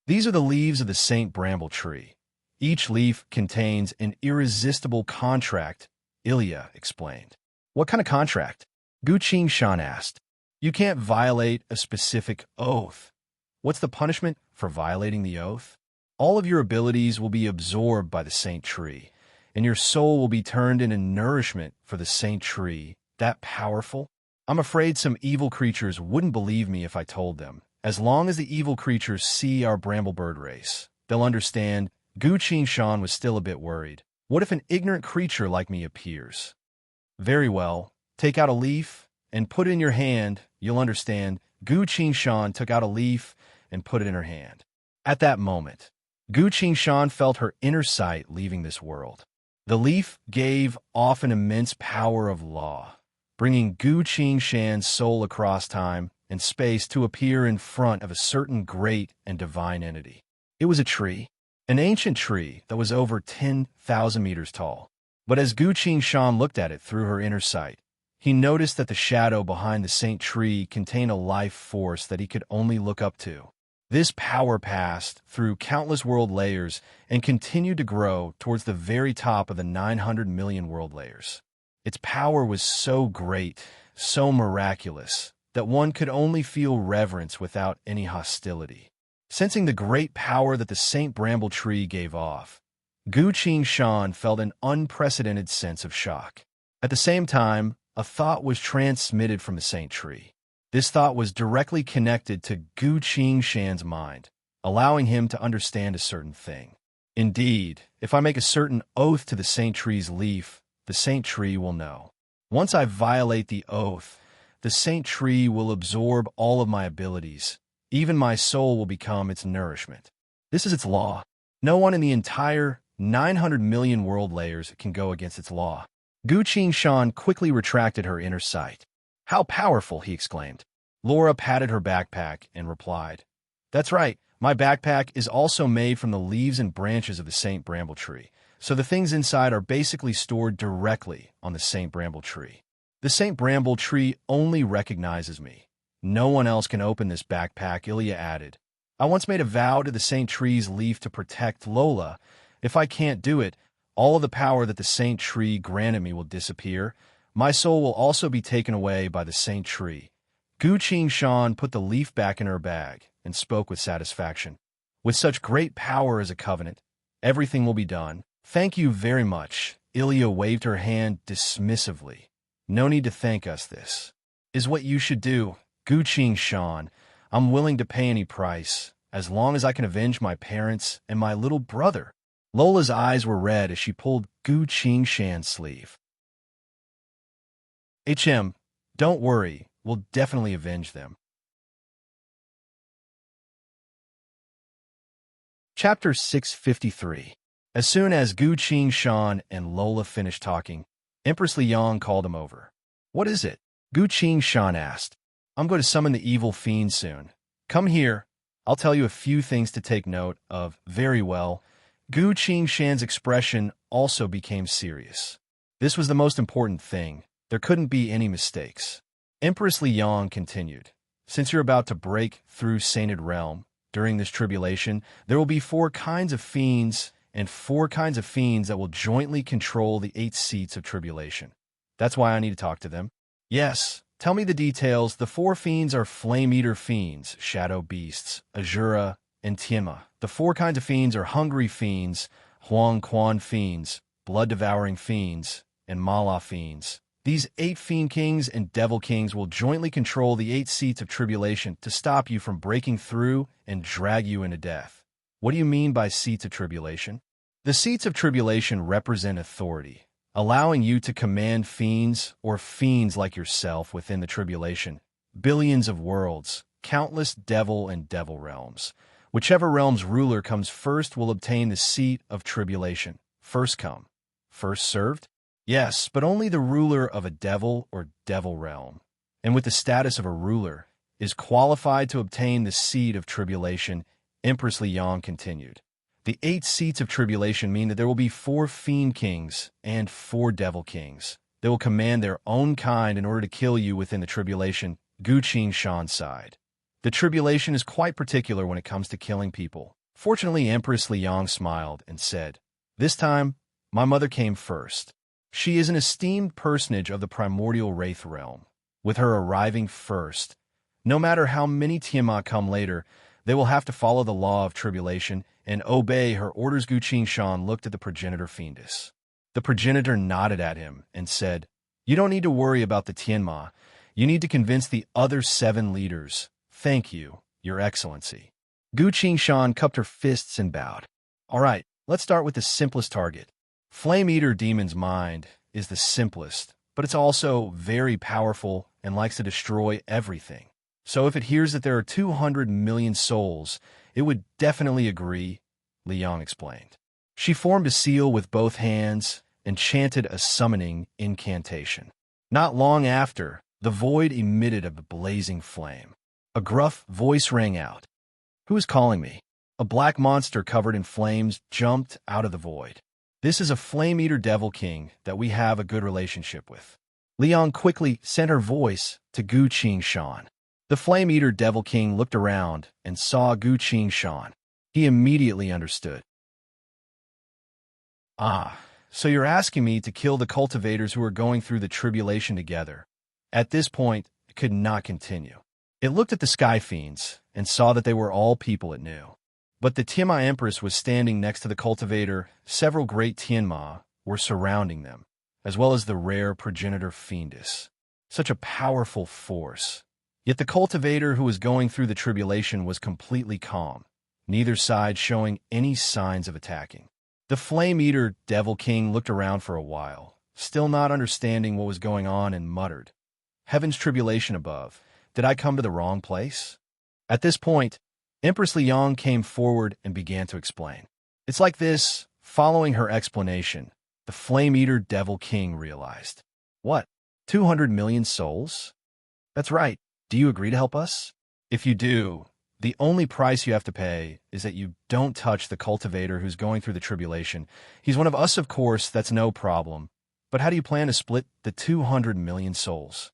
A: "These are the leaves of the St. Brambletree. Each leaf contains an irresistible contract," Ilya explained. "What kind of contract?" Gu Qingshan asked. "You can't violate a specific oath." "What's the punishment for violating the oath?" "All of your abilities will be absorbed by the Saint Tree, and your soul will be turned into nourishment for the Saint Tree." "That powerful?" "I'm afraid some evil creatures wouldn't believe me if I told them. As long as the evil creatures see our Bramblebird race, they'll understand." Gu Qingshan was still a bit worried. "What if an ignorant creature like me appears?" "Very well. Take out a leaf and put it in your hand. You'll understand." Gu Qingshan took out a leaf and put it in her hand. At that moment, Gu Qingshan felt her inner sight leaving this world. The leaf gave off an immense power of law, bringing Gu Qingshan's soul across time and space to appear in front of a certain great and divine entity. It was a tree. an ancient tree that was over 10,000 meters tall. But as Gu Qingshan looked at it through her inner sight, he noticed that the shadow behind the saint tree contained a life force that he could only look up to. This power passed through countless world layers and continued to grow towards the very top of the 900 million world layers. Its power was so great, so miraculous, that one could only feel reverence without any hostility. Sensing the great power that the Saint Bramble Tree gave off, Gu Qingshan felt an unprecedented sense of shock. At the same time, a thought was transmitted from the Saint Tree. This thought was directly connected to Gu Qingshan's mind, allowing him to understand a certain thing. Indeed, if I make a certain oath to the Saint Tree's leaf, the Saint Tree will know. Once I violate the oath, the Saint Tree will absorb all of my abilities. Even my soul will become its nourishment. This is its law. No one in the entire 900 million world layers can go against its law. Gu Qingshan quickly retracted her inner sight. "How powerful!" he exclaimed. Laura patted her backpack and replied, "That's right. My backpack is also made from the leaves and branches of the Saint Bramble Tree, so the things inside are basically stored directly on the Saint Bramble Tree. The Saint Bramble Tree only recognizes me. No one else can open this backpack," Ilya added. "I once made a vow to the Saint Tree's leaf to protect Lola. If I can't do it, all of the power that the Saint Tree granted me will disappear. My soul will also be taken away by the Saint Tree." Gu Qingshan put the leaf back in her bag and spoke with satisfaction. "With such great power as a covenant, everything will be done. Thank you very much." Ilya waved her hand dismissively. "No need to thank us. This is what you should do, Gu Qingshan. I'm willing to pay any price, as long as I can avenge my parents and my little brother." Lola's eyes were red as she pulled Gu Qingshan's sleeve. Don't worry, we'll definitely avenge them." Chapter 653. As soon as Gu Qingshan and Lola finished talking, Empress Liang called him over. "What is it?" Gu Qingshan asked. "I'm going to summon the evil fiend soon. Come here. I'll tell you a few things to take note of." "Very well." Gu Qingshan's expression also became serious. This was the most important thing. There couldn't be any mistakes. Empress Liang continued, "Since you're about to break through Sainted Realm, during this tribulation, there will be 4 kinds of fiends and 4 kinds of fiends that will jointly control the 8 seats of tribulation. That's why I need to talk to them." "Yes, tell me the details." "The 4 fiends are flame-eater fiends, shadow beasts, Azura, and Tianma. The 4 kinds of fiends are hungry fiends, Huang Quan fiends, blood-devouring fiends, and Mala fiends. These 8 fiend kings and devil kings will jointly control the 8 seats of tribulation to stop you from breaking through and drag you into death." "What do you mean by seats of tribulation?" "The seats of tribulation represent authority, allowing you to command fiends or fiends like yourself within the tribulation. Billions of worlds, countless devil and devil realms. Whichever realm's ruler comes first will obtain the seat of tribulation. First come, first served?" "Yes, but only the ruler of a devil or devil realm, and with the status of a ruler, is qualified to obtain the seat of tribulation," Empress Liang continued. "The 8 seats of tribulation mean that there will be 4 fiend kings and 4 devil kings. They will command their own kind in order to kill you within the tribulation." Gu Qingshan sighed. "The tribulation is quite particular when it comes to killing people." Fortunately, Empress Liang smiled and said, "This time, my mother came first. She is an esteemed personage of the primordial Wraith realm. With her arriving first, no matter how many Tiamat come later, they will have to follow the law of tribulation and obey her orders." Gu Qingshan looked at the progenitor fiendess. The progenitor nodded at him and said, "You don't need to worry about the Tianma. You need to convince the other 7 leaders. Thank you, Your Excellency." Gu Qingshan cupped her fists and bowed. "All right, let's start with the simplest target. Flame-Eater Demon's mind is the simplest, but it's also very powerful and likes to destroy everything. So if it hears that there are 200 million souls, it would definitely agree," Liang explained. She formed a seal with both hands and chanted a summoning incantation. Not long after, the void emitted a blazing flame. A gruff voice rang out. "Who is calling me?" A black monster covered in flames jumped out of the void. This is a flame-eater devil king that we have a good relationship with. Liang quickly sent her voice to Gu Qingshan. The flame-eater devil king looked around and saw Gu Qingshan. He immediately understood. Ah, so you're asking me to kill the cultivators who are going through the tribulation together. At this point, it could not continue. It looked at the sky fiends and saw that they were all people it knew. But the Tianma Empress was standing next to the cultivator. Several great Tianma were surrounding them, as well as the rare progenitor fiendess. Such a powerful force. Yet the cultivator who was going through the tribulation was completely calm, neither side showing any signs of attacking. The flame-eater devil king looked around for a while, still not understanding what was going on, and muttered, "Heaven's tribulation above. Did I come to the wrong place?" At this point, Empress Liang came forward and began to explain. It's like this. Following her explanation, the flame-eater devil king realized. What? 200 million souls? That's right. Do you agree to help us? If you do, the only price you have to pay is that you don't touch the cultivator who's going through the tribulation. He's one of us, of course, that's no problem. But how do you plan to split the 200 million souls?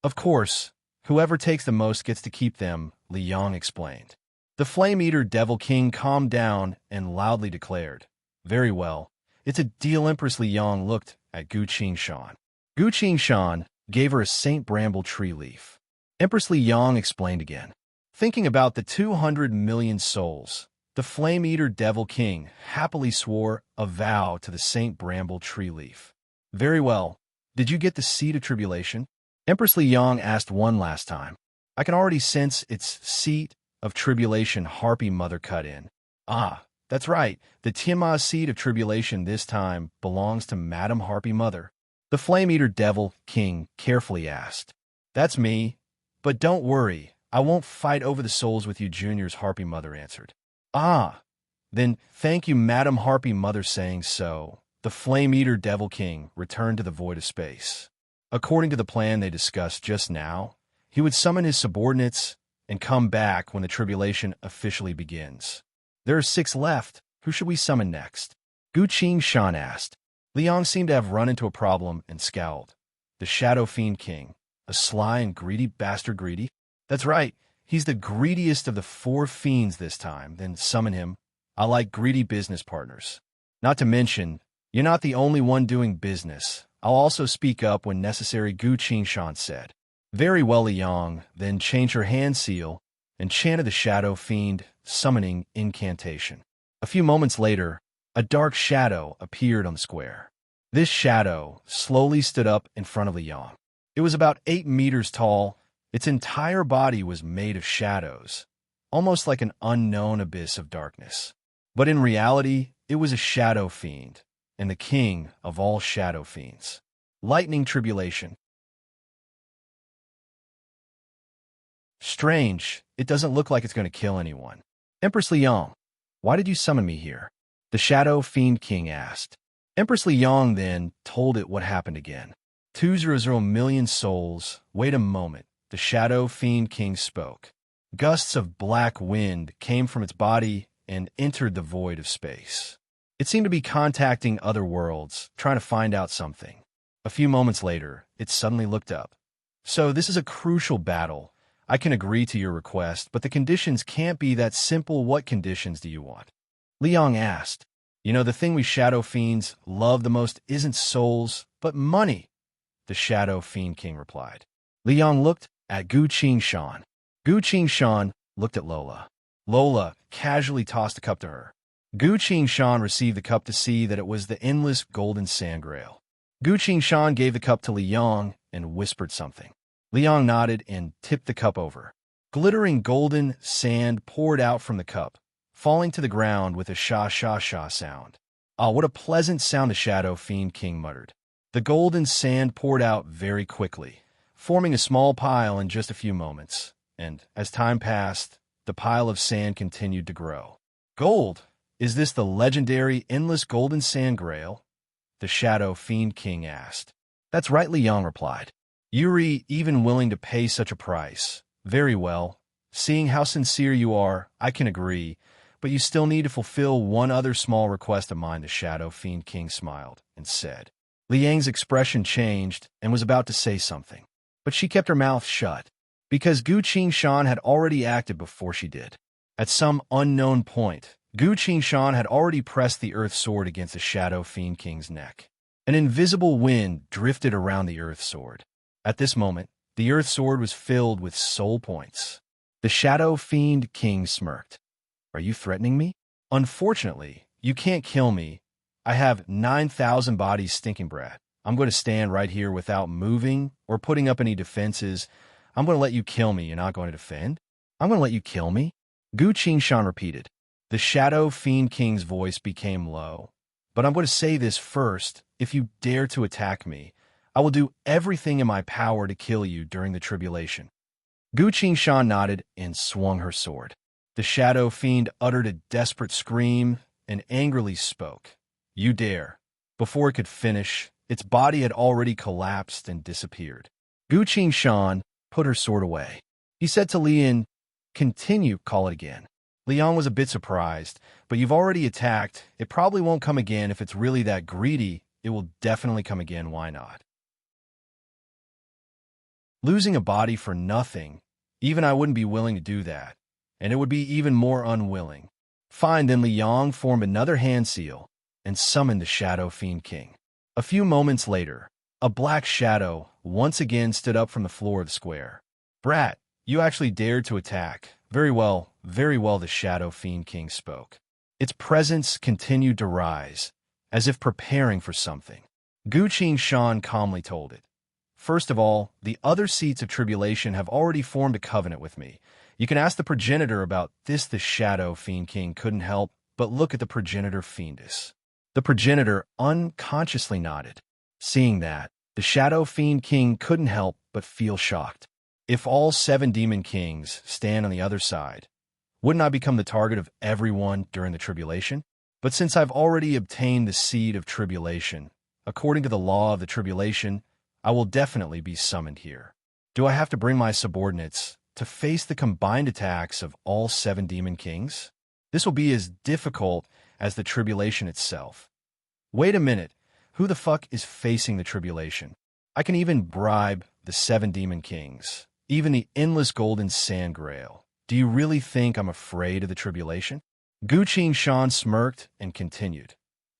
A: Of course, whoever takes the most gets to keep them, Liang explained. The flame-eater devil king calmed down and loudly declared, "Very well. It's a deal." Empress Liang looked at Gu Qingshan. Gu Qingshan gave her a Saint Bramble tree leaf. Empress Liang explained again. Thinking about the 200 million souls, the flame-eater devil king happily swore a vow to the Saint Bramble tree leaf. "Very well. Did you get the seed of tribulation?" Empress Liang asked one last time. "I can already sense its seed of tribulation," Harpy Mother cut in. "Ah, that's right. The Tianma seed of tribulation this time belongs to Madam Harpy Mother." The flame-eater devil king carefully asked. "That's me. But don't worry, I won't fight over the souls with you juniors," Harpy Mother answered. "Ah, then thank you, Madam Harpy Mother." Saying so, the flame-eater devil king returned to the void of space. According to the plan they discussed just now, he would summon his subordinates and come back when the tribulation officially begins. There are 6 left. Who should we summon next? Gu Qingshan asked. Liang seemed to have run into a problem and scowled. The Shadow Fiend King, a sly and greedy bastard. Greedy? That's right. He's the greediest of the 4 fiends this time. Then summon him. I like greedy business partners. Not to mention, you're not the only one doing business. I'll also speak up when necessary, Gu Qingshan said. Very well. Liang then changed her hand seal and chanted the Shadow Fiend summoning incantation. A few moments later, a dark shadow appeared on the square. This shadow slowly stood up in front of Liang. It was about 8 meters tall. Its entire body was made of shadows, almost like an unknown abyss of darkness. But in reality, it was a shadow fiend, and the king of all shadow fiends. Lightning tribulation. Strange, it doesn't look like it's going to kill anyone. Empress Liang, why did you summon me here? The Shadow Fiend King asked. Empress Liang then told it what happened again. 200 million souls. Wait a moment. The Shadow Fiend King spoke. Gusts of black wind came from its body and entered the void of space. It seemed to be contacting other worlds, trying to find out something. A few moments later, it suddenly looked up. So this is a crucial battle. I can agree to your request, but the conditions can't be that simple. What conditions do you want? Liang asked. You know, the thing we Shadow Fiends love the most isn't souls, but money, the Shadow Fiend King replied. Liang looked at Gu Qingshan. Gu Qingshan looked at Lola. Lola casually tossed a cup to her. Gu Qingshan received the cup to see that it was the endless golden sand grail. Gu Qingshan gave the cup to Liang and whispered something. Liang nodded and tipped the cup over. Glittering golden sand poured out from the cup, falling to the ground with a sha-sha-sha sound. Ah, what a pleasant sound, the Shadow Fiend King muttered. The golden sand poured out very quickly, forming a small pile in just a few moments, and as time passed, the pile of sand continued to grow. Gold! Is this the legendary endless golden sand grail? The Shadow Fiend King asked. That's right, Liang replied. Yuri even willing to pay such a price. Very well. Seeing how sincere you are, I can agree, but you still need to fulfill one other small request of mine, the Shadow Fiend King smiled and said. Liang's expression changed and was about to say something, but she kept her mouth shut, because Gu Qingshan had already acted before she did. At some unknown point, Gu Qingshan had already pressed the Earth Sword against the Shadow Fiend King's neck. An invisible wind drifted around the Earth Sword. At this moment, the Earth Sword was filled with soul points. The Shadow Fiend King smirked. Are you threatening me? Unfortunately, you can't kill me. I have 9,000 bodies, stinking brat. I'm going to stand right here without moving or putting up any defenses. I'm going to let you kill me. You're not going to defend? I'm going to let you kill me? Gu Qingshan repeated. The Shadow Fiend King's voice became low. But I'm going to say this first. If you dare to attack me, I will do everything in my power to kill you during the tribulation. Gu Qingshan nodded and swung her sword. The Shadow Fiend uttered a desperate scream and angrily spoke. You dare. Before it could finish, its body had already collapsed and disappeared. Gu Qingshan put her sword away. He said to Lian, continue, call it again. Liang was a bit surprised, but you've already attacked. It probably won't come again. If it's really that greedy, it will definitely come again. Why not? Losing a body for nothing, even I wouldn't be willing to do that, and it would be even more unwilling. Fine, then Liang formed another hand seal and summoned the Shadow Fiend King. A few moments later, a black shadow once again stood up from the floor of the square. Brat, you actually dared to attack. Very well, the Shadow Fiend King spoke. Its presence continued to rise, as if preparing for something. Gu Qingshan calmly told it. First of all, the other seats of tribulation have already formed a covenant with me. You can ask the progenitor about this. The Shadow Fiend King couldn't help but look at the progenitor fiendess. The progenitor unconsciously nodded. Seeing that, the Shadow Fiend King couldn't help but feel shocked. If all 7 demon kings stand on the other side, wouldn't I become the target of everyone during the tribulation? But since I've already obtained the seed of tribulation, according to the law of the tribulation, I will definitely be summoned here. Do I have to bring my subordinates to face the combined attacks of all 7 demon kings? This will be as difficult as the tribulation itself. Wait a minute, who the fuck is facing the tribulation? I can even bribe the 7 demon kings, even the endless golden sand grail. Do you really think I'm afraid of the tribulation? Gu Qingshan smirked and continued.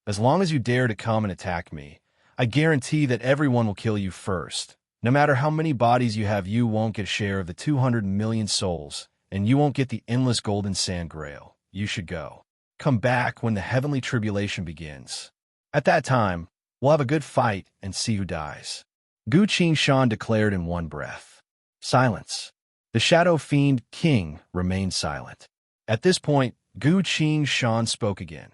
A: As long as you dare to come and attack me, I guarantee that everyone will kill you first. No matter how many bodies you have, you won't get a share of the 200 million souls, and you won't get the endless golden sand grail. You should go. Come back when the heavenly tribulation begins. At that time, we'll have a good fight and see who dies. Gu Qingshan declared in one breath. Silence. The Shadow Fiend King remained silent. At this point, Gu Qingshan spoke again.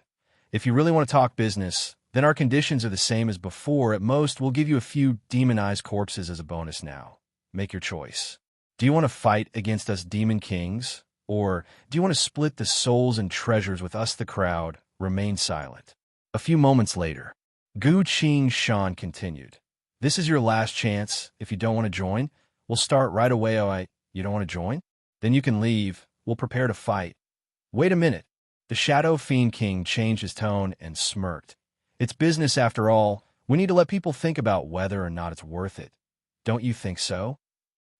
A: If you really want to talk business, then our conditions are the same as before. At most, we'll give you a few demonized corpses as a bonus now. Make your choice. Do you want to fight against us demon kings? Or do you want to split the souls and treasures with us, the crowd? Remain silent. A few moments later, Gu Qingshan continued. This is your last chance. If you don't want to join, we'll start right away. Oh, you don't want to join? Then you can leave. We'll prepare to fight. Wait a minute. The Shadow Fiend King changed his tone and smirked. It's business after all. We need to let people think about whether or not it's worth it. Don't you think so?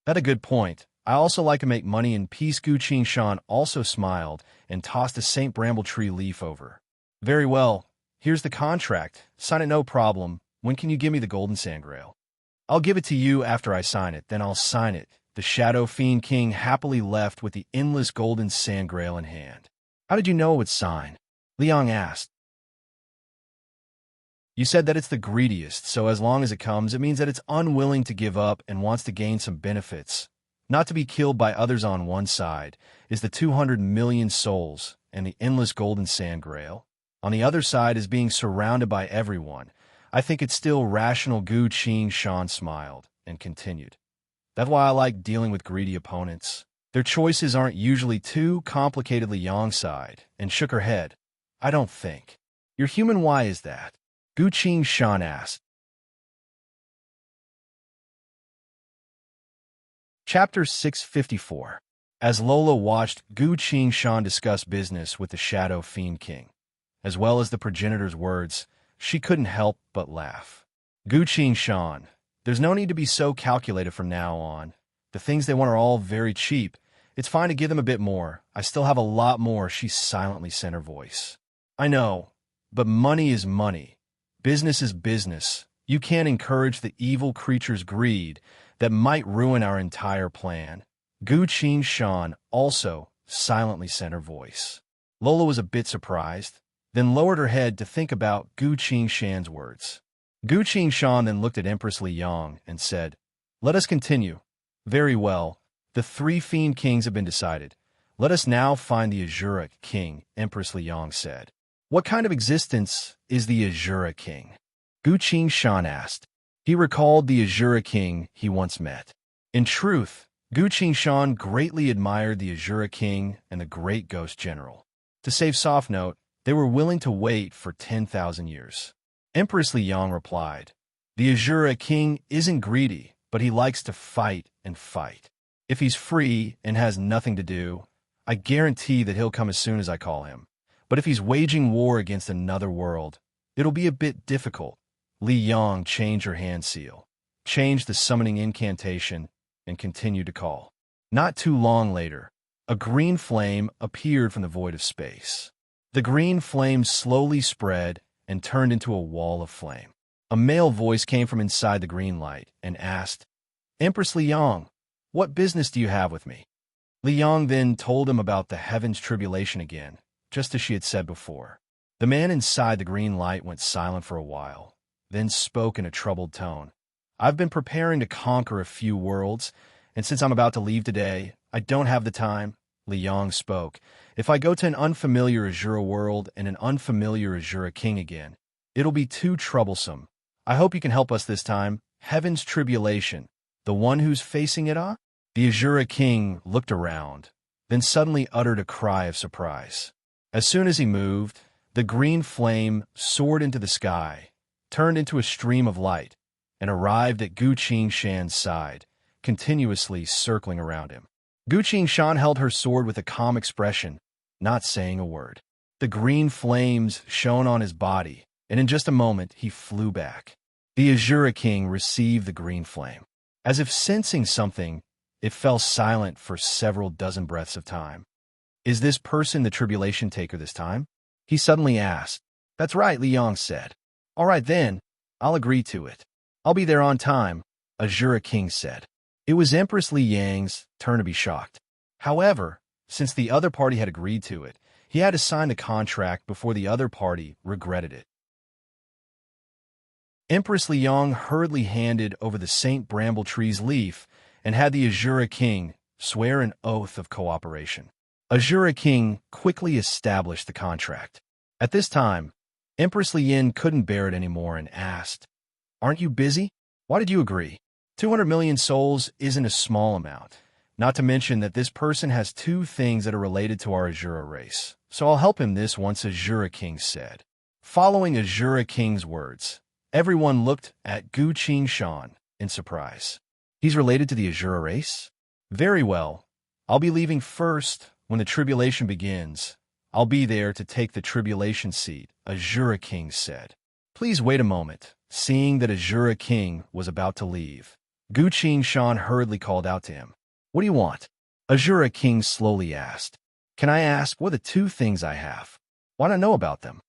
A: That's a good point. I also like to make money in peace. Gu Qingshan also smiled and tossed a St. Bramble tree leaf over. Very well. Here's the contract. Sign it, no problem. When can you give me the golden sand grail? I'll give it to you after I sign it. Then I'll sign it. The Shadow Fiend King happily left with the endless golden sand grail in hand. How did you know it would sign? Liang asked. You said that it's the greediest, so as long as it comes, it means that it's unwilling to give up and wants to gain some benefits. Not to be killed by others. On one side is the 200 million souls and the endless golden sand grail. On the other side is being surrounded by everyone. I think it's still rational. Gu Qingshan smiled and continued. That's why I like dealing with greedy opponents. Their choices aren't usually too complicated. Liang sighed and shook her head. I don't think. You're human. Why is that? Gu Qingshan asked. Chapter 654. As Lola watched Gu Shan discuss business with the Shadow Fiend King, as well as the progenitor's words, she couldn't help but laugh. Gu Shan, there's no need to be so calculated from now on. The things they want are all very cheap. It's fine to give them a bit more. I still have a lot more, she silently sent her voice. I know, but money is money. Business is business. You can't encourage the evil creature's greed that might ruin our entire plan. Gu Shan also silently sent her voice. Lola was a bit surprised, then lowered her head to think about Gu Shan's words. Gu Shan then looked at Empress Liang and said, "Let us continue." "Very well. The 3 Fiend Kings have been decided. Let us now find the Azura King," Empress Liang said. "What kind of existence is the Azura King?" Gu Shan asked. He recalled the Azura King he once met. In truth, Gu Shan greatly admired the Azura King and the Great Ghost General. To save soft note, they were willing to wait for 10,000 years. Empress Liang replied, "The Azura King isn't greedy, but he likes to fight and fight. If he's free and has nothing to do, I guarantee that he'll come as soon as I call him. But if he's waging war against another world, it'll be a bit difficult." Li Yang changed her hand seal, changed the summoning incantation, and continued to call. Not too long later, a green flame appeared from the void of space. The green flame slowly spread and turned into a wall of flame. A male voice came from inside the green light and asked, "Empress Liang, what business do you have with me?" Liang then told him about the heaven's tribulation again, just as she had said before. The man inside the green light went silent for a while, then spoke in a troubled tone. "I've been preparing to conquer a few worlds, and since I'm about to leave today, I don't have the time." Liang spoke. "If I go to an unfamiliar Azura world and an unfamiliar Azura King again, it'll be too troublesome. I hope you can help us this time. Heaven's tribulation, the one who's facing it, ah?" The Azura King looked around, then suddenly uttered a cry of surprise. As soon as he moved, the green flame soared into the sky, turned into a stream of light, and arrived at Gu Shan's side, continuously circling around him. Gu Shan held her sword with a calm expression, not saying a word. The green flames shone on his body, and in just a moment he flew back. The Azura King received the green flame. As if sensing something, it fell silent for several dozen breaths of time. "Is this person the tribulation taker this time?" he suddenly asked. "That's right," Liang said. "All right then, I'll agree to it. I'll be there on time," Azura King said. It was Empress Liang's turn to be shocked. However, since the other party had agreed to it, he had to sign the contract before the other party regretted it. Empress Liang hurriedly handed over the Saint Bramble Tree's leaf and had the Azura King swear an oath of cooperation. Azura King quickly established the contract. At this time, Empress Lian couldn't bear it anymore and asked, "Aren't you busy? Why did you agree? 200 million souls isn't a small amount, not to mention that this person has 2 things that are related to our Azura race. So I'll help him this once," Azura King said. Following Azura King's words, everyone looked at Gu Shan in surprise. "He's related to the Azura race? Very well. I'll be leaving first when the tribulation begins. I'll be there to take the tribulation seat," Azura King said. "Please wait a moment." Seeing that Azura King was about to leave, Gu Shan hurriedly called out to him. "What do you want?" Azura King slowly asked. "Can I ask what are the 2 things I have? Why not know about them?"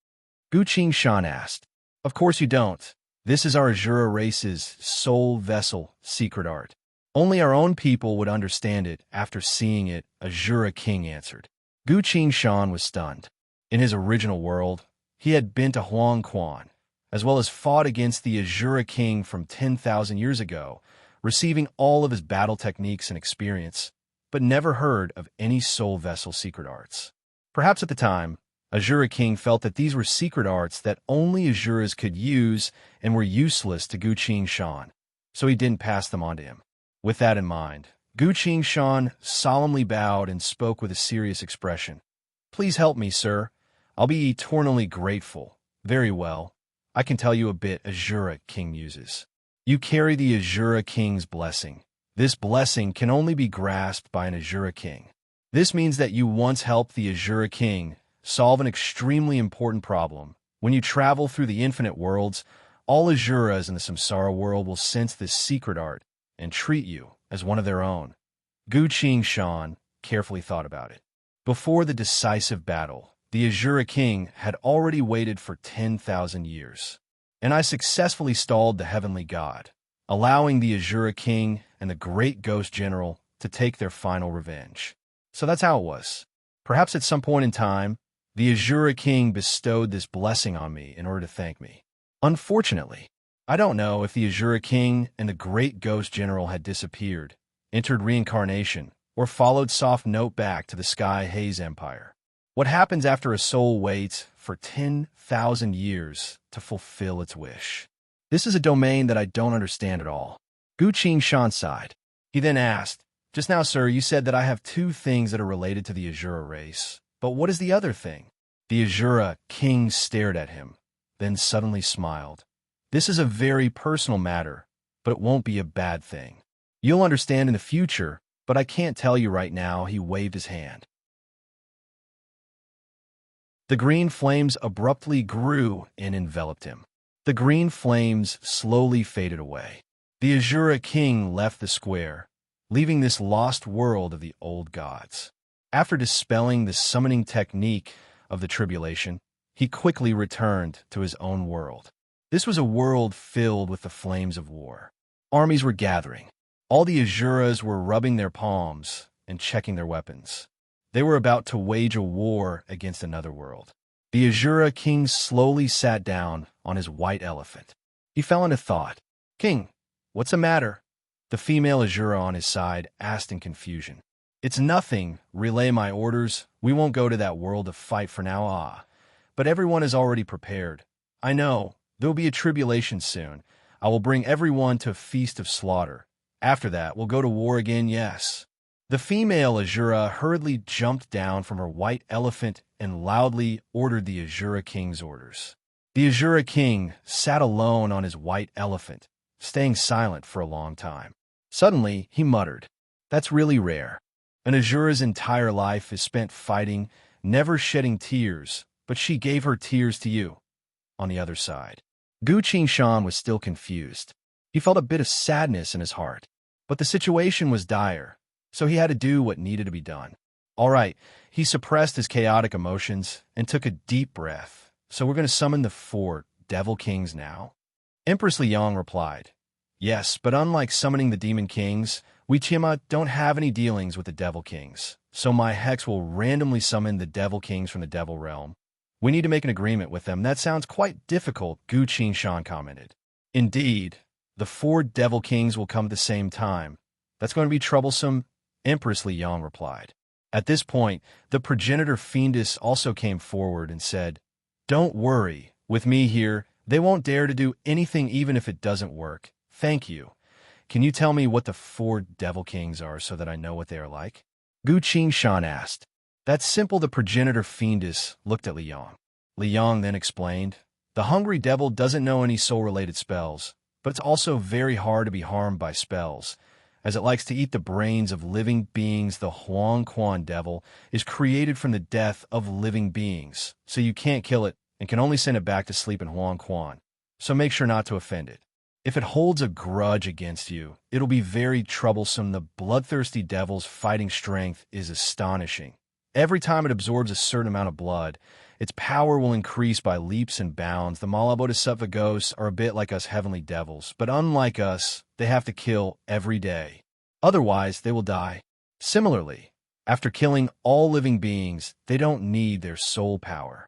A: Gu Shan asked. "Of course you don't. This is our Azura race's soul vessel secret art. Only our own people would understand it after seeing it," Azura King answered. Gu Shan was stunned. In his original world, he had been to Huang Quan, as well as fought against the Azura King from 10,000 years ago, receiving all of his battle techniques and experience, but never heard of any soul vessel secret arts. Perhaps at the time, Azura King felt that these were secret arts that only Azuras could use and were useless to Gu Shan, so he didn't pass them on to him. With that in mind, Gu Shan solemnly bowed and spoke with a serious expression. "Please help me, sir. I'll be eternally grateful." "Very well. I can tell you a bit," Azura King muses. "You carry the Azura King's blessing. This blessing can only be grasped by an Azura King. This means that you once helped the Azura King solve an extremely important problem. When you travel through the infinite worlds, all Azuras in the Samsara world will sense this secret art and treat you as one of their own. Gu Shan carefully thought about it. Before the decisive battle, the Azura King had already waited for 10,000 years. And I successfully stalled the heavenly god, allowing the Azura King and the great ghost general to take their final revenge. So that's how it was. Perhaps at some point in time, the Azura King bestowed this blessing on me in order to thank me. Unfortunately, I don't know if the Azura King and the great ghost general had disappeared, entered reincarnation, or followed soft note back to the Sky Haze Empire. What happens after a soul waits for 10,000 years to fulfill its wish? This is a domain that I don't understand at all. Gu Shan sighed. He then asked, "Just now, sir, you said that I have two things that are related to the Azura race. But what is the other thing?" The Azura King stared at him, then suddenly smiled. "This is a very personal matter, but it won't be a bad thing. You'll understand in the future, but I can't tell you right now." He waved his hand. The green flames abruptly grew and enveloped him. The green flames slowly faded away. The Azura King left the square, leaving this lost world of the old gods. After dispelling the summoning technique of the tribulation, he quickly returned to his own world. This was a world filled with the flames of war. Armies were gathering. All the Azuras were rubbing their palms and checking their weapons. They were about to wage a war against another world. The Azura King slowly sat down on his white elephant. He fell into thought. "King, what's the matter?" The female Azura on his side asked in confusion. "It's nothing. Relay my orders. We won't go to that world to fight for now, but everyone is already prepared. I know. There will be a tribulation soon. I will bring everyone to a feast of slaughter. After that, we'll go to war again, yes." The female Azura hurriedly jumped down from her white elephant and loudly ordered the Azura King's orders. The Azura King sat alone on his white elephant, staying silent for a long time. Suddenly, he muttered, "That's really rare. An Azura's entire life is spent fighting, never shedding tears, but she gave her tears to you." On the other side, Gu Shan was still confused. He felt a bit of sadness in his heart, but the situation was dire, so he had to do what needed to be done. All right, he suppressed his chaotic emotions and took a deep breath. "So we're going to summon the 4 Devil Kings now?" Empress Liang replied, "Yes, but unlike summoning the Demon Kings, we Chima don't have any dealings with the Devil Kings, so my hex will randomly summon the Devil Kings from the Devil Realm. We need to make an agreement with them." "That sounds quite difficult," Gu Shan commented. "Indeed, the 4 Devil Kings will come at the same time. That's going to be troublesome," Empress Liang replied. At this point, the progenitor fiendess also came forward and said, "Don't worry, with me here, they won't dare to do anything even if it doesn't work. Thank you. Can you tell me what the 4 Devil Kings are so that I know what they are like?" Gu Shan asked. "That's simple." The progenitor fiendess looked at Liang. Liang then explained, "The hungry devil doesn't know any soul-related spells, but it's also very hard to be harmed by spells, as it likes to eat the brains of living beings. The Huang Quan devil is created from the death of living beings, so you can't kill it and can only send it back to sleep in Huang Quan, so make sure not to offend it. If it holds a grudge against you, it'll be very troublesome. The bloodthirsty devil's fighting strength is astonishing. Every time it absorbs a certain amount of blood, its power will increase by leaps and bounds. The Malabodhisattva ghosts are a bit like us heavenly devils, but unlike us, they have to kill every day. Otherwise, they will die. Similarly, after killing all living beings, they don't need their soul power.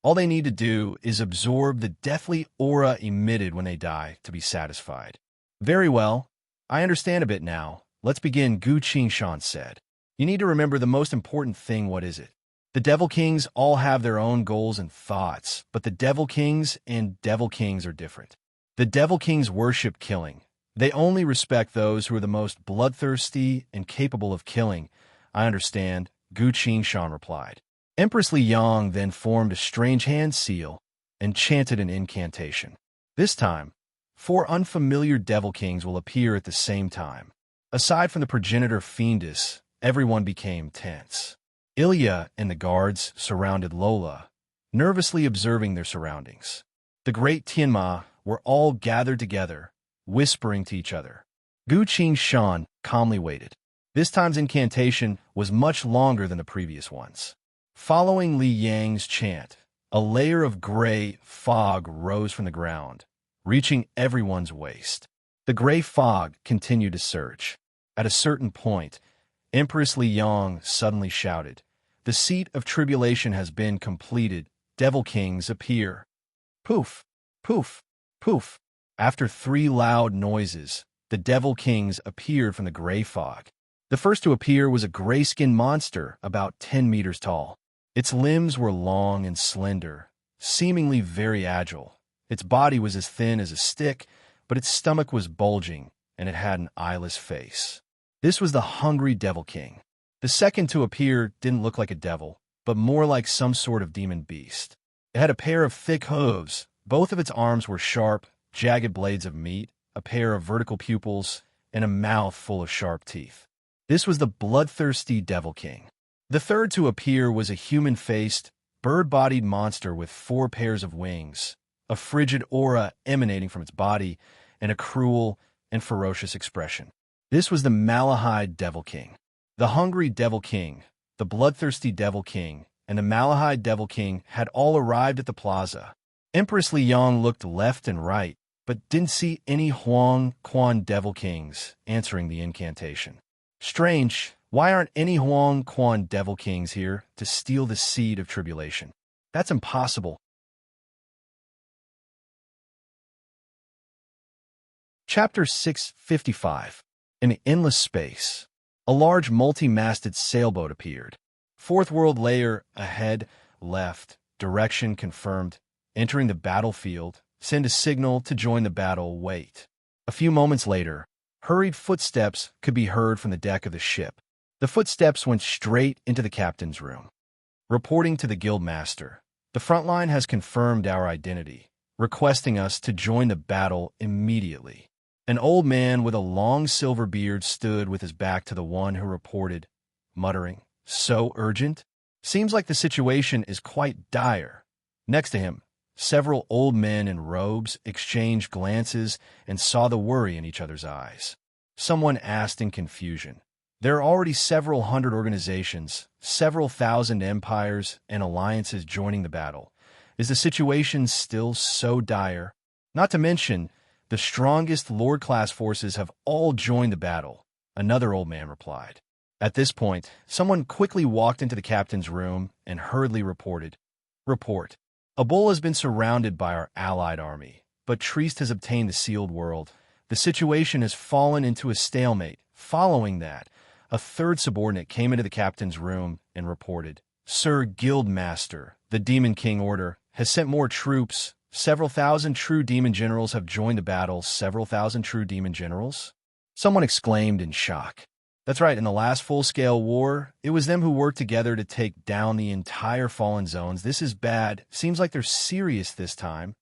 A: All they need to do is absorb the deathly aura emitted when they die to be satisfied." "Very well. I understand a bit now. Let's begin," Gu Shan said. "You need to remember the most important thing. What is it? The Devil Kings all have their own goals and thoughts, but the Devil Kings and Devil Kings are different. The Devil Kings worship killing. They only respect those who are the most bloodthirsty and capable of killing." "I understand," Gu Shan replied. Empress Liang then formed a strange hand seal and chanted an incantation. This time, 4 unfamiliar Devil Kings will appear at the same time. Aside from the progenitor fiendess, everyone became tense. Ilya and the guards surrounded Lola, nervously observing their surroundings. The great Tianma were all gathered together, whispering to each other. Gu Qingshan calmly waited. This time's incantation was much longer than the previous ones. Following Li Yang's chant, a layer of gray fog rose from the ground, reaching everyone's waist. The gray fog continued to surge. At a certain point, Empress Li Yang suddenly shouted, "The seat of tribulation has been completed. Devil kings appear." Poof, poof, poof. After 3 loud noises, the devil kings appeared from the gray fog. The first to appear was a gray-skinned monster about 10 meters tall. Its limbs were long and slender, seemingly very agile. Its body was as thin as a stick, but its stomach was bulging, and it had an eyeless face. This was the hungry Devil King. The second to appear didn't look like a devil, but more like some sort of demon beast. It had a pair of thick hooves. Both of its arms were sharp, jagged blades of meat, a pair of vertical pupils, and a mouth full of sharp teeth. This was the bloodthirsty Devil King. The third to appear was a human-faced, bird-bodied monster with 4 pairs of wings, a frigid aura emanating from its body, and a cruel and ferocious expression. This was the Malahide Devil King. The hungry Devil King, the bloodthirsty Devil King, and the Malahide Devil King had all arrived at the plaza. Empress Li Yang looked left and right, but didn't see any Huang Quan Devil Kings answering the incantation. Strange, why aren't any Huang Quan Devil Kings here to steal the seed of tribulation? That's impossible. Chapter 655. In endless space, a large multi-masted sailboat appeared. Fourth world layer ahead, left, direction confirmed. Entering the battlefield, send a signal to join the battle, wait. A few moments later, hurried footsteps could be heard from the deck of the ship. The footsteps went straight into the captain's room. Reporting to the guildmaster, the front line has confirmed our identity, requesting us to join the battle immediately. An old man with a long silver beard stood with his back to the one who reported, muttering, "So urgent? Seems like the situation is quite dire." Next to him, several old men in robes exchanged glances and saw the worry in each other's eyes. Someone asked in confusion, "There are already several hundred organizations, several thousand empires and alliances joining the battle. Is the situation still so dire? Not to mention, the strongest Lord-class forces have all joined the battle," another old man replied. At this point, someone quickly walked into the captain's room and hurriedly reported, "Report. Ebola has been surrounded by our allied army, but Trieste has obtained the sealed world. The situation has fallen into a stalemate." Following that, a third subordinate came into the captain's room and reported, "Sir Guildmaster, the Demon King Order has sent more troops. Several thousand true demon generals have joined the battle." Several thousand true demon generals? Someone exclaimed in shock. That's right, in the last full-scale war, it was them who worked together to take down the entire fallen zones. This is bad. Seems like they're serious this time.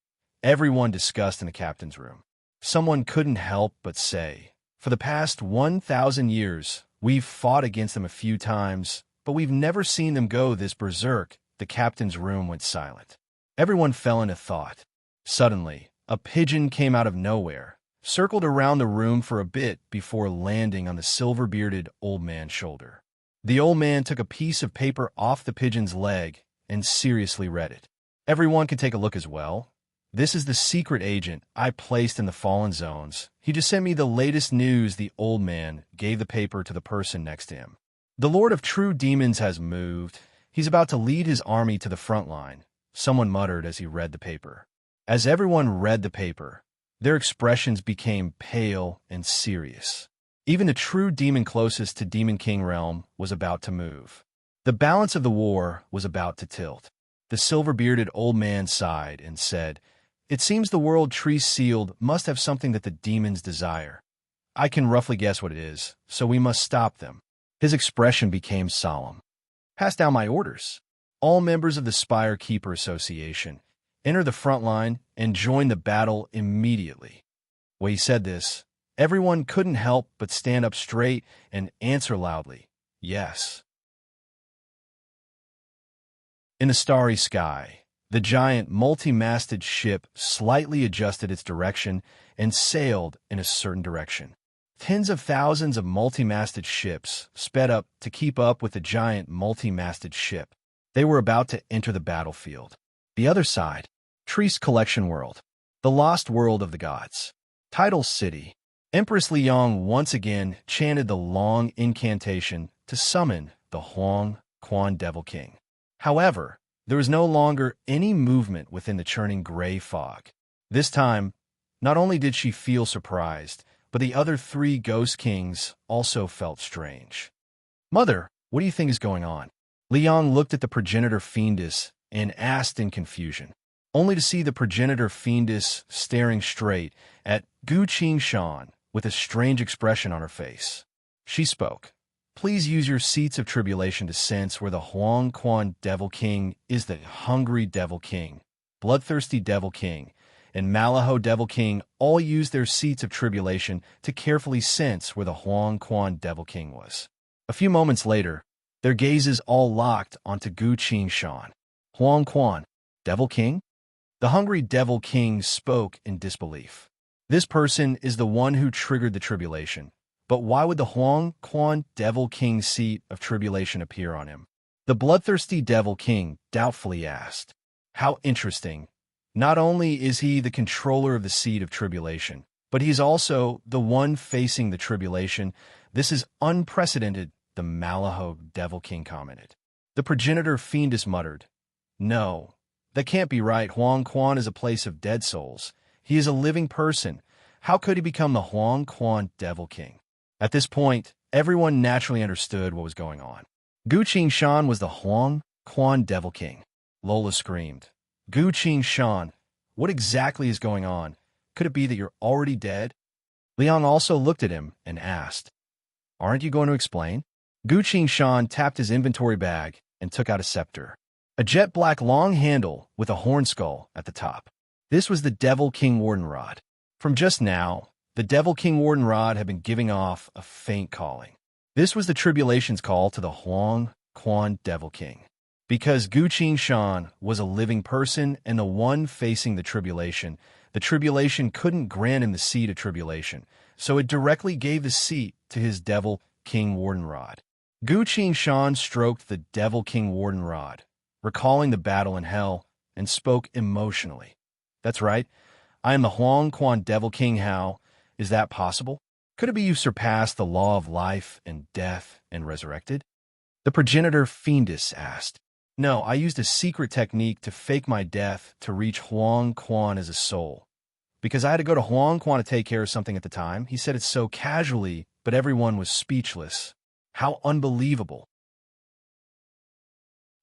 A: Everyone discussed in the captain's room. Someone couldn't help but say, "For the past 1,000 years, we've fought against them a few times, but we've never seen them go this berserk." The captain's room went silent. Everyone fell into thought. Suddenly, a pigeon came out of nowhere, circled around the room for a bit before landing on the silver-bearded old man's shoulder. The old man took a piece of paper off the pigeon's leg and seriously read it. Everyone could take a look as well. "This is the secret agent I placed in the fallen zones. He just sent me the latest news." The old man gave the paper to the person next to him. "The Lord of True Demons has moved. He's about to lead his army to the front line," someone muttered as he read the paper. As everyone read the paper, their expressions became pale and serious. Even the true demon closest to Demon King realm was about to move. The balance of the war was about to tilt. The silver-bearded old man sighed and said, "It seems the world tree sealed must have something that the demons desire. I can roughly guess what it is, so we must stop them." His expression became solemn. "Pass down my orders. All members of the Spire Keeper Association, enter the front line and join the battle immediately." When he said this, Everyone couldn't help but stand up straight and answer loudly, yes. In the starry sky, the giant multi-masted ship slightly adjusted its direction and sailed in a certain direction. Tens of thousands of multi-masted ships sped up to keep up with the giant multi-masted ship. They were about to enter the battlefield. The other side, Tree's Collection World, the lost world of the gods. Title City. Empress Liang once again chanted the long incantation to summon the Huang Quan Devil King. However, there was no longer any movement within the churning gray fog. This time, not only did she feel surprised, but the other three ghost kings also felt strange. Mother, what do you think is going on? Liang looked at the progenitor fiendess and asked in confusion, only to see the progenitor fiendess staring straight at Gu Qingshan with a strange expression on her face. She spoke. Please use your seats of tribulation to sense where the Huang Quan Devil King is the Hungry Devil King, Bloodthirsty Devil King, and Malaho Devil King all used their seats of tribulation to carefully sense where the Huang Quan Devil King was. A few moments later, their gazes all locked onto Gu Qingshan. Huang Quan, Devil King? The Hungry Devil King spoke in disbelief. This person is the one who triggered the tribulation. But why would the Huang Quan Devil King's seat of tribulation appear on him? The Bloodthirsty Devil King doubtfully asked. How interesting. Not only is he the controller of the seat of tribulation, but he's also the one facing the tribulation. This is unprecedented, the Malaho Devil King commented. The progenitor fiendess muttered, No, that can't be right. Huang Quan is a place of dead souls. He is a living person. How could he become the Huang Quan Devil King? At this point, everyone naturally understood what was going on. Gu Qingshan was the Huang Quan Devil King. Lola screamed. Gu Qingshan, what exactly is going on? Could it be that you're already dead? Liang also looked at him and asked, Aren't you going to explain? Gu Qingshan tapped his inventory bag and took out a scepter. A jet black long handle with a horn skull at the top. This was the Devil King Warden Rod. From just now, the Devil King Warden Rod had been giving off a faint calling. This was the tribulation's call to the Huang Quan Devil King. Because Gu Qingshan was a living person and the one facing the tribulation couldn't grant him the seat of tribulation, so it directly gave the seat to his Devil King Warden Rod. Gu Qingshan stroked the Devil King Warden Rod, recalling the battle in hell, and spoke emotionally. That's right, I am the Huang Quan Devil King. How is that possible? Could it be you surpassed the law of life and death and resurrected? The progenitor fiendess asked. No, I used a secret technique to fake my death to reach Huang Quan as a soul. Because I had to go to Huang Quan to take care of something at the time. He said it so casually, but everyone was speechless. How unbelievable.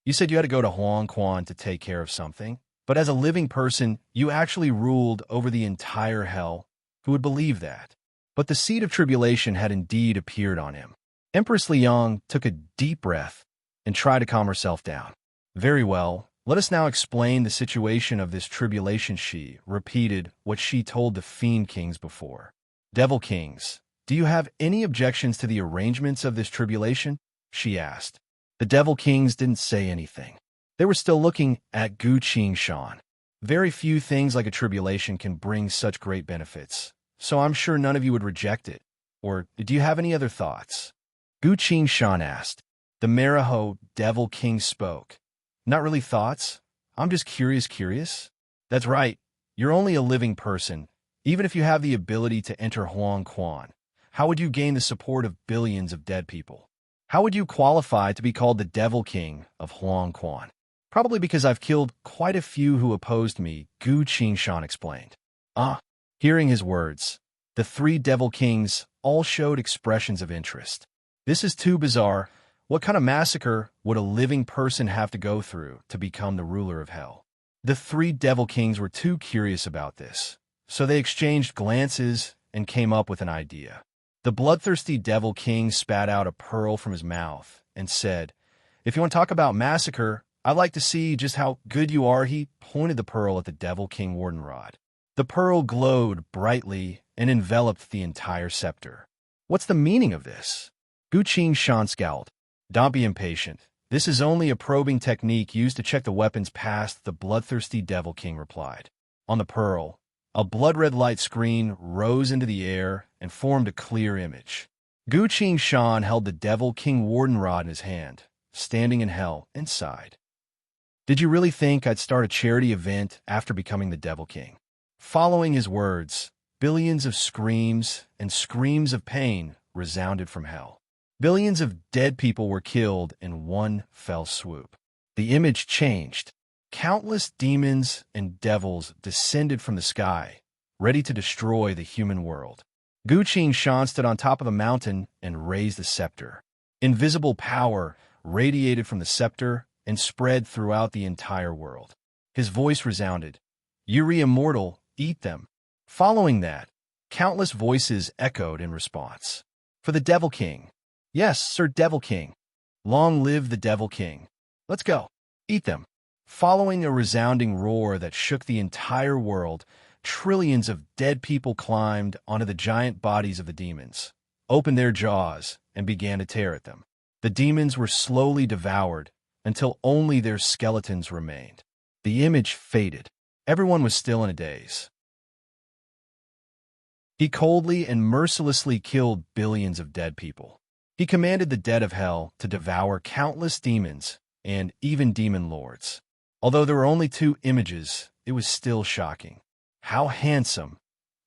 A: You said you had to go to Huang Quan to take care of something, but as a living person, you actually ruled over the entire hell. Who would believe that? But the seed of tribulation had indeed appeared on him. Empress Liang took a deep breath and tried to calm herself down. Very well, let us now explain the situation of this tribulation. She repeated what she told the Fiend Kings before. Devil Kings, do you have any objections to the arrangements of this tribulation? She asked. The Devil Kings didn't say anything. They were still looking at Gu Qingshan. Very few things like a tribulation can bring such great benefits, so I'm sure none of you would reject it. Or do you have any other thoughts? Gu Qingshan asked. The Malaho Devil King spoke. Not really thoughts. I'm just curious. That's right. You're only a living person. Even if you have the ability to enter Huang Quan, how would you gain the support of billions of dead people? How would you qualify to be called the Devil King of Huang Quan? Probably because I've killed quite a few who opposed me, Gu Qingshan explained. Hearing his words, the three Devil Kings all showed expressions of interest. This is too bizarre. What kind of massacre would a living person have to go through to become the ruler of hell? The three Devil Kings were too curious about this, so they exchanged glances and came up with an idea. The bloodthirsty Devil King spat out a pearl from his mouth and said, If you want to talk about massacre, I'd like to see just how good you are. He pointed the pearl at the Devil King Warden Rod. The pearl glowed brightly and enveloped the entire scepter. What's the meaning of this? Gu Qingshan scowled. Don't be impatient. This is only a probing technique used to check the weapons past, the bloodthirsty Devil King replied. On the pearl, a blood-red light screen rose into the air and formed a clear image. Gu Qingshan held the Devil King Warden Rod in his hand, standing in hell, and sighed. Did you really think I'd start a charity event after becoming the Devil King? Following his words, billions of screams and screams of pain resounded from hell. Billions of dead people were killed in one fell swoop. The image changed. Countless demons and devils descended from the sky, ready to destroy the human world. Gu Qingshan stood on top of the mountain and raised the scepter. Invisible power radiated from the scepter and spread throughout the entire world. His voice resounded, "Yuri immortal, eat them." Following that, countless voices echoed in response. For the Devil King. Yes, Sir Devil King. Long live the Devil King. Let's go. Eat them. Following a resounding roar that shook the entire world, trillions of dead people climbed onto the giant bodies of the demons, opened their jaws, and began to tear at them. The demons were slowly devoured until only their skeletons remained. The image faded. Everyone was still in a daze. He coldly and mercilessly killed billions of dead people. He commanded the dead of hell to devour countless demons and even demon lords. Although there were only 2 images, it was still shocking. How handsome.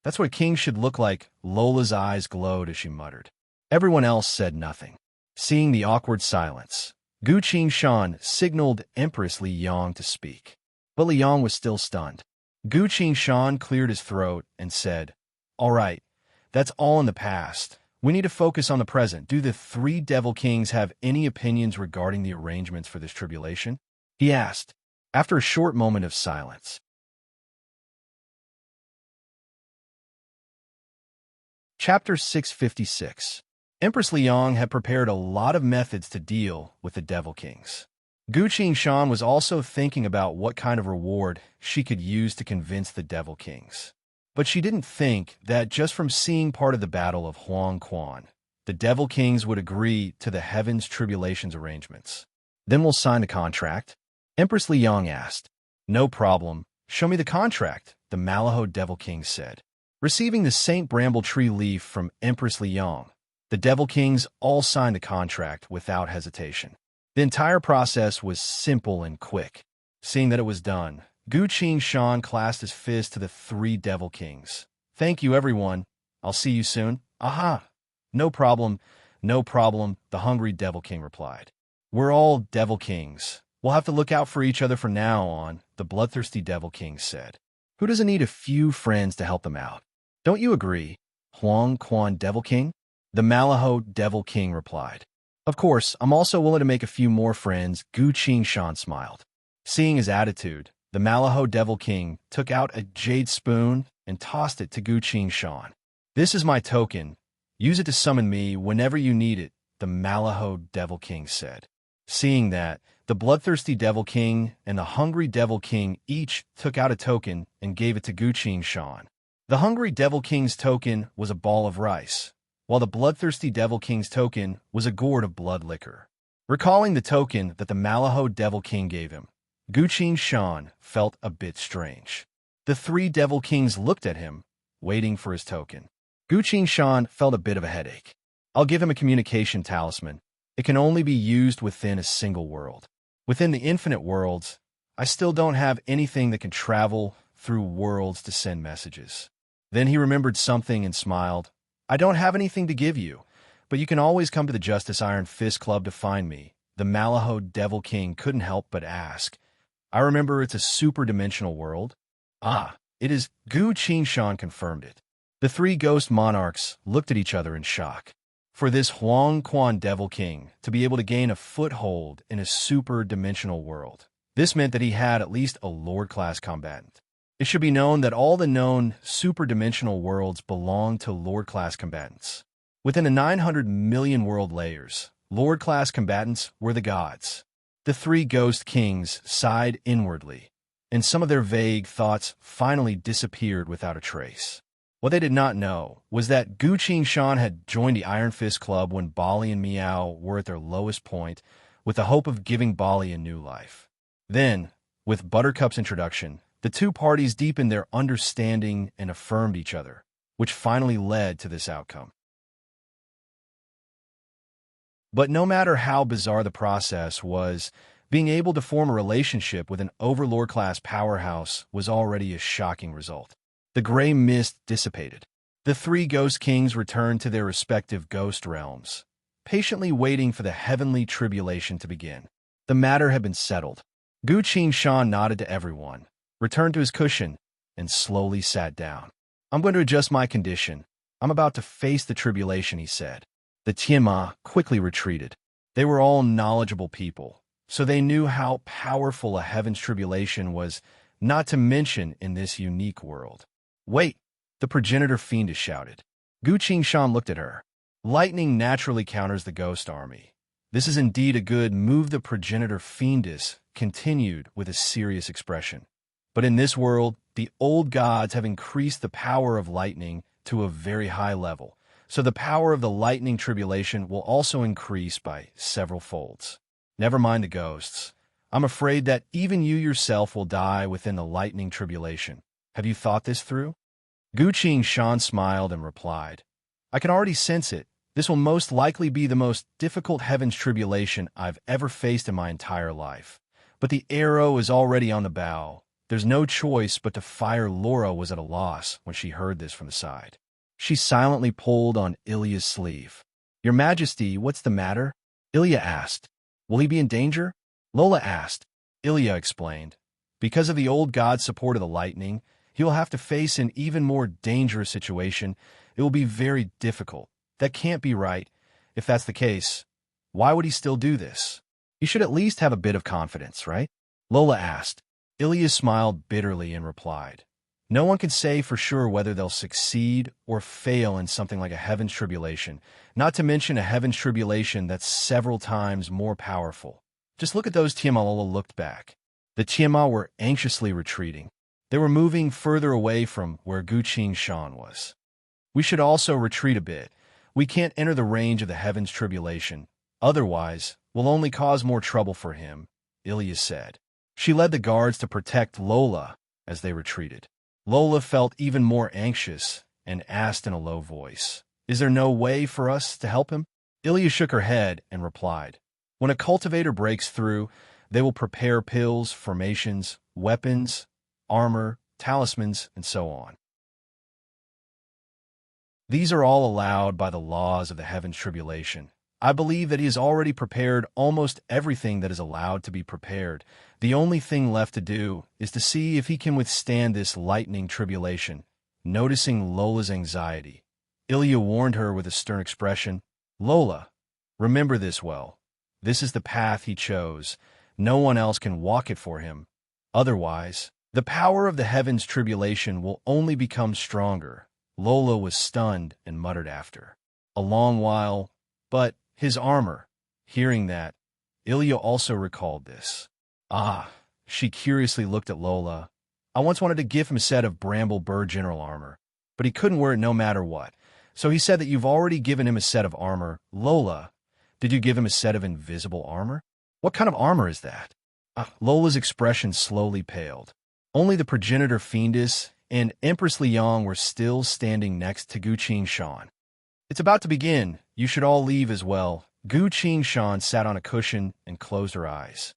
A: That's what kings should look like. Lola's eyes glowed as she muttered. Everyone else said nothing. Seeing the awkward silence, Gu Qingshan signaled Empress Liang to speak. But Liang was still stunned. Gu Qingshan cleared his throat and said, "All right, that's all in the past. We need to focus on the present. Do the 3 Devil Kings have any opinions regarding the arrangements for this tribulation?" he asked, after a short moment of silence. Chapter 656. Empress Liang had prepared a lot of methods to deal with the Devil Kings. Gu Qingshan was also thinking about what kind of reward she could use to convince the Devil Kings. But she didn't think that just from seeing part of the Battle of Huang Quan, the Devil Kings would agree to the Heavens Tribulations arrangements. "Then we'll sign the contract?" Empress Liang asked. "No problem. Show me the contract," the Malaho Devil King said. Receiving the Saint Bramble Tree leaf from Empress Liang, the Devil Kings all signed the contract without hesitation. The entire process was simple and quick. Seeing that it was done, Gu Qingshan clasped his fist to the 3 Devil Kings. "Thank you, everyone. I'll see you soon." "Aha! No problem, no problem," the hungry Devil King replied. "We're all Devil Kings. We'll have to look out for each other from now on," the bloodthirsty Devil King said. "Who doesn't need a few friends to help them out? Don't you agree, Huang Quan Devil King?" The Malaho Devil King replied. "Of course, I'm also willing to make a few more friends," Gu Qingshan smiled. Seeing his attitude, the Malaho Devil King took out a jade spoon and tossed it to Gu Qingshan. "This is my token. Use it to summon me whenever you need it," the Malaho Devil King said. Seeing that, the bloodthirsty Devil King and the hungry Devil King each took out a token and gave it to Gu Qingshan. The hungry Devil King's token was a ball of rice, while the bloodthirsty Devil King's token was a gourd of blood liquor. Recalling the token that the Malaho Devil King gave him, Gu Qingshan felt a bit strange. The 3 Devil Kings looked at him, waiting for his token. Gu Qingshan felt a bit of a headache. "I'll give him a communication talisman. It can only be used within a single world. Within the infinite worlds, I still don't have anything that can travel through worlds to send messages." Then he remembered something and smiled. "I don't have anything to give you, but you can always come to the Justice Iron Fist Club to find me." The Malaho Devil King couldn't help but ask, "I remember it's a super-dimensional world." "Ah, it is." Gu Qingshan confirmed it. The 3 ghost monarchs looked at each other in shock. For this Huang Quan Devil King to be able to gain a foothold in a super-dimensional world, this meant that he had at least a Lord-class combatant. It should be known that all the known super-dimensional worlds belong to Lord-class combatants. Within the 900 million world layers, Lord-class combatants were the gods. The 3 ghost kings sighed inwardly. and some of their vague thoughts finally disappeared without a trace. What they did not know was that Gu Qingshan had joined the Iron Fist Club when Bali and Miao were at their lowest point, with the hope of giving Bali a new life. Then, with Buttercup's introduction, the two parties deepened their understanding and affirmed each other, which finally led to this outcome. But no matter how bizarre the process was, being able to form a relationship with an overlord-class powerhouse was already a shocking result. The gray mist dissipated. The three ghost kings returned to their respective ghost realms, patiently waiting for the heavenly tribulation to begin. The matter had been settled. Gu Qingshan nodded to everyone, returned to his cushion, and slowly sat down. "I'm going to adjust my condition. I'm about to face the tribulation," he said. The Tianma quickly retreated. They were all knowledgeable people, so they knew how powerful a heaven's tribulation was, not to mention in this unique world. "Wait!" the progenitor fiendish shouted. Gu Qingshan looked at her. "Lightning naturally counters the ghost army. This is indeed a good move," the progenitor fiendish continued with a serious expression. "But in this world, the old gods have increased the power of lightning to a very high level, so the power of the lightning tribulation will also increase by several folds. Never mind the ghosts. I'm afraid that even you yourself will die within the lightning tribulation. Have you thought this through?" Gu Qingshan smiled and replied, "I can already sense it. This will most likely be the most difficult heaven's tribulation I've ever faced in my entire life. But the arrow is already on the bow. There's no choice but to fire." Laura was at a loss when she heard this from the side. She silently pulled on Ilya's sleeve. "Your Majesty, what's the matter?" Ilya asked. "Will he be in danger?" Lola asked. Ilya explained. "Because of the old god's support of the lightning, he will have to face an even more dangerous situation. It will be very difficult. That can't be right. If that's the case, why would he still do this? You should at least have a bit of confidence, right?" Lola asked. Ilya smiled bitterly and replied, "No one can say for sure whether they'll succeed or fail in something like a heaven's tribulation, not to mention a heaven's tribulation that's several times more powerful. Just look at those." Tianma. Lola looked back. The Tianma were anxiously retreating. They were moving further away from where Gu Qingshan was. "We should also retreat a bit. We can't enter the range of the heaven's tribulation. Otherwise, we'll only cause more trouble for him," Ilya said. She led the guards to protect Lola as they retreated. Lola felt even more anxious and asked in a low voice, "Is there no way for us to help him?" Ilya shook her head and replied, "When a cultivator breaks through, they will prepare pills, formations, weapons, armor, talismans, and so on. These are all allowed by the laws of the heaven's tribulation. I believe that he has already prepared almost everything that is allowed to be prepared. The only thing left to do is to see if he can withstand this lightning tribulation." Noticing Lola's anxiety, Ilya warned her with a stern expression, "Lola, remember this well. This is the path he chose. No one else can walk it for him. Otherwise, the power of the heaven's tribulation will only become stronger." Lola was stunned and muttered after a long while, "But his armor." Hearing that, Ilya also recalled this. "Ah," she curiously looked at Lola. "I once wanted to give him a set of bramble bird general armor, but he couldn't wear it no matter what. So he said that you've already given him a set of armor. Lola, did you give him a set of invisible armor? What kind of armor is that?" Lola's expression slowly paled. Only the progenitor fiendish and Empress Liang were still standing next to Gu Qingshan. "It's about to begin. You should all leave as well." Gu Qingshan sat on a cushion and closed her eyes.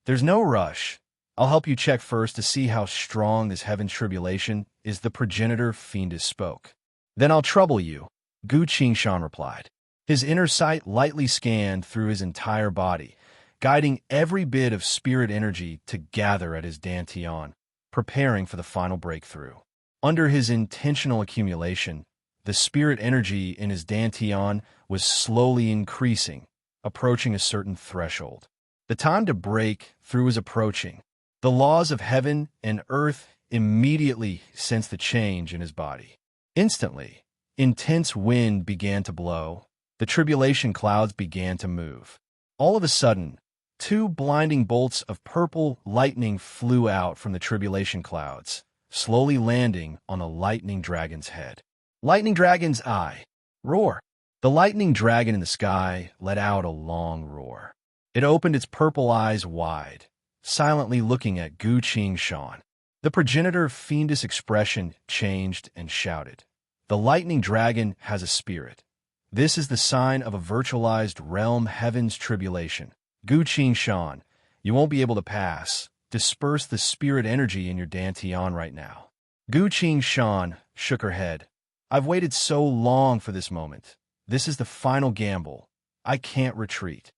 A: "There's no rush. I'll help you check first to see how strong this heaven's tribulation is," the progenitor fiendish spoke. "Then I'll trouble you," Gu Qingshan replied. His inner sight lightly scanned through his entire body, guiding every bit of spirit energy to gather at his dantian, preparing for the final breakthrough. Under his intentional accumulation, the spirit energy in his dantian was slowly increasing, approaching a certain threshold. The time to break through was approaching. The laws of heaven and earth immediately sensed the change in his body. Instantly, intense wind began to blow. The tribulation clouds began to move. All of a sudden, Two blinding bolts of purple lightning flew out from the tribulation clouds, slowly landing on the lightning dragon's head. Lightning dragon's eye. Roar. The lightning dragon in the sky let out a long roar. It opened its purple eyes wide, silently looking at Gu Qingshan. The progenitor fiendish expression changed and shouted, "The lightning dragon has a spirit. This is the sign of a virtualized realm heaven's tribulation. Gu Qingshan, you won't be able to pass. Disperse the spirit energy in your dantian right now." Gu Qingshan shook her head. "I've waited so long for this moment. This is the final gamble. I can't retreat."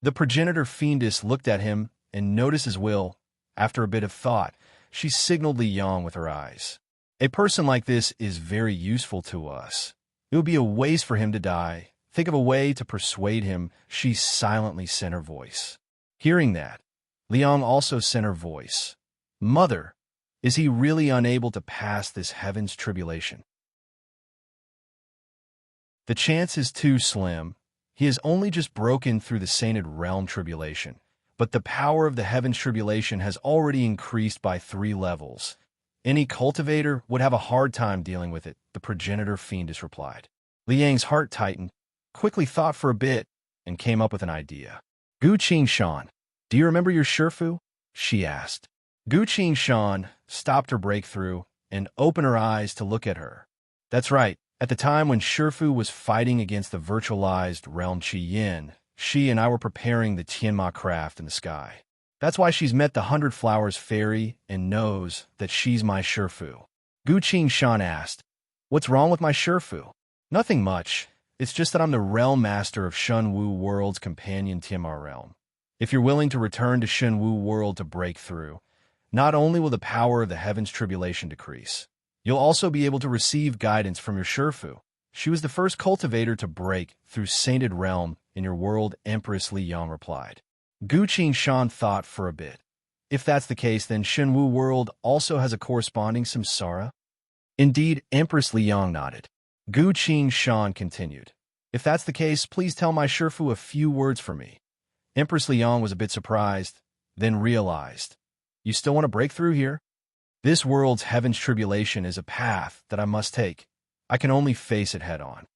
A: The progenitor fiendess looked at him and noticed his will. After a bit of thought, she signaled Li Yang with her eyes. "A person like this is very useful to us. It would be a waste for him to die. Think of a way to persuade him." She silently sent her voice. Hearing that, Liang also sent her voice. "Mother, is he really unable to pass this heaven's tribulation?" "The chance is too slim. He has only just broken through the sainted realm tribulation, but the power of the heaven's tribulation has already increased by 3 levels. Any cultivator would have a hard time dealing with it," the progenitor fiendess replied. Liang's heart tightened, quickly thought for a bit, and came up with an idea. "Gu Qingshan, do you remember your Shifu?" she asked. Gu Qingshan stopped her breakthrough and opened her eyes to look at her. "That's right. At the time when Shifu was fighting against the virtualized realm Qi Yin, she and I were preparing the Tianma craft in the sky. That's why she's met the 100 Flowers Fairy and knows that she's my Shifu." Gu Qingshan asked, "What's wrong with my Shifu?" "Nothing much. It's just that I'm the realm master of Shenwu World's companion Tianma realm. If you're willing to return to Shenwu World to break through, not only will the power of the heaven's tribulation decrease, you'll also be able to receive guidance from your Shifu. She was the first cultivator to break through Sainted Realm in your world," Empress Li Yang replied. Gu Qingshan thought for a bit. "If that's the case, then Shenwu World also has a corresponding samsara?" "Indeed," Empress Li Yang nodded. Gu Qingshan continued, "If that's the case, please tell my Shifu a few words for me." Empress Li Yang was a bit surprised, then realized, "You still want to break through here? This world's heaven's tribulation is a path that I must take. I can only face it head on."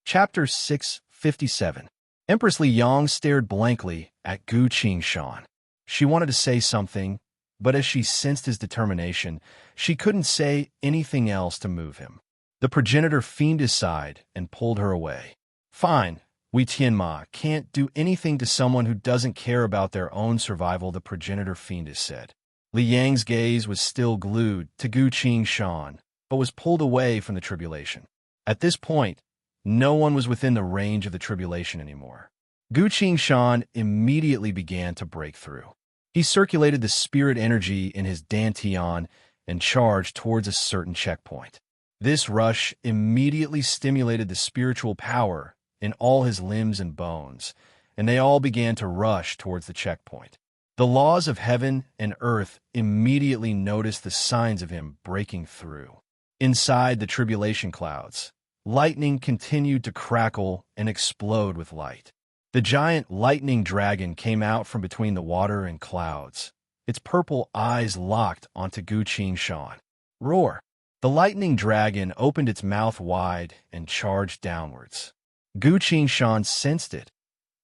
A: Chapter 657. Empress Li Yang stared blankly at Gu Qingshan. She wanted to say something, but as she sensed his determination, she couldn't say anything else to move him. The progenitor fiendish sighed and pulled her away. "Fine, we Tianma can't do anything to someone who doesn't care about their own survival," the progenitor fiendish said. Li Yang's gaze was still glued to Gu Qingshan, but was pulled away from the tribulation. At this point, no one was within the range of the tribulation anymore. Gu Qingshan immediately began to break through. He circulated the spirit energy in his dantian and charged towards a certain checkpoint. This rush immediately stimulated the spiritual power in all his limbs and bones, and they all began to rush towards the checkpoint. The laws of heaven and earth immediately noticed the signs of him breaking through. Inside the tribulation clouds, lightning continued to crackle and explode with light. The giant lightning dragon came out from between the water and clouds, its purple eyes locked onto Gu Qingshan. Roar! The lightning dragon opened its mouth wide and charged downwards. Gu Qingshan sensed it,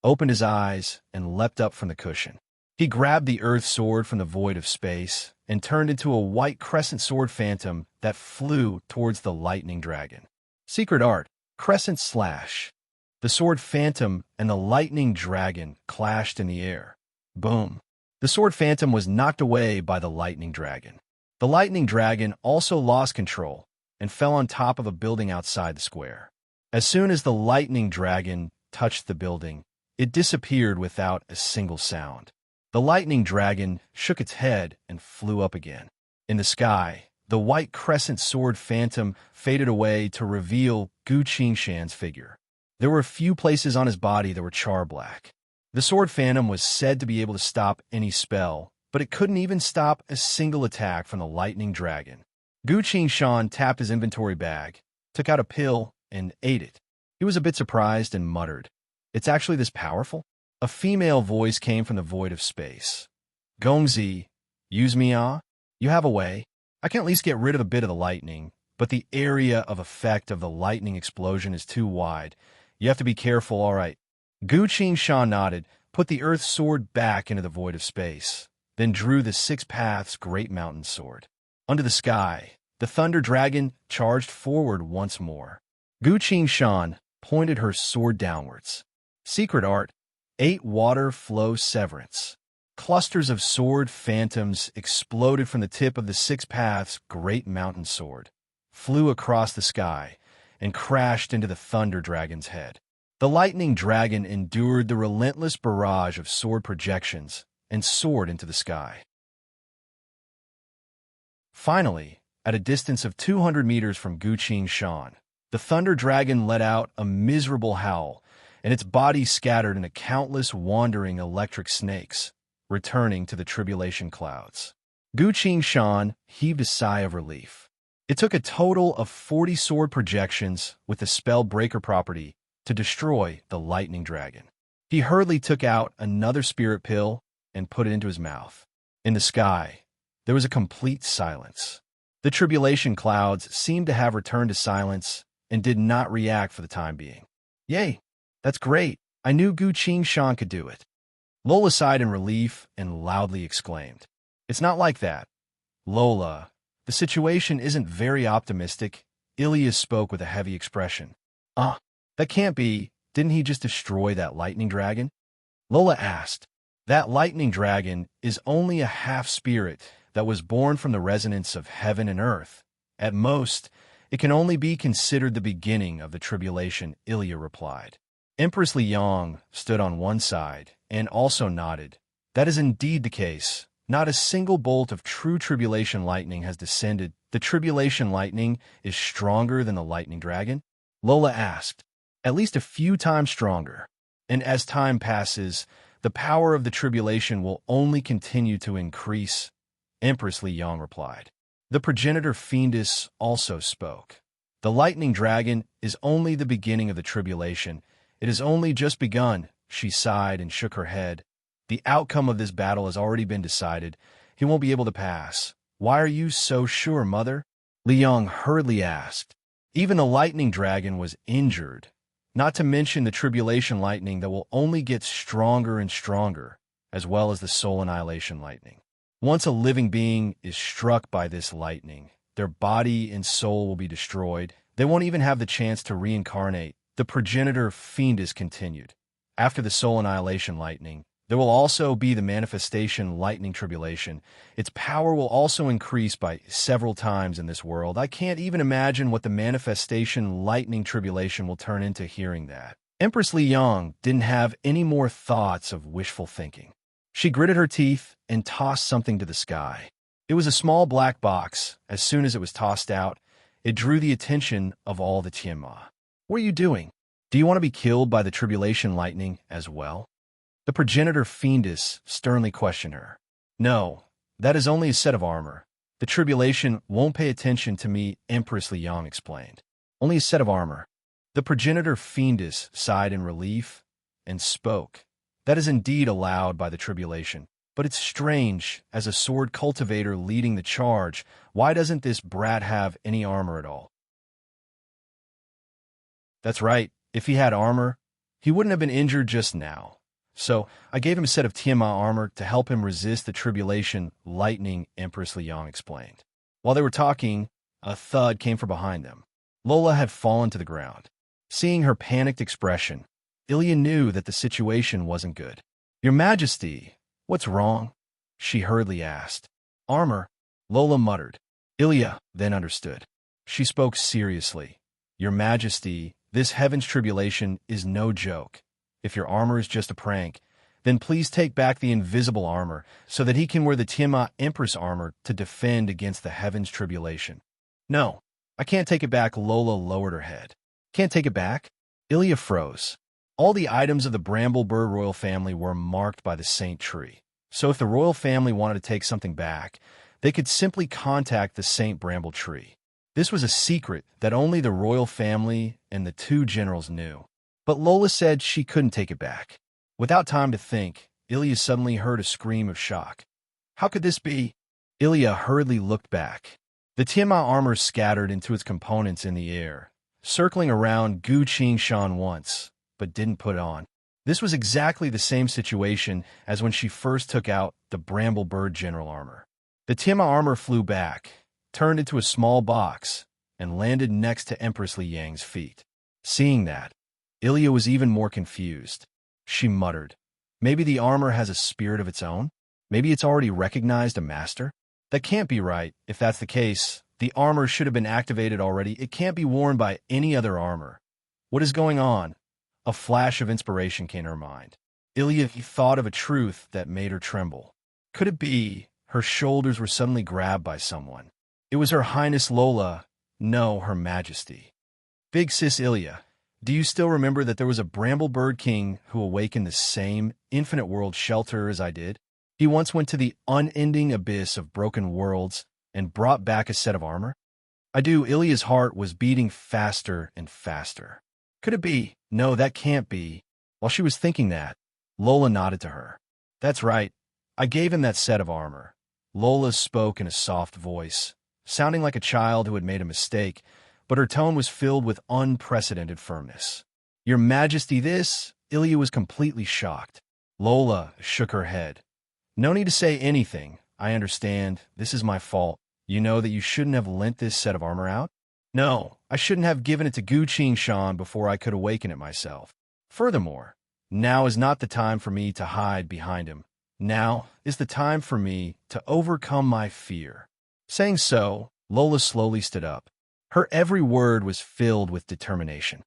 A: opened his eyes, and leapt up from the cushion. He grabbed the earth sword from the void of space and turned into a white crescent sword phantom that flew towards the lightning dragon. Secret art, crescent slash. The sword phantom and the lightning dragon clashed in the air. Boom. The sword phantom was knocked away by the lightning dragon. The lightning dragon also lost control and fell on top of a building outside the square. As soon as the lightning dragon touched the building, it disappeared without a single sound. The lightning dragon shook its head and flew up again. In the sky, the white crescent sword phantom faded away to reveal Gu Qingshan's figure. There were a few places on his body that were char-black. The sword phantom was said to be able to stop any spell, but it couldn't even stop a single attack from the lightning dragon. Gu Qingshan tapped his inventory bag, took out a pill, and ate it. He was a bit surprised and muttered, "It's actually this powerful?" A female voice came from the void of space. "Gongzi, use me ah? You have a way. I can at least get rid of a bit of the lightning, but the area of effect of the lightning explosion is too wide. You have to be careful, all right." Gu Qingshan nodded, put the earth sword back into the void of space, then drew the Six Paths Great Mountain Sword. Under the sky, the Thunder Dragon charged forward once more. Gu Qingshan pointed her sword downwards. Secret art, 8 water flow severance. Clusters of sword phantoms exploded from the tip of the Six Paths Great Mountain Sword, flew across the sky, and crashed into the Thunder Dragon's head. The Lightning Dragon endured the relentless barrage of sword projections and soared into the sky. Finally, at a distance of 200 meters from Gu Qingshan, the Thunder Dragon let out a miserable howl, and its body scattered into countless wandering electric snakes, returning to the tribulation clouds. Gu Qingshan heaved a sigh of relief. It took a total of 40 sword projections with the spell breaker property to destroy the Lightning Dragon. He hurriedly took out another spirit pill and put it into his mouth. In the sky, there was a complete silence. The tribulation clouds seemed to have returned to silence and did not react for the time being. "Yay, that's great. I knew Gu Qingshan could do it." Lola sighed in relief and loudly exclaimed, "It's not like that. Lola, the situation isn't very optimistic." Ilya spoke with a heavy expression. That can't be. Didn't he just destroy that lightning dragon?" Lola asked. "That lightning dragon is only a half-spirit that was born from the resonance of heaven and earth. At most, it can only be considered the beginning of the tribulation," Ilya replied. Empress Liang stood on one side and also nodded. "That is indeed the case. Not a single bolt of true tribulation lightning has descended. The tribulation lightning is stronger than the lightning dragon?" Lola asked. "At least a few times stronger. And as time passes, the power of the tribulation will only continue to increase," Empress Liang replied. The progenitor fiendess also spoke. "The lightning dragon is only the beginning of the tribulation. It has only just begun." She sighed and shook her head. "The outcome of this battle has already been decided. He won't be able to pass." "Why are you so sure, Mother?" Liang hurriedly asked. "Even the lightning dragon was injured, not to mention the tribulation lightning that will only get stronger and stronger, as well as the soul annihilation lightning. Once a living being is struck by this lightning, their body and soul will be destroyed. They won't even have the chance to reincarnate." The progenitor fiendess continued. "After the soul annihilation lightning, there will also be the manifestation lightning tribulation. Its power will also increase by several times in this world. I can't even imagine what the manifestation lightning tribulation will turn into." Hearing that, Empress Liang didn't have any more thoughts of wishful thinking. She gritted her teeth and tossed something to the sky. It was a small black box. As soon as it was tossed out, it drew the attention of all the Tianma. "What are you doing? Do you want to be killed by the tribulation lightning as well?" The progenitor fiendess sternly questioned her. "No, that is only a set of armor. The tribulation won't pay attention to me," Empress Liang explained. "Only a set of armor." The progenitor fiendess sighed in relief and spoke. "That is indeed allowed by the tribulation. But it's strange, as a sword cultivator leading the charge, why doesn't this brat have any armor at all?" "That's right. If he had armor, he wouldn't have been injured just now. So I gave him a set of Tianma armor to help him resist the tribulation lightning," Empress Liang explained. While they were talking, a thud came from behind them. Lola had fallen to the ground. Seeing her panicked expression, Ilya knew that the situation wasn't good. "Your Majesty, what's wrong?" she hurriedly asked. "Armor," Lola muttered. Ilya then understood. She spoke seriously. "Your Majesty, this heaven's tribulation is no joke. If your armor is just a prank, then please take back the invisible armor so that he can wear the Tiamat Empress armor to defend against the heaven's tribulation." "No, I can't take it back." Lola lowered her head. "Can't take it back?" Ilya froze. All the items of the Bramblebird royal family were marked by the Saint Tree. So if the royal family wanted to take something back, they could simply contact the Saint Bramble Tree. This was a secret that only the royal family and the two generals knew. But Lola said she couldn't take it back. Without time to think, Ilya suddenly heard a scream of shock. How could this be? Ilya hurriedly looked back. The Tiamat armor scattered into its components in the air, circling around Gu Qingshan once, but didn't put it on. This was exactly the same situation as when she first took out the Bramble Bird general armor. The Tiamat armor flew back, turned into a small box, and landed next to Empress Li Yang's feet. Seeing that, Ilya was even more confused. She muttered, maybe the armor has a spirit of its own? Maybe it's already recognized a master? That can't be right. If that's the case, the armor should have been activated already. It can't be worn by any other armor. What is going on? A flash of inspiration came to her mind. Ilya thought of a truth that made her tremble. Could it be her shoulders were suddenly grabbed by someone? It was Her Highness Lola, no, Her Majesty. Big Sis Ilya, do you still remember that there was a Bramble Bird King who awakened the same infinite world shelter as I did? He once went to the unending abyss of broken worlds and brought back a set of armor? I do. Ilya's heart was beating faster and faster. Could it be? No, that can't be. While she was thinking that, Lola nodded to her. That's right. I gave him that set of armor. Lola spoke in a soft voice, sounding like a child who had made a mistake, but her tone was filled with unprecedented firmness. Your Majesty, this? Ilya was completely shocked. Lola shook her head. No need to say anything. I understand. This is my fault. You know that you shouldn't have lent this set of armor out? No, I shouldn't have given it to Gu Qingshan before I could awaken it myself. Furthermore, now is not the time for me to hide behind him. Now is the time for me to overcome my fear. Saying so, Lola slowly stood up. Her every word was filled with determination.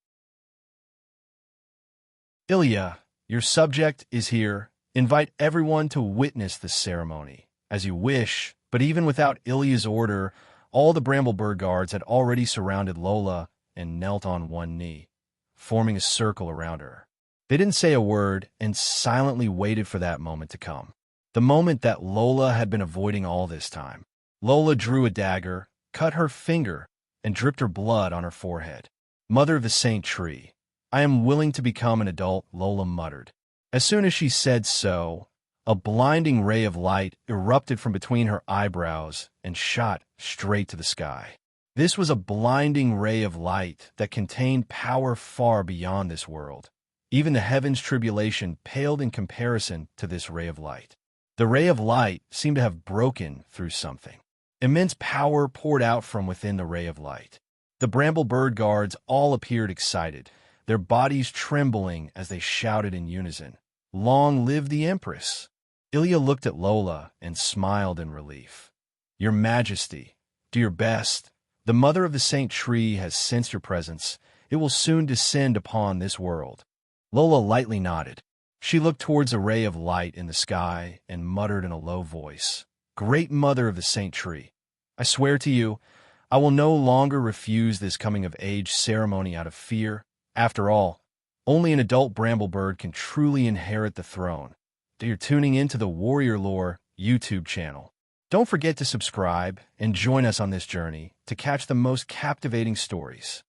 A: Ilya, your subject is here. Invite everyone to witness the ceremony, as you wish, but even without Ilya's order, all the Bramble Bird guards had already surrounded Lola and knelt on one knee, forming a circle around her. They didn't say a word and silently waited for that moment to come. The moment that Lola had been avoiding all this time. Lola drew a dagger, cut her finger, and dripped her blood on her forehead. Mother of the Saint Tree, I am willing to become an adult, Lola muttered. As soon as she said so, a blinding ray of light erupted from between her eyebrows and shot straight to the sky. This was a blinding ray of light that contained power far beyond this world. Even the heavens' tribulation paled in comparison to this ray of light. The ray of light seemed to have broken through something. Immense power poured out from within the ray of light. The Bramble Bird guards all appeared excited, their bodies trembling as they shouted in unison, "Long live the Empress!" Ilya looked at Lola and smiled in relief. Your Majesty, do your best. The Mother of the Saint Tree has sensed your presence. It will soon descend upon this world. Lola lightly nodded. She looked towards a ray of light in the sky and muttered in a low voice, Great Mother of the Saint Tree, I swear to you, I will no longer refuse this coming-of-age ceremony out of fear. After all, only an adult Bramble Bird can truly inherit the throne. You're tuning into the Warrior Lore YouTube channel. Don't forget to subscribe and join us on this journey to catch the most captivating stories.